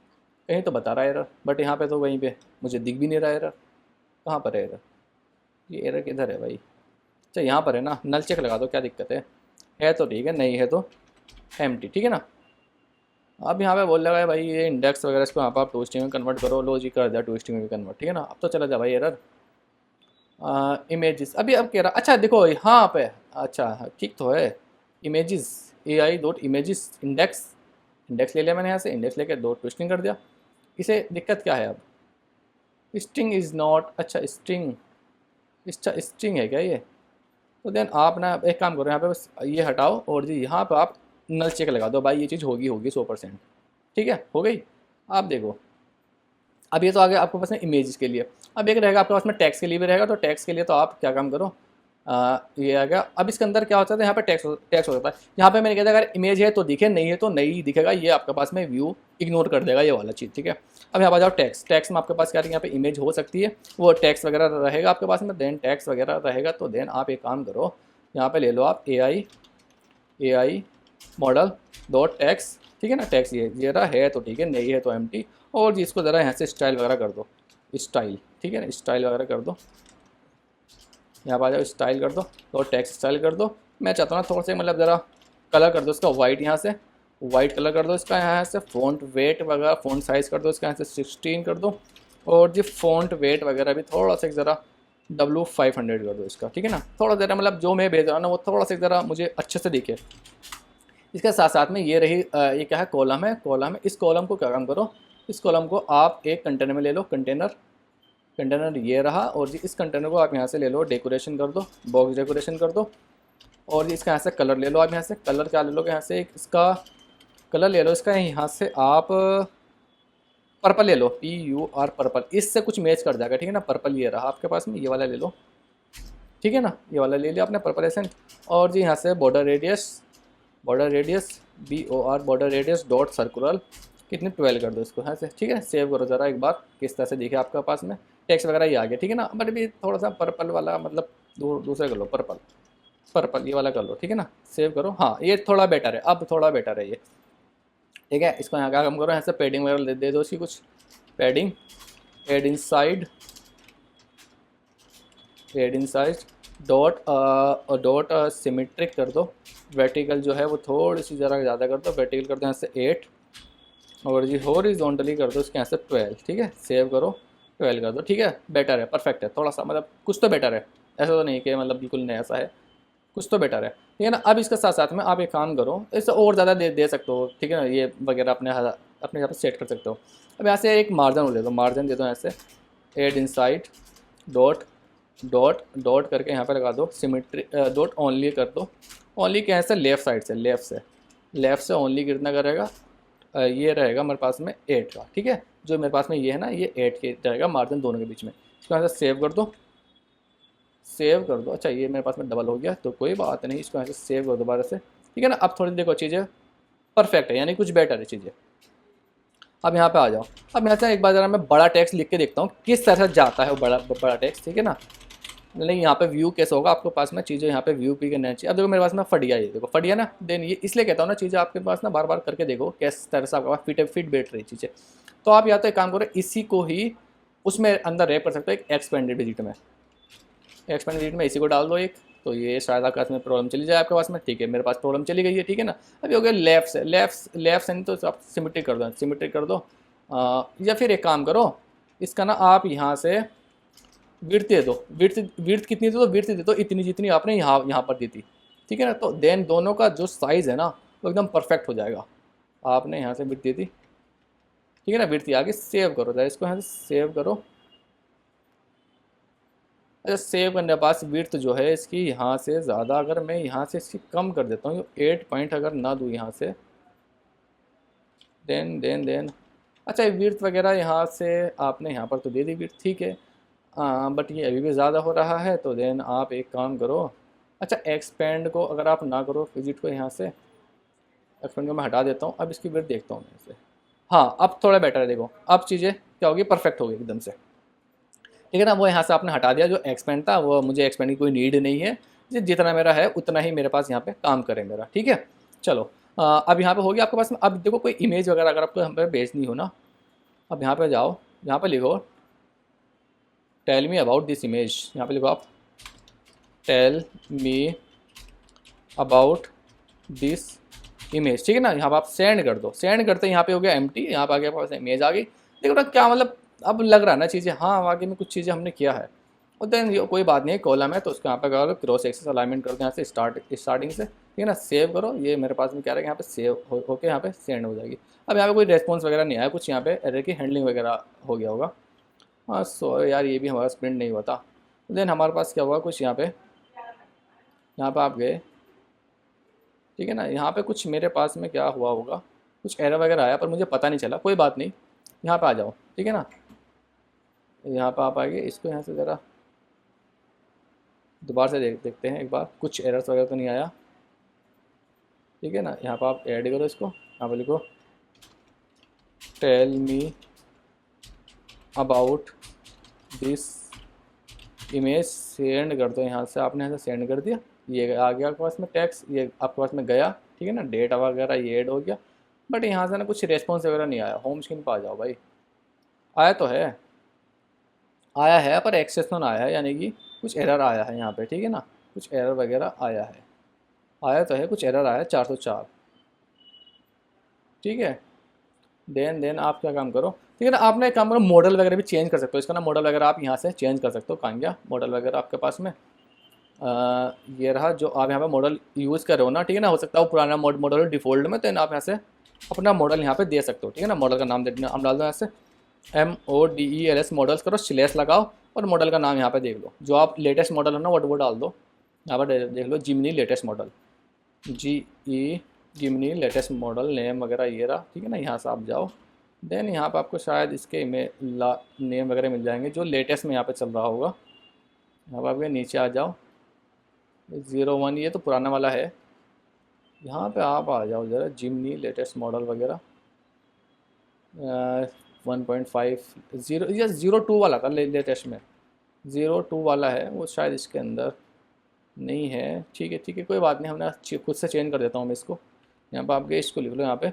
कहीं तो बता रहा है एरर, बट यहाँ पे तो वहीं पे मुझे दिख भी नहीं रहा एरर। कहाँ पर है एरर, ये एरर किधर है भाई? अच्छा यहाँ पर है ना, नल चेक लगा दो, क्या दिक्कत है तो ठीक है, नहीं है तो एम्प्टी, ठीक है ना। अब यहाँ पे बोल रहा है भाई ये इंडेक्स वगैरह, इसको यहाँ पर आप टू स्ट्रिंग में कन्वर्ट करो, लो जी कर दिया टू स्ट्रिंग में भी कन्वर्ट, ठीक है ना। अब तो चला जा भाई एरर। इमेजेस अभी अब कह रहा, अच्छा देखो यहाँ पे, अच्छा ठीक तो है, images AI dot images index, index ले लिया मैंने यहाँ से, इंडेक्स लेके दो ट्विस्टिंग कर दिया। इसे दिक्कत क्या है अब, स्ट्रिंग इज़ नॉट, अच्छा स्ट्रिंग, अच्छा स्ट्रिंग है क्या ये? तो देन आप ना एक काम करो, यहाँ पे बस ये हटाओ और जी यहाँ पे आप नल चेक लगा दो भाई, ये चीज़ होगी 100%, ठीक है, हो गई। आप देखो अब ये तो आ गया आपके पास में इमेजेस के लिए। अब एक रहेगा आपके पास में टैक्स के लिए भी रहेगा, तो टैक्स के लिए तो आप क्या काम करो, ये आ गया। अब इसके अंदर क्या होता है, यहाँ पे टैक्स हो जाता है। यहाँ पे मैंने कहता है अगर इमेज है तो दिखे, नहीं है तो नहीं दिखेगा, ये आपके पास में व्यू इग्नोर कर देगा ये वाला चीज़, ठीक है। अब यहाँ पर जाओ टैक्स, टैक्स में आपके पास क्या है, यहाँ पे इमेज हो सकती है, वो टैक्स वगैरह रहेगा आपके पास में, देन टैक्स वगैरह रहेगा। तो देन आप एक काम करो, यहाँ पे ले लो आप AI मॉडल डॉट टैक्स, ठीक है ना, टैक्स ये रहा, है तो ठीक है, नहीं है तो एम्प्टी। और जी इसको ज़रा यहाँ से स्टाइल वगैरह कर दो, स्टाइल, ठीक है ना, स्टाइल वगैरह कर दो, यहाँ पर आ जाओ स्टाइल कर दो, तो टेक्स्ट स्टाइल कर दो। मैं चाहता हूँ ना थोड़ा सा मतलब ज़रा कलर कर दो इसका वाइट, यहाँ से वाइट कलर कर दो इसका, यहाँ से फ़ॉन्ट वेट वगैरह फ़ॉन्ट साइज़ कर दो इसका, यहाँ से 16 कर दो। और जी फ़ॉन्ट वेट वगैरह भी थोड़ा सा ज़रा W500 कर दो इसका, ठीक है ना। थोड़ा ज़रा मतलब जो मैं भेज रहा हूँ ना वो थोड़ा सा ज़रा मुझे अच्छे से दिखे। इसके साथ साथ में ये रही ये क्या है, कॉलम है, कॉलम है। इस कॉलम को क्या काम करो, इस कॉलम को आप एक कंटेनर में ले लो, कंटेनर ये रहा। और जी इस कंटेनर को आप यहाँ से ले लो, डेकोरेशन कर दो, बॉक्स डेकोरेशन कर दो। और जी इसका यहाँ से कलर ले लो आप, यहाँ से कलर क्या ले लो, यहाँ से एक इसका कलर ले लो, इसका यहाँ से आप पर्पल ले लो, PUR पर्पल, इससे कुछ मैच कर जाएगा, ठीक है ना। पर्पल ये रहा आपके पास में, ये वाला ले लो, ठीक है ना, ये वाला ले लिया आपने पर्पल एसेंट। और जी यहाँ से border radius BOR border radius dot circular, कितने 12 कर दो इसको यहाँ से, ठीक है। सेव करो ज़रा एक बार किस तरह से दिखे आपके पास में, टेक्स्ट वगैरह ये आ गया, ठीक है ना। बट भी थोड़ा सा पर्पल वाला मतलब दूसरा कर लो, पर्पल ये वाला कर लो, ठीक है ना। सेव करो, हाँ ये थोड़ा बेटर है, अब थोड़ा बेटर है ये, ठीक है। इसको यहाँ का काम करो, यहाँ से पेडिंग वगैरह दे दो इसकी कुछ, padding add inside dot symmetric कर दो। वर्टिकल जो है वो थोड़ी सी ज़रा ज़्यादा कर दो, वर्टिकल कर दो यहाँ से 8। और जी हॉरिजॉन्टली कर दो इसके यहाँ से 12, ठीक है। सेव करो, 12 कर दो, ठीक है, बेटर है, परफेक्ट है। थोड़ा सा मतलब कुछ तो बेटर है, ऐसा तो नहीं कि मतलब बिल्कुल नहीं ऐसा है, कुछ तो बेटर है, ठीक है ना। अब इसके साथ साथ में आप एक काम करो, इससे और ज़्यादा दे सकते हो, ठीक है ना, ये वगैरह अपने यहाँ पर सेट कर सकते हो। अब यहाँ से एक मार्जिन दे दो, मार्जिन दे दो यहाँ से add inside dot dot dot करके यहाँ पे लगा दो, सिमेट्री डॉट ओनली कर दो। ओनली क्या है से लेफ़्ट साइड से, लेफ़्ट से ओनली कितना करेगा, ये रहेगा मेरे पास में 8 का, ठीक है। जो मेरे पास में ये है ना, ये 8 के रहेगा मार्जिन दोनों के बीच में। इसको यहाँ से सेव कर दो, अच्छा ये मेरे पास में डबल हो गया तो कोई बात नहीं, इसको यहाँ से सेव कर दो दोबारा से, ठीक है ना। अब थोड़ी देखो चीज़ें परफेक्ट है, यानी कुछ बेटर है चीज़ें। अब यहाँ पे आ जाओ, अब यहाँ से एक बार ज़रा मैं बड़ा टेक्स्ट लिख के देखता हूँ किस तरह से जाता है वो बड़ा टेक्स्ट, ठीक है ना। नहीं यहाँ पे व्यू कैसे होगा आपके पास में, चीज़ें यहाँ पे व्यू की करना चाहिए। अब देखो मेरे पास में फट गया, ये देखो फट गया ना, देन ये इसलिए कहता हूँ ना, चीज़ें आपके पास ना बार बार करके देखो किस तरह से आपके पास फिट बैठ रही चीज़ें। तो आप या तो एक काम करो, इसी को ही उसमें अंदर रैप कर सकते हो एक एक्सपेंडेड डिजिट में इसी को डाल दो एक, तो ये शायद आपके पास में प्रॉब्लम चली जाए आपके पास में, ठीक है। मेरे पास प्रॉब्लम चली गई है, ठीक है ना। अभी हो गया लेफ्ट से नहीं तो आप सिमेट्रिक कर दो। या फिर एक काम करो, इसका ना आप यहाँ से विड्थ दे दो, विड्थ कितनी दे दो, विड्थ दे दो इतनी जितनी आपने यहाँ पर दी थी, ठीक है ना। तो देन दोनों का जो साइज़ है ना वो एकदम परफेक्ट हो जाएगा। आपने यहाँ से विड्थ दी थी, ठीक है ना, विड्थ आगे सेव करो, इसको यहाँ से सेव करो। अच्छा, सेव करने के पास विड्थ जो है इसकी यहाँ से ज़्यादा, अगर मैं यहाँ से इसकी कम कर देता हूँ 8 पॉइंट अगर ना दूँ यहाँ से, देन अच्छा, विड्थ वगैरह यहाँ से आपने यहाँ पर तो दे दी विड्थ, ठीक है। बट ये अभी भी ज़्यादा हो रहा है, तो देन आप एक काम करो। अच्छा, एक्सपेंड को अगर आप ना करो, विजिट को यहाँ से एक्सपेंड को मैं हटा देता हूँ। अब इसकी विड्थ देखता हूँ मैं इसे। हाँ, अब थोड़ा बेटर है, देखो अब चीज़ें क्या होगी, परफेक्ट होगी एकदम से, ठीक है ना। वो यहाँ से आपने हटा दिया, जो एक्सपेंड था वो मुझे एक्सपेंड की कोई नीड नहीं है, जितना मेरा है उतना ही मेरे पास यहाँ पे काम करे मेरा, ठीक है। चलो, अब यहाँ पे हो गया आपके पास में। अब देखो कोई इमेज वगैरह अगर आपको यहाँ पे भेजनी हो ना, अब यहाँ पे जाओ, यहाँ पे लिखो tell me about this image, यहाँ पे लिखो आप tell me about this image, ठीक है ना। यहाँ पर आप सेंड कर दो, सेंड करते यहाँ पे हो गया एम्प्टी, यहाँ पे आ गया पास इमेज आ गई। देखो ना क्या मतलब, अब लग रहा है ना चीज़ें, हाँ वाकई में कुछ चीज़ें हमने किया है। और देन कोई बात नहीं है, कॉलम है तो उसको यहाँ पे करो क्रॉस एक्सेस अलाइनमेंट कर दो यहाँ से स्टार्टिंग से, ठीक है ना। सेव करो, ये मेरे पास में क्या रहेगा यहाँ पे सेव होके यहाँ पे सेंड हो जाएगी। अब यहाँ पे कोई रेस्पॉन्स वगैरह नहीं आया, कुछ यहाँ पे एरर की हैंडलिंग वगैरह हो गया होगा। हाँ, सो यार ये भी हमारा प्रिंट नहीं हुआ था। देन हमारे पास क्या हुआ, कुछ यहाँ पे आप गए, ठीक है ना। यहाँ पे कुछ मेरे पास में क्या हुआ होगा, कुछ एरर वगैरह आया पर मुझे पता नहीं चला, कोई बात नहीं। यहाँ पे आ जाओ, ठीक है ना। यहाँ पे आप आगे इसको यहाँ से ज़रा दोबारा से देखते हैं एक बार, कुछ एरर्स वगैरह तो नहीं आया, ठीक है ना। यहाँ पे आप ऐड करो इसको, यहाँ पे लिखो tell me about this image, send कर दो यहाँ से, आपने यहाँ से सेंड कर दिया, ये आ गया आपके पास में टैक्स, ये आपके पास में गया, ठीक है ना। डेटा वगैरह ये ऐड हो गया, बट यहाँ से ना कुछ रेस्पॉन्स वगैरह नहीं आया। होम स्क्रीन पर आ जाओ भाई, आया तो है, आया है पर एक्सेप्शन आया है, यानी कि कुछ एरर आया है यहाँ पे, ठीक है ना। कुछ एरर वगैरह आया तो है, कुछ एरर आया है 404, ठीक है। देन आप क्या काम करो, ठीक है ना। आपने एक काम करो, मॉडल वगैरह भी चेंज कर सकते हो इसका ना, मॉडल वगैरह आप यहाँ से चेंज कर सकते हो। कहाँ गया मॉडल वगैरह आपके पास में, ये रहा जो आप यहाँ पे मॉडल यूज़ कर रहे हो ना, ठीक है ना। हो सकता है वो पुराना मॉडल डिफ़ॉल्ट में, तो आप यहाँ से अपना मॉडल यहाँ पे दे सकते हो, ठीक है ना। मॉडल का नाम हम डाल दो यहाँ से MODELS मॉडल्स करो, स्लैश लगाओ और मॉडल का नाम यहाँ पे देख लो, जो आप लेटेस्ट मॉडल है ना वो डाल दो। यहाँ पर देख लो जिमनी लेटेस्ट मॉडल, जिमनी लेटेस्ट मॉडल नेम वगैरह ये रहा, ठीक है ना। यहाँ से आप जाओ, देन यहाँ पे आपको शायद इसके नेम वगैरह मिल जाएंगे जो लेटेस्ट में यहाँ पे चल रहा होगा। यहाँ पर आपके नीचे आ जाओ, 01 ये तो पुराना वाला है। यहाँ पे आप आ जाओ ज़रा, जिमनी लेटेस्ट मॉडल वगैरह 1.50 या 02 वाला था लेटेस्ट में, 02 वाला है वो शायद इसके अंदर नहीं है, ठीक है कोई बात नहीं, हमने खुद से चेंज कर देता हूँ मैं इसको। यहाँ पर आप गए, इसको लिख लो यहाँ पे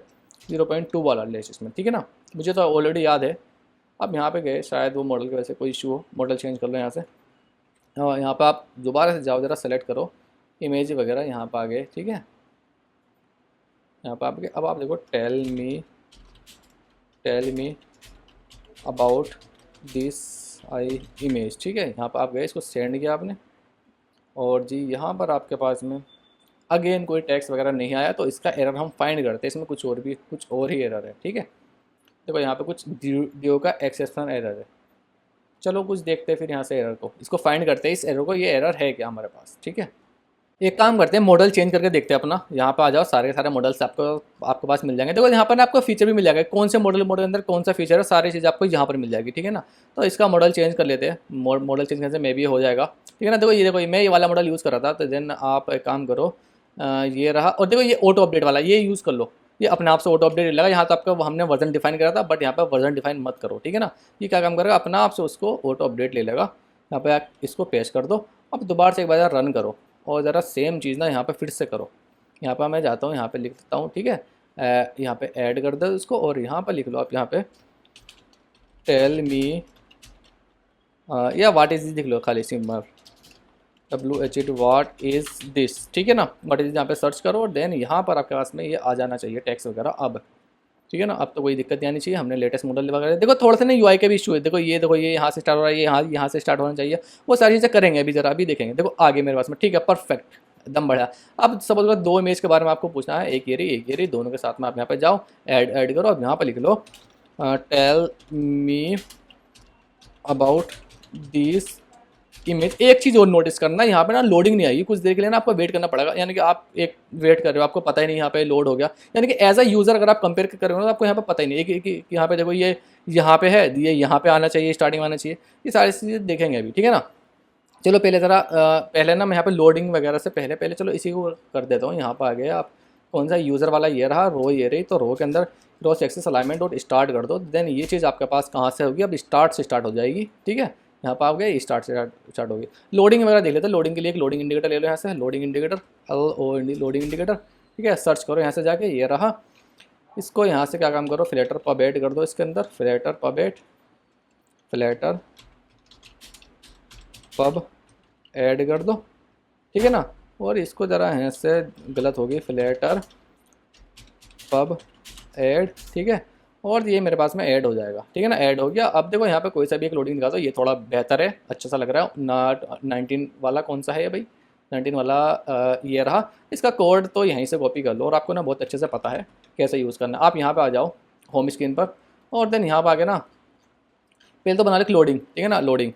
0.2 वाला लेटेस्ट में, ठीक है ना। मुझे तो ऑलरेडी याद है। अब यहाँ पे गए, शायद वो मॉडल की वजह से कोई इशू हो, मॉडल चेंज कर लो यहाँ से। यहाँ पे आप दोबारा से जाओ, ज़रा सेलेक्ट करो इमेज वगैरह, यहाँ पर आ गए, ठीक है। यहाँ पर आप गए, अब आप देखो tell me about this image, ठीक है। यहाँ पर आप गए, इसको सेंड किया आपने, और जी यहाँ पर आपके पास में अगेन कोई टैक्स वगैरह नहीं आया, तो इसका एरर हम फाइंड करते हैं। इसमें कुछ और ही एरर है, ठीक है। देखो यहाँ पे कुछ ड्यू का एक्सेप्शन एरर है। चलो कुछ देखते हैं फिर यहाँ से एरर को, इसको फाइंड करते हैं इस एरर को, ये एरर है क्या हमारे पास, ठीक है। एक काम करते हैं, मॉडल चेंज करके देखते हैं अपना। यहाँ पे आ जाओ, सारे के सारे मॉडल्स आपके पास मिल जाएंगे। देखो यहाँ पर आपको फीचर भी मिल जाएगा, कौन से मॉडल के अंदर कौन सा फीचर है, सारी चीज़ आपको यहाँ पर मिल जाएगी, ठीक है ना। तो इसका मॉडल चेंज कर लेते हैं, मॉडल चेंज करने से मे भी हो जाएगा, ठीक है ना। देखो मैं ये वाला मॉडल यूज़ कर रहा था, तो देन आप एक काम करो, ये रहा। और देखो ये ऑटो अपडेट वाला, ये यूज़ कर लो, ये अपने आप से ऑटो अपडेट लगा। यहाँ तो आपका हमने वर्जन डिफाइन करा था, बट यहाँ पर वर्जन डिफाइन मत करो, ठीक है ना। ये क्या काम करेगा, अपना आप से उसको ऑटो अपडेट ले लेगा। यहाँ पे आप इसको पेस्ट कर दो। अब दोबारा से एक बार रन करो और ज़रा सेम चीज़ ना यहाँ पे फिर से करो। यहाँ पर मैं जाता हूँ, यहाँ पे लिख देता हूँ, ठीक है। यहाँ पे ऐड कर दो इसको, और यहाँ पर लिख लो आप, यहाँ पे टेल मी या व्हाट इज़ दिस लिख लो, खाली simple WHIT what is this, ठीक है ना। व्हाट इज़ यहाँ पे सर्च करो, और देन यहाँ पर आपके पास में ये आ जाना चाहिए टैक्स वगैरह अब, ठीक है ना। अब तो कोई दिक्कत नहीं आनी चाहिए, हमने लेटेस्ट मॉडल वगैरह। देखो थोड़ा सा ना UI के भी इशू है, देखो ये यहाँ से स्टार्ट हो रहा है, ये यहाँ से स्टार्ट होना चाहिए, वो सारी चीज़ें करेंगे अभी, जरा अभी देखेंगे। देखो आगे मेरे पास में, ठीक है, परफेक्ट, एकदम बढ़िया। अब सपोज अगर 2 इमेज के बारे में आपको पूछना है, एक ये रही दोनों के साथ में आप यहाँ पे जाओ, ऐड करो। अब यहाँ पे लिख लो tell me about this image. एक चीज़ और नोटिस करना, यहाँ पे ना लोडिंग नहीं आएगी, कुछ देर के लिए ना आपको वेट करना पड़ेगा, यानी कि आप एक वेट कर रहे हो, आपको पता ही नहीं यहाँ पे लोड हो गया, यानी कि एज अ यूज़र अगर आप कंपेयर कर रहे हो ना, तो आपको यहाँ पे पता ही नहीं है कि यहाँ पे देखो ये यहाँ पे है, ये यहाँ पे आना चाहिए, स्टार्टिंग में आना चाहिए, ये सारी चीज़ें देखेंगे अभी, ठीक है ना। चलो पहले ज़रा पहले ना मैं यहाँ पे लोडिंग वगैरह से पहले पहले चलो इसी को कर देता हूँ। यहाँ पर आ गया आप, कौन सा यूज़र वाला ये रहा, रो ये रही, तो रो के अंदर cross axis alignment dot start कर दो। देन ये चीज़ आपके पास कहाँ से होगी, अब स्टार्ट से स्टार्ट हो जाएगी, ठीक है। यहाँ पर आप गए स्टार्ट से स्टार्ट होगी। लोडिंग वगैरह देख लेते हैं, लोडिंग के लिए एक लोडिंग इंडिकेटर ले लो यहाँ से, loading indicator LOD loading indicator, ठीक है। सर्च करो यहाँ से जाके, ये रहा। इसको यहाँ से क्या काम करो, फ्लैटर पब ऐड कर दो इसके अंदर, flatter pub add, flatter pub add कर दो, ठीक है ना। और इसको ज़रा यहाँ से गलत होगी, फ्लैटर पब ऐड, ठीक है। और ये मेरे पास में ऐड हो जाएगा, ठीक है ना, ऐड हो गया। अब देखो यहाँ पे कोई सा भी एक लोडिंग दिखा दो, ये थोड़ा बेहतर है, अच्छा सा लग रहा है ना। 19 वाला कौन सा है ये भाई, 19 वाला ये रहा। इसका कोड तो यहीं से कॉपी कर लो, और आपको ना बहुत अच्छे से पता है कैसे यूज़ करना है। आप यहाँ पर आ जाओ होम स्क्रीन पर, और देन यहाँ पर आके ना पहले तो बना लो लोडिंग, ठीक है ना, लोडिंग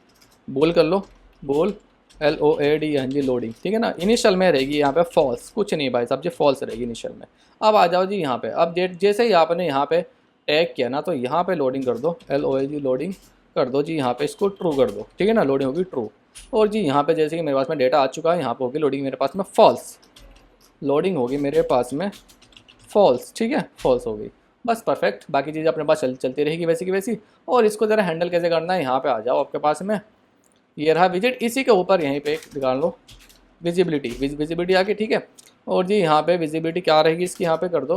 बोल कर लो, बोल LOAD, हाँ जी लोडिंग, ठीक है ना। इनिशियल में रहेगी यहाँ पे फॉल्स, कुछ नहीं भाई साहब जी, फॉल्स रहेगी इनिशियल में। अब आ जाओ जी यहाँ पे, अब जैसे ही आपने यहाँ पे टैग किया ना, तो यहाँ पे लोडिंग कर दो, LOAD लोडिंग कर दो जी, यहाँ पे इसको ट्रू कर दो, ठीक है ना, लोडिंग होगी ट्रू। और जी यहाँ पे जैसे कि मेरे पास में डेटा आ चुका है, यहाँ पे होगी लोडिंग मेरे पास में फॉल्स, लोडिंग होगी मेरे पास में फॉल्स, ठीक है, फॉल्स हो गई, बस परफेक्ट। बाकी चीज़ें अपने पास चलती रहेगी वैसी की वैसी। और इसको ज़रा हैंडल कैसे करना है, यहाँ पे आ जाओ, आपके पास में ये रहा विजिट, इसी के ऊपर यहीं पे निकाल लो विजिबिलिटी, विजिबिलिटी आके, ठीक है। और जी यहाँ पे विजिबिलिटी क्या रहेगी इसकी, यहाँ पे कर दो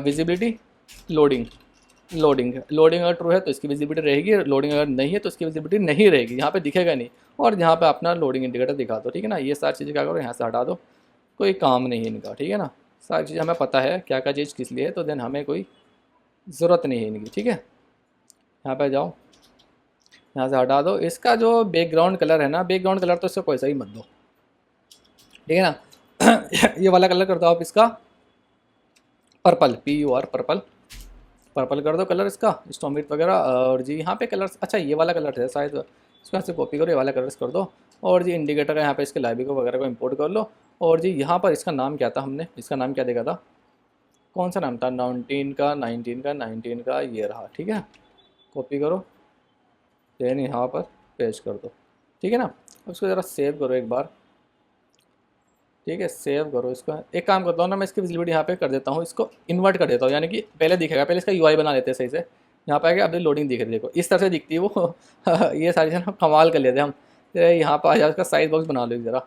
विजिबिलिटी लोडिंग, लोडिंग अगर ट्रू है तो इसकी विजिबिलिटी रहेगी, लोडिंग अगर नहीं है तो इसकी विजिबिलिटी नहीं रहेगी, यहाँ पे दिखेगा नहीं। और यहाँ पे अपना लोडिंग इंडिकेटर दिखा दो, ठीक है ना। ये सारी चीज़ें क्या करो, यहाँ से हटा दो, कोई काम नहीं है इनका, ठीक है ना। सारी चीज़ें हमें पता है क्या क्या चीज़ किस लिए है, तो देन हमें कोई ज़रूरत नहीं है इनकी, ठीक है। यहाँ पे जाओ, यहाँ से हटा दो। इसका जो बैकग्राउंड कलर है ना, बैकग्राउंड कलर तो इसका कोई सा ही मत दो, ठीक है ना। ये वाला कलर कर दो आप इसका पर्पल, PUR पर्पल, पर्पल कर दो कलर इसका, स्टॉमिट वगैरह। और जी यहाँ पे कलर्स, अच्छा ये वाला कलर है शायद, इसको यहाँ से कॉपी करो, ये वाला कलर्स कर दो। और जी इंडिकेटर का यहाँ पे इसके लाइब्रेरी को वगैरह को इंपोर्ट कर लो। और जी यहाँ पर इसका नाम क्या था, हमने इसका नाम क्या देखा था, कौन सा नाम था, 19 का ये रहा, ठीक है। कॉपी करो, देन यहाँ पर पेस्ट कर दो, ठीक है ना। उसको ज़रा सेव करो एक बार, ठीक है, सेव करो इसको। एक काम करता हूँ ना, मैं इसकी विजिबिलिटी यहाँ पे कर देता हूँ, इसको इन्वर्ट कर देता हूँ, यानी कि पहले दिखेगा, पहले इसका UI बना लेते हैं सही से। यहाँ पे आके अब लोडिंग दिख रही है, देखो इस तरह से दिखती है वो। ये सारी चीज़ें कमाल कर लेते हैं हम। यहाँ पर आ जाओ, इसका साइज बॉक्स बना लो ज़रा,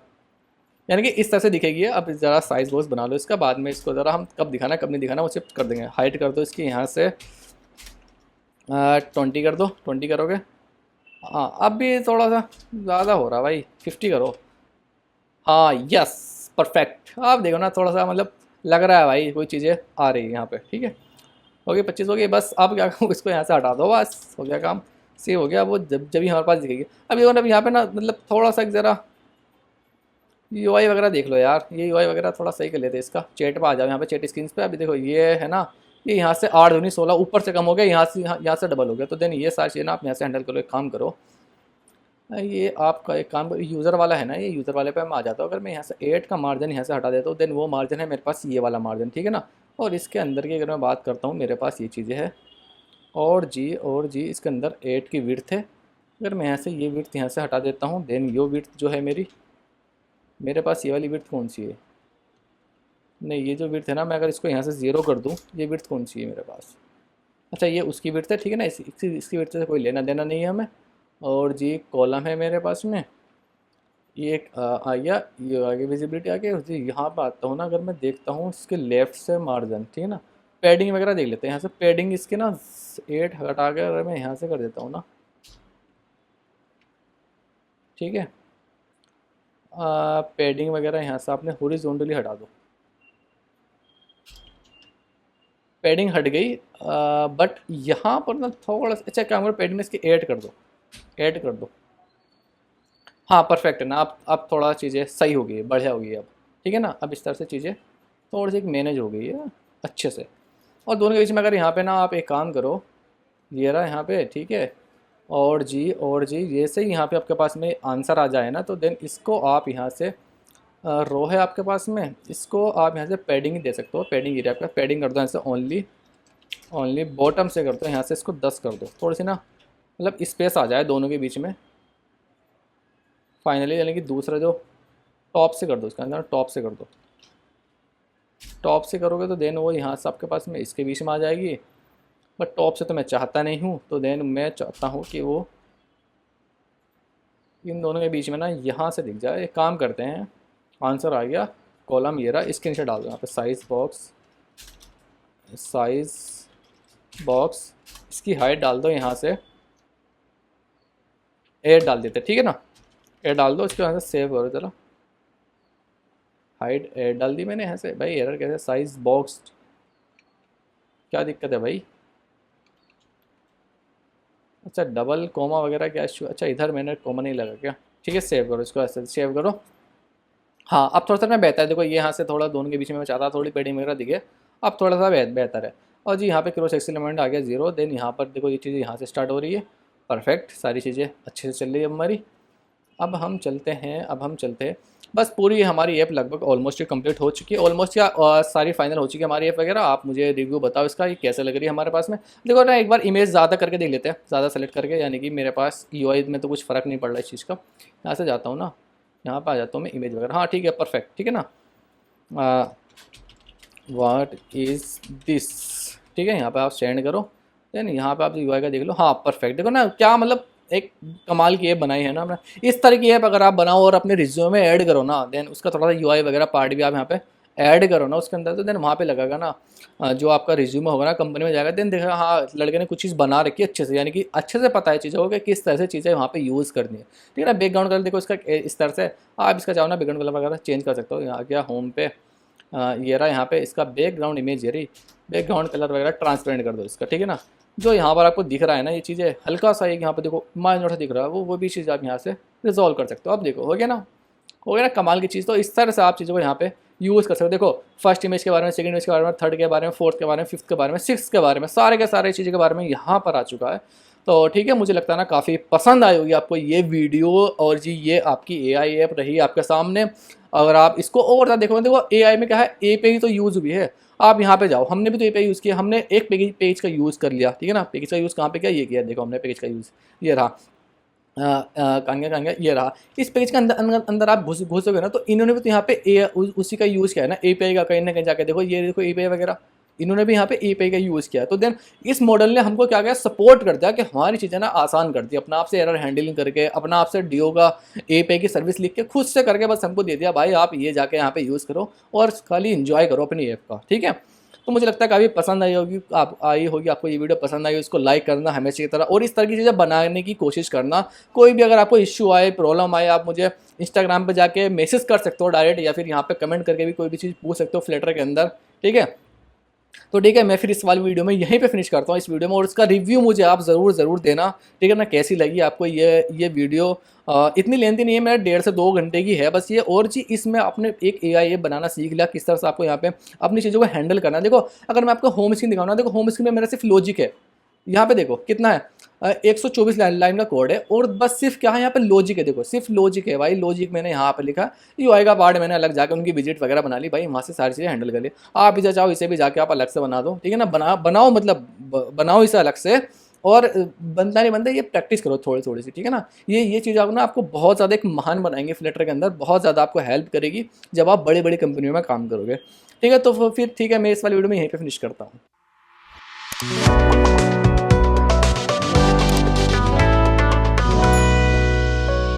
यानी कि इस तरह से दिखेगी। अब ज़रा साइज बॉक्स बना लो इसका, बाद में इसको ज़रा हम कब दिखाना कब नहीं दिखाना वो शिफ्ट कर देंगे। हाइट कर दो इसकी यहाँ से 20 कर दो, 20 करोगे, हाँ अब भी थोड़ा सा ज़्यादा हो रहा भाई, 50 करो, हाँ यस परफेक्ट। आप देखो ना थोड़ा सा मतलब लग रहा है भाई कोई चीज़ें आ रही है यहाँ पे, ठीक है। हो गई 25 हो गई, बस अब क्या करूँ, इसको यहाँ से हटा दो, बस हो गया काम, सेव हो गया। वो जब ही हमारे पास दिखेगी। अब देखो ना, अब यहाँ पे ना मतलब थोड़ा सा ज़रा UI वगैरह देख लो यार, ये UI वगैरह थोड़ा सही कर लेते हैं इसका। चैट पर आ जाओ, यहाँ पे चैट स्क्रीन पे, अभी देखो ये है ना, ये यहाँ से 8 दूनी 16 ऊपर से कम हो गया, यहाँ से डबल हो गया। तो देन ये सारी चीज़ें ना आप यहाँ से हैंडल करो। एक काम करो, ये आपका एक काम यूज़र वाला है ना, ये यूज़र वाले पे मैं आ जाता हूँ। अगर मैं यहाँ से 8 का मार्जिन यहाँ से हटा देता हूँ, देन वो मार्जिन है मेरे पास ये वाला मार्जिन, ठीक है ना। और इसके अंदर की अगर मैं बात करता हूँ, मेरे पास ये चीज़ें हैं, और जी इसके अंदर 8 की विड्थ है। अगर मैं यहाँ से ये विड्थ यहाँ से हटा देता हूँ, देन यो विड्थ जो है मेरे पास ये वाली विड्थ कौन सी है, नहीं ये जो विड्थ है ना, मैं अगर इसको यहाँ से 0 कर दूँ, ये विड्थ कौन सी है मेरे पास, अच्छा ये उसकी विड्थ है, ठीक है ना। इसकी विड्थ से कोई लेना देना नहीं है हमें। और जी कॉलम है मेरे पास में, ये एक आ गया, ये आगे विजिबिलिटी आ गई। जी यहाँ पर आता हूँ ना, अगर मैं देखता हूँ इसके लेफ़्ट से मार्जिन, ठीक है ना, पैडिंग वगैरह देख लेते हैं यहाँ से। पैडिंग इसके ना 8 हटा कर अगर मैं यहाँ से कर देता हूँ ना, ठीक है, पैडिंग वगैरह यहाँ से आपने हॉरिजॉन्टली हटा दो, पैडिंग हट गई। बट यहाँ पर ना थोड़ा सा, अच्छा काम करो, पैडिंग इसकी ऐड कर दो, ऐड कर दो, हाँ परफेक्ट है ना। अब थोड़ा चीज़ें सही हो गई है, बढ़िया हो गई है अब, ठीक है ना। अब इस तरह से चीज़ें थोड़ी सी एक मैनेज हो गई है अच्छे से। और दोनों के बीच में अगर यहाँ पे ना आप एक काम करो, ये रहा यहाँ पे, ठीक है। और जी जैसे ही यहाँ पे आपके पास में आंसर आ जाए ना, तो देन इसको आप यहाँ से रो है आपके पास में, इसको आप यहाँ से पैडिंग ही दे सकते हो। पैडिंग एरिया आपका पैडिंग कर दो यहाँ से, ओनली ओनली बॉटम से कर दो यहाँ से, इसको 10 कर दो, थोड़ी सी ना मतलब स्पेस आ जाए दोनों के बीच में फाइनली। यानी कि दूसरा जो टॉप से कर दो, इसका अंदर टॉप से कर दो। टॉप से करोगे तो देन वो यहाँ से आपके पास में इसके बीच में आ जाएगी, बट टॉप से तो मैं चाहता नहीं हूँ, तो देन मैं चाहता हूँ कि वो इन दोनों के बीच में ना यहाँ से दिख जाए। एक काम करते हैं, आंसर आ गया, कॉलम ये रहा, इसके नीचे डाल दो यहाँ पे साइज बॉक्स, इसकी हाइट डाल दो यहाँ से 8 डाल देते, ठीक है ना। 8 डाल दो, इसके यहाँ से सेव करो जरा। हाइट 8 डाल दी मैंने यहाँ से। भाई एरर कैसे, साइज बॉक्स क्या दिक्कत है भाई। अच्छा डबल कोमा वगैरह क्या इशू, अच्छा इधर मैंने कोमा नहीं लगा क्या, ठीक है। सेव करो इसको, ऐसे सेव करो। हाँ अब थोड़ा सा ना बेहतर है, देखो ये यहाँ से थोड़ा दोनों के बीच में मैं चाहता थोड़ी पेडिंग वगैरह दिखे, अब थोड़ा सा बेहतर है। और जी यहाँ पे क्रॉस एक्सीलमेंट आ गया 0, देन यहाँ पर देखो ये चीज़ें यहाँ से स्टार्ट हो रही है, परफेक्ट, सारी चीज़ें अच्छे से चल रही है हमारी। अब हम चलते हैं, बस पूरी हमारी ऐप लगभग ऑलमोस्ट कंप्लीट हो चुकी है, ऑलमोस्ट या सारी फाइनल हो चुकी है हमारी ऐप वगैरह। आप मुझे रिव्यू बताओ इसका, ये कैसे लग रही है हमारे पास में। देखो ना एक बार इमेज ज़्यादा करके देख लेते हैं, ज़्यादा सेलेक्ट करके, यानी कि मेरे पास यूआई में तो कुछ फ़र्क नहीं पड़ रहा इस चीज़ का। यहाँ से जाता हूँ ना, यहाँ पर आ जाता हूँ मैं इमेज वगैरह, हाँ ठीक है परफेक्ट, ठीक है ना। व्हाट इज़ दिस, ठीक है, यहाँ पे आप सेंड करो, देन यहाँ पे आप यूआई का देख लो, हाँ परफेक्ट। देखो ना क्या मतलब एक कमाल की ऐप बनाई है ना हमने। इस तरह की ऐप अगर आप बनाओ और अपने रिज्यूमे में ऐड करो ना, देन उसका थोड़ा सा यूआई वगैरह पार्ट भी आप यहाँ पे ऐड करो ना उसके अंदर, तो देन वहाँ पे लगेगा ना जो आपका रिज्यूमे होगा ना कंपनी में जाएगा, देन देखा हाँ लड़के ने कुछ चीज़ बना रखी है अच्छे से, यानी कि अच्छे से पता है चीज़ों को कि किस तरह से चीज़ें वहाँ पे यूज़ करनी है, ठीक है ना। बैकग्राउंड कलर देखो इसका इस तरह से, आप इसका चाहो ना बैकग्राउंड कलर वगैरह चेंज कर सकते हो। यहाँ गया होम पे, ये रहा यहाँ पे इसका बैकग्राउंड इमेज, ये रही बैकग्राउंड कलर वगैरह ट्रांसपेरेंट कर दो इसका, ठीक है ना। जो यहाँ पर आपको दिख रहा है ना ये चीज़ें हल्का सा एक यहाँ पर देखो माइनर दिख रहा है, वो भी चीज़ आप यहाँ से रिजॉल्व कर सकते हो। अब देखो हो गया ना, हो गया ना कमाल की चीज़। तो इस तरह से आप चीज़ों को यहाँ पे यूज़ कर सकते हो। देखो फर्स्ट इमेज के बारे में, सेकंड इमेज के बारे में, थर्ड के बारे में, फोर्थ के बारे में, फिफ्थ के बारे में, सिक्स के बारे में, सारे के सारे चीज़ों के बारे में यहाँ पर आ चुका है। तो ठीक है, मुझे लगता है ना काफ़ी पसंद आई होगी आपको ये वीडियो, और जी ये आपकी एआई ऐप रही आपके सामने। अगर आप इसको और ज़्यादा देखो, देखो एआई में क्या है, एपीआई तो यूज़ हुई है। आप यहाँ पे जाओ, हमने भी तो एपीआई यूज़ किया, हमने एक पेज का यूज़ कर लिया, ठीक है ना। पेज का यूज़ कहाँ पे किया, ये किया, देखो हमने पेज का यूज़, ये रहा कहाँ गया ये रहा। इस पेज के अंदर आप घुसोगे ना, तो इन्होंने भी तो यहाँ पे उसी का यूज़ किया है ना, एपीआई का। कहीं ना कहीं जाके देखो, ये देखो एपीआई वगैरह इन्होंने भी यहाँ पे एपीआई का यूज़ किया। तो देन इस मॉडल ने हमको क्या किया, सपोर्ट कर दिया कि हमारी चीज़ें ना आसान कर दी, अपना आप से एरर हैंडलिंग करके, अपना आप से डीओ का एपीआई की सर्विस लिख के खुद से करके बस हमको दे दिया, भाई आप ये जाके यहाँ पे यूज़ करो और खाली इंजॉय करो अपनी ऐप का, ठीक है। तो मुझे लगता है काफ़ी पसंद आई होगी आपको ये वीडियो पसंद आई हो, इसको लाइक करना हमेशा की तरह, और इस तरह की चीज़ें बनाने की कोशिश करना। कोई भी अगर आपको इश्यू आए, प्रॉब्लम आए, आप मुझे इंस्टाग्राम पे जाके मैसेज कर सकते हो डायरेक्ट, या फिर यहाँ पे कमेंट करके भी कोई भी चीज़ पूछ सकते हो फ्लटर के अंदर, ठीक है। तो ठीक है, मैं फिर इस वाली वीडियो में यहीं पे फिनिश करता हूँ इस वीडियो में, और इसका रिव्यू मुझे आप ज़रूर देना, ठीक है ना, कैसी लगी आपको ये वीडियो। इतनी लेंथी नहीं है, मेरा 1.5 से 2 घंटे की है बस ये। और जी इसमें आपने एक एआई बनाना सीख लिया, किस तरह से आपको यहाँ पे अपनी चीज़ों को हैंडल करना है। देखो अगर मैं आपको होम स्क्रीन दिखाऊँ ना, देखो होम स्क्रीन में मेरा सिर्फ लॉजिक है, यहाँ पे देखो कितना है, 124 लाइन का कोड है, और बस सिर्फ क्या है यहाँ पे लॉजिक है। देखो सिर्फ लॉजिक है भाई, लॉजिक मैंने यहाँ पे लिखा, यूआई का पार्ट मैंने अलग जाकर उनकी विजिट वगैरह बना ली भाई, वहाँ से सारी चीज़ें हैंडल कर ली। आप इसे चाहो इसे भी जाके आप अलग से बना दो, ठीक है ना। बनाओ मतलब बनाओ इसे अलग से, और बनता नहीं बनता ये प्रैक्टिस करो थोड़ी सी, ठीक है ना। ये चीज़ आपको ना आपको बहुत ज़्यादा एक महान बनाएंगे फ्लटर के अंदर, बहुत ज़्यादा आपको हेल्प करेगी जब आप बड़ी बड़ी कंपनियों में काम करोगे, ठीक है। तो फिर ठीक है, मैं इस वाली वीडियो में यहीं पर फिनिश करता हूँ।